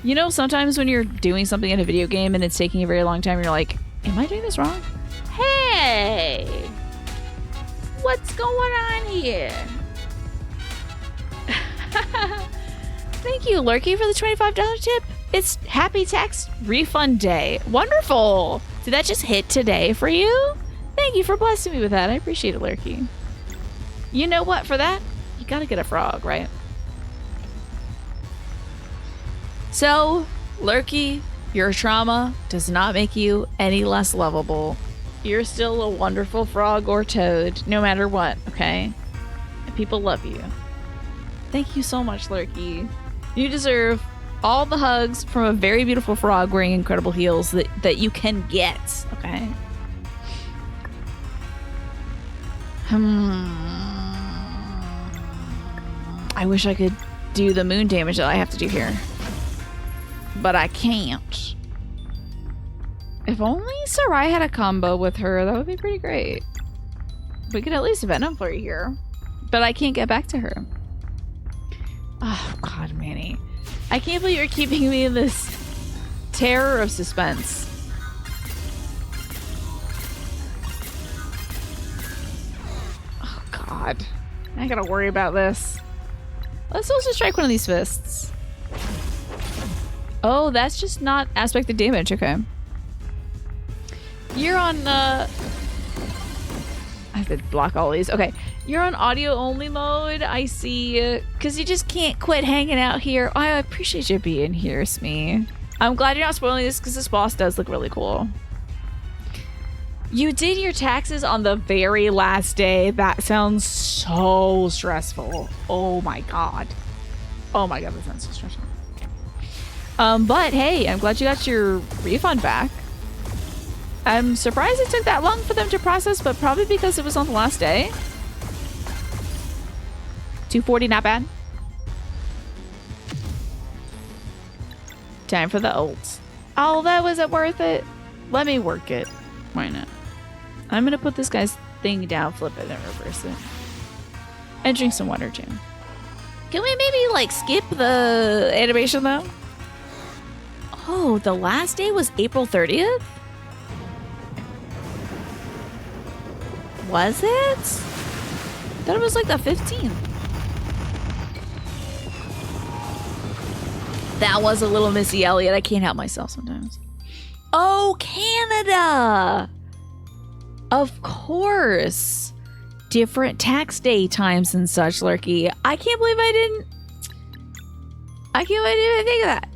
You know, sometimes when you're doing something in a video game and it's taking a very long time, you're like, am I doing this wrong? Hey! What's going on here? Thank you, Lurky, for the $25 tip. It's Happy Tax Refund Day. Wonderful! Did that just hit today for you? Thank you for blessing me with that. I appreciate it, Lurky. You know what? For that, you gotta get a frog, right? So, Lurky, your trauma does not make you any less lovable. You're still a wonderful frog or toad, no matter what, okay? And people love you. Thank you so much, Lurky. You deserve all the hugs from a very beautiful frog wearing incredible heels that you can get, okay? I wish I could do the moon damage that I have to do here. But I can't. If only Sarai had a combo with her, that would be pretty great. We could at least Venom Flurry here. But I can't get back to her. Oh, God, Manny. I can't believe you're keeping me in this terror of suspense. Oh, God. I gotta worry about this. Let's also strike one of these fists. Oh, that's just not aspected damage. Okay. You're on, I have to block all these. Okay. You're on audio only mode. I see. Because you just can't quit hanging out here. I appreciate you being here, Smee. I'm glad you're not spoiling this because this boss does look really cool. You did your taxes on the very last day. That sounds so stressful. Oh my God. Oh my God, that sounds so stressful. But hey, I'm glad you got your refund back. I'm surprised it took that long for them to process, but probably because it was on the last day. 240, not bad. Time for the ult. Oh, that wasn't worth it. Let me work it. Why not? I'm gonna put this guy's thing down, flip it, and reverse it. And drink some water too. Can we maybe like skip the animation though? Oh, the last day was April 30th? Was it? I thought it was like the 15th. That was a little Missy Elliott. I can't help myself sometimes. Oh, Canada! Of course. Different tax day times and such, Lurky. I can't believe I didn't even think of that.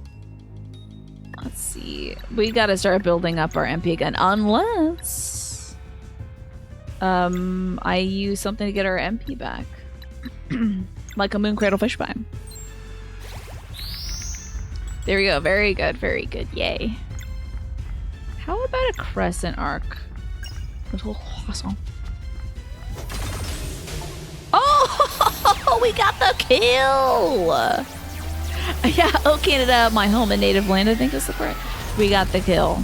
Let's see. We gotta start building up our MP gun. Unless... I use something to get our MP back. Like a moon cradle fish pie. There we go. Very good. Very good. Yay. How about a crescent arc? Little croissant. Oh, we got the kill! Yeah, oh Canada, my home and native land, I think is the correct. We got the kill.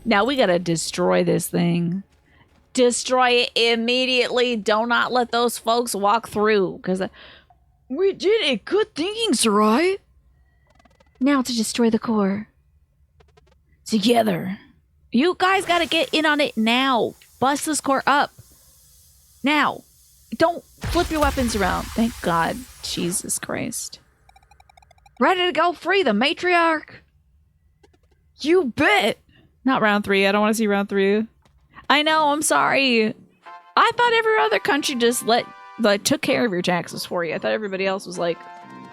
Now we gotta destroy this thing. Destroy it immediately. Do not let those folks walk through. Because we did it. Good thinking, Sarai. Now to destroy the core. Together. You guys gotta get in on it now. Bust this core up. Now. Don't flip your weapons around. Thank God. Jesus Christ. Ready to go free the matriarch? You bet. Not round 3. I don't want to see round 3. I know, I'm sorry. I thought every other country just took care of your taxes for you. I thought everybody else was like,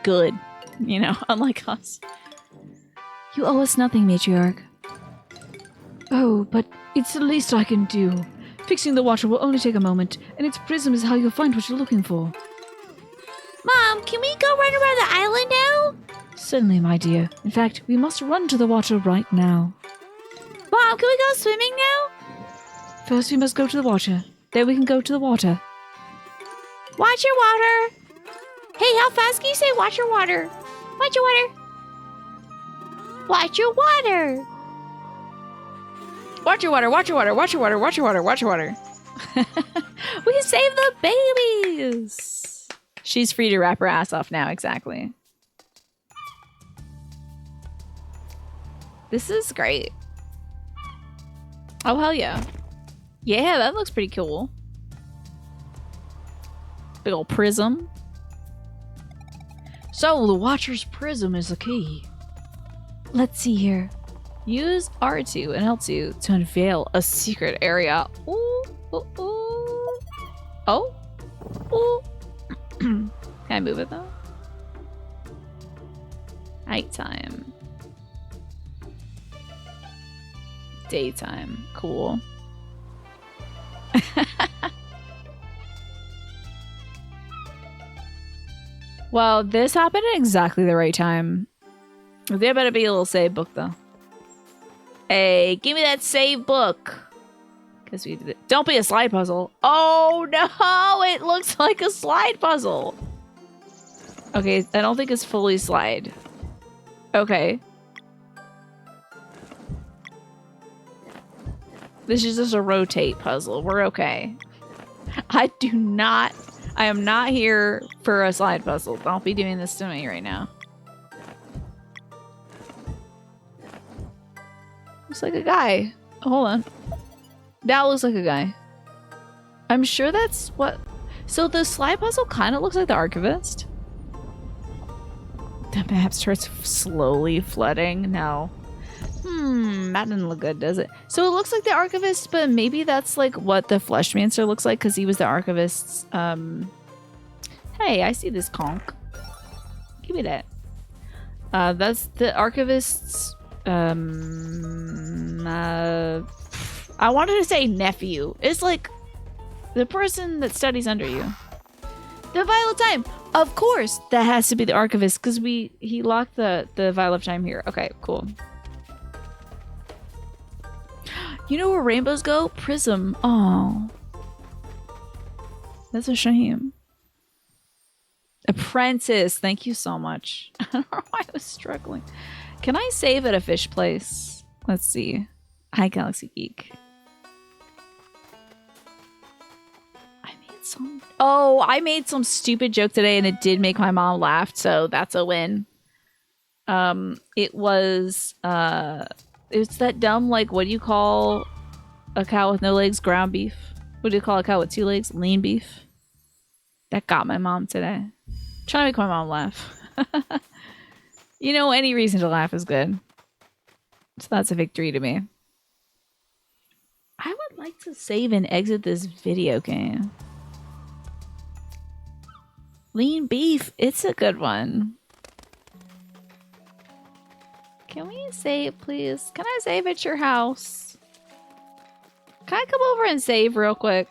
good. You know, unlike us. You owe us nothing, matriarch. Oh, but it's the least I can do. Fixing the water will only take a moment, and its prism is how you'll find what you're looking for. Mom, can we go run around the island now? Certainly, my dear. In fact, we must run to the water right now. Mom, can we go swimming now? First, we must go to the water. Then we can go to the water. Watch your water. Hey, how fast can you say watch your water? Watch your water. Watch your water. Watch your water, watch your water, watch your water, watch your water, watch your water. We saved the babies. She's free to wrap her ass off now, exactly. This is great. Oh, hell yeah. Yeah, that looks pretty cool. Big old prism. So, the Watcher's prism is the key. Let's see here. Use R2 and L2 to unveil a secret area. Ooh, ooh, ooh. Oh? Ooh. Can I move it though? Nighttime. Daytime. Cool. Well, this happened at exactly the right time. There better be a little save book though. Hey, give me that save book. Because we did it. Don't be a slide puzzle. Oh no, it looks like a slide puzzle. Okay, I don't think it's fully slide. Okay. This is just a rotate puzzle. We're okay. I am not here for a slide puzzle. Don't be doing this to me right now. Looks like a guy. Hold on. That looks like a guy. I'm sure that's what... So the slide puzzle kind of looks like the Archivist. The map starts slowly flooding. No. That didn't look good, does it? So it looks like the Archivist, but maybe that's like what the Fleshmancer looks like because he was the Archivist's... Hey, I see this conch. Give me that. That's the Archivist's... I wanted to say nephew. It's like the person that studies under you. The Vial of Time. Of course, that has to be the Archivist because he locked the Vial of Time here. Okay, cool. You know where rainbows go? Prism. Oh, that's a shame. Apprentice. Thank you so much. I don't know why I was struggling. Can I save at a fish place? Let's see. Hi, Galaxy Geek. I made some stupid joke today and it did make my mom laugh, so that's a win. It was it's that dumb, like, what do you call a cow with no legs? Ground beef. What do you call a cow with 2 legs? Lean beef. That got my mom today. Trying to make my mom laugh. You know, any reason to laugh is good. So that's a victory to me. I would like to save and exit this video game. Lean beef, it's a good one. Can we save, please? Can I save at your house? Can I come over and save real quick?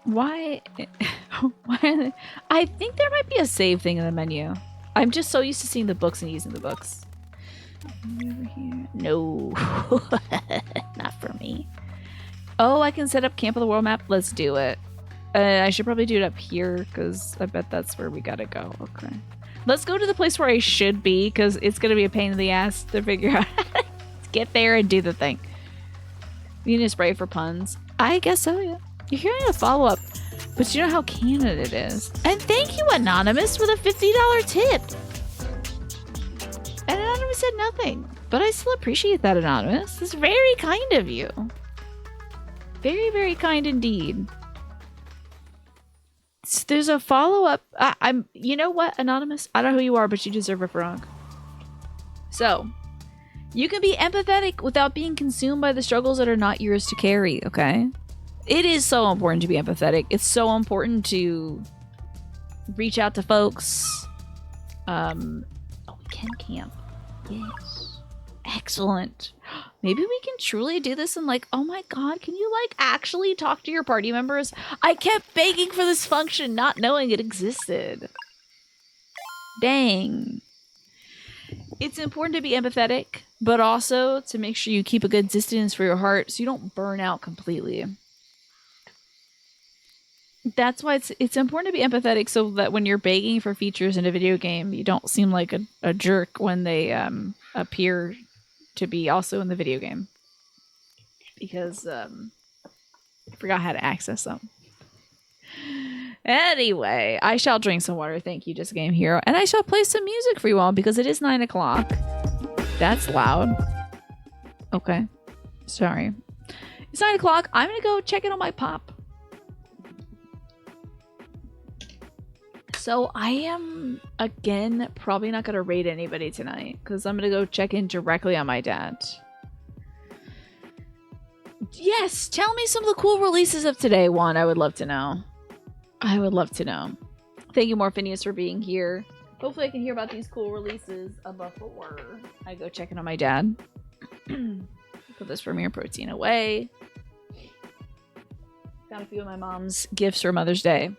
Why? Why are they? I think there might be a save thing in the menu. I'm just so used to seeing the books and using the books. Over here. No. Not for me. Oh, I can set up Camp of the World map. Let's do it. I should probably do it up here because I bet that's where we gotta go. Okay. Let's go to the place where I should be because it's gonna be a pain in the ass to figure out how to get there and do the thing. You need a spray for puns. I guess so, yeah. You're hearing a follow-up, but you know how canon it is. And thank you, Anonymous, for the $50 tip. And Anonymous said nothing, but I still appreciate that, Anonymous. It's very kind of you. Very, very kind indeed. So there's a follow-up. You know what, Anonymous? I don't know who you are, but you deserve a frog. So, you can be empathetic without being consumed by the struggles that are not yours to carry, okay? It is so important to be empathetic. It's so important to reach out to folks. Oh, we can camp. Yes. Excellent. Maybe we can truly do this and like, oh my god, can you like actually talk to your party members? I kept begging for this function, not knowing it existed. Dang. It's important to be empathetic, but also to make sure you keep a good distance for your heart so you don't burn out completely. That's why it's important to be empathetic so that when you're begging for features in a video game, you don't seem like a jerk when they appear to be also in the video game. Because I forgot how to access them. Anyway, I shall drink some water. Thank you, Just Game Hero. And I shall play some music for you all because it is 9 o'clock. That's loud. Okay. Sorry. It's 9 o'clock. I'm going to go check in on my pop. So I am, again, probably not going to raid anybody tonight because I'm going to go check in directly on my dad. Yes, tell me some of the cool releases of today, Juan. I would love to know. I would love to know. Thank you, Morphinius, for being here. Hopefully I can hear about these cool releases before I go check in on my dad. Put this Premier Protein away. Got a few of my mom's gifts for Mother's Day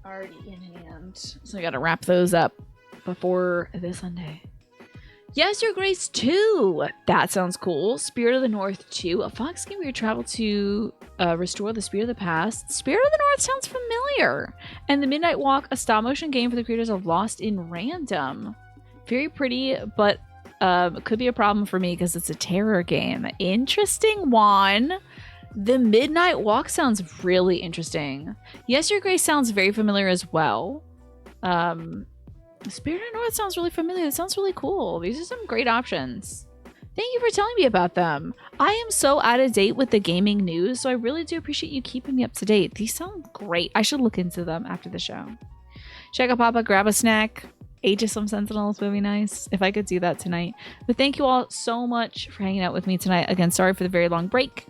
already in hand, so I gotta wrap those up before this Sunday. Yes, Your Grace 2! That sounds cool. Spirit of the North 2. A Fox game where you travel to restore the Spirit of the Past. Spirit of the North sounds familiar. And The Midnight Walk, a stop-motion game for the creators of Lost in Random. Very pretty, but could be a problem for me because it's a terror game. Interesting one. The Midnight Walk sounds really interesting. Yes, Your Grace sounds very familiar as well. Spirit of the North sounds really familiar. It sounds really cool. These are some great options. Thank you for telling me about them. I am so out of date with the gaming news, so I really do appreciate you keeping me up to date. These sound great. I should look into them after the show. Check out Papa, grab a snack. Age of some Sentinels would be nice if I could do that tonight. But thank you all so much for hanging out with me tonight. Again, sorry for the very long break.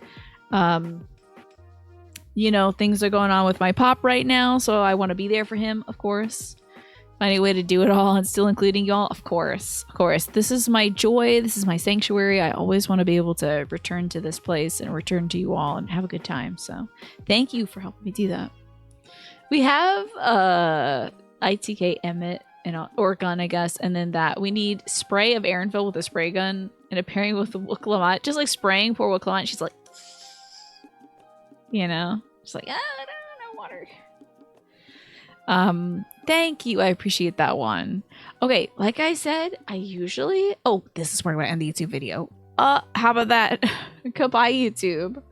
You know, things are going on with my pop right now, so I want to be there for him, of course. Finding a way to do it all and still including y'all, of course. Of course. This is my joy. This is my sanctuary. I always want to be able to return to this place and return to you all and have a good time. So thank you for helping me do that. We have ITK Emmett and or gun, I guess, and then that we need spray of Aaronville with a spray gun and a pairing with the Wooklamont. Just like spraying poor Wooklamont. She's like, you know, just like, I don't know, water. Thank you. I appreciate that one. Okay, like I said, I usually... Oh, this is where I'm going to end the YouTube video. How about that? Goodbye, YouTube.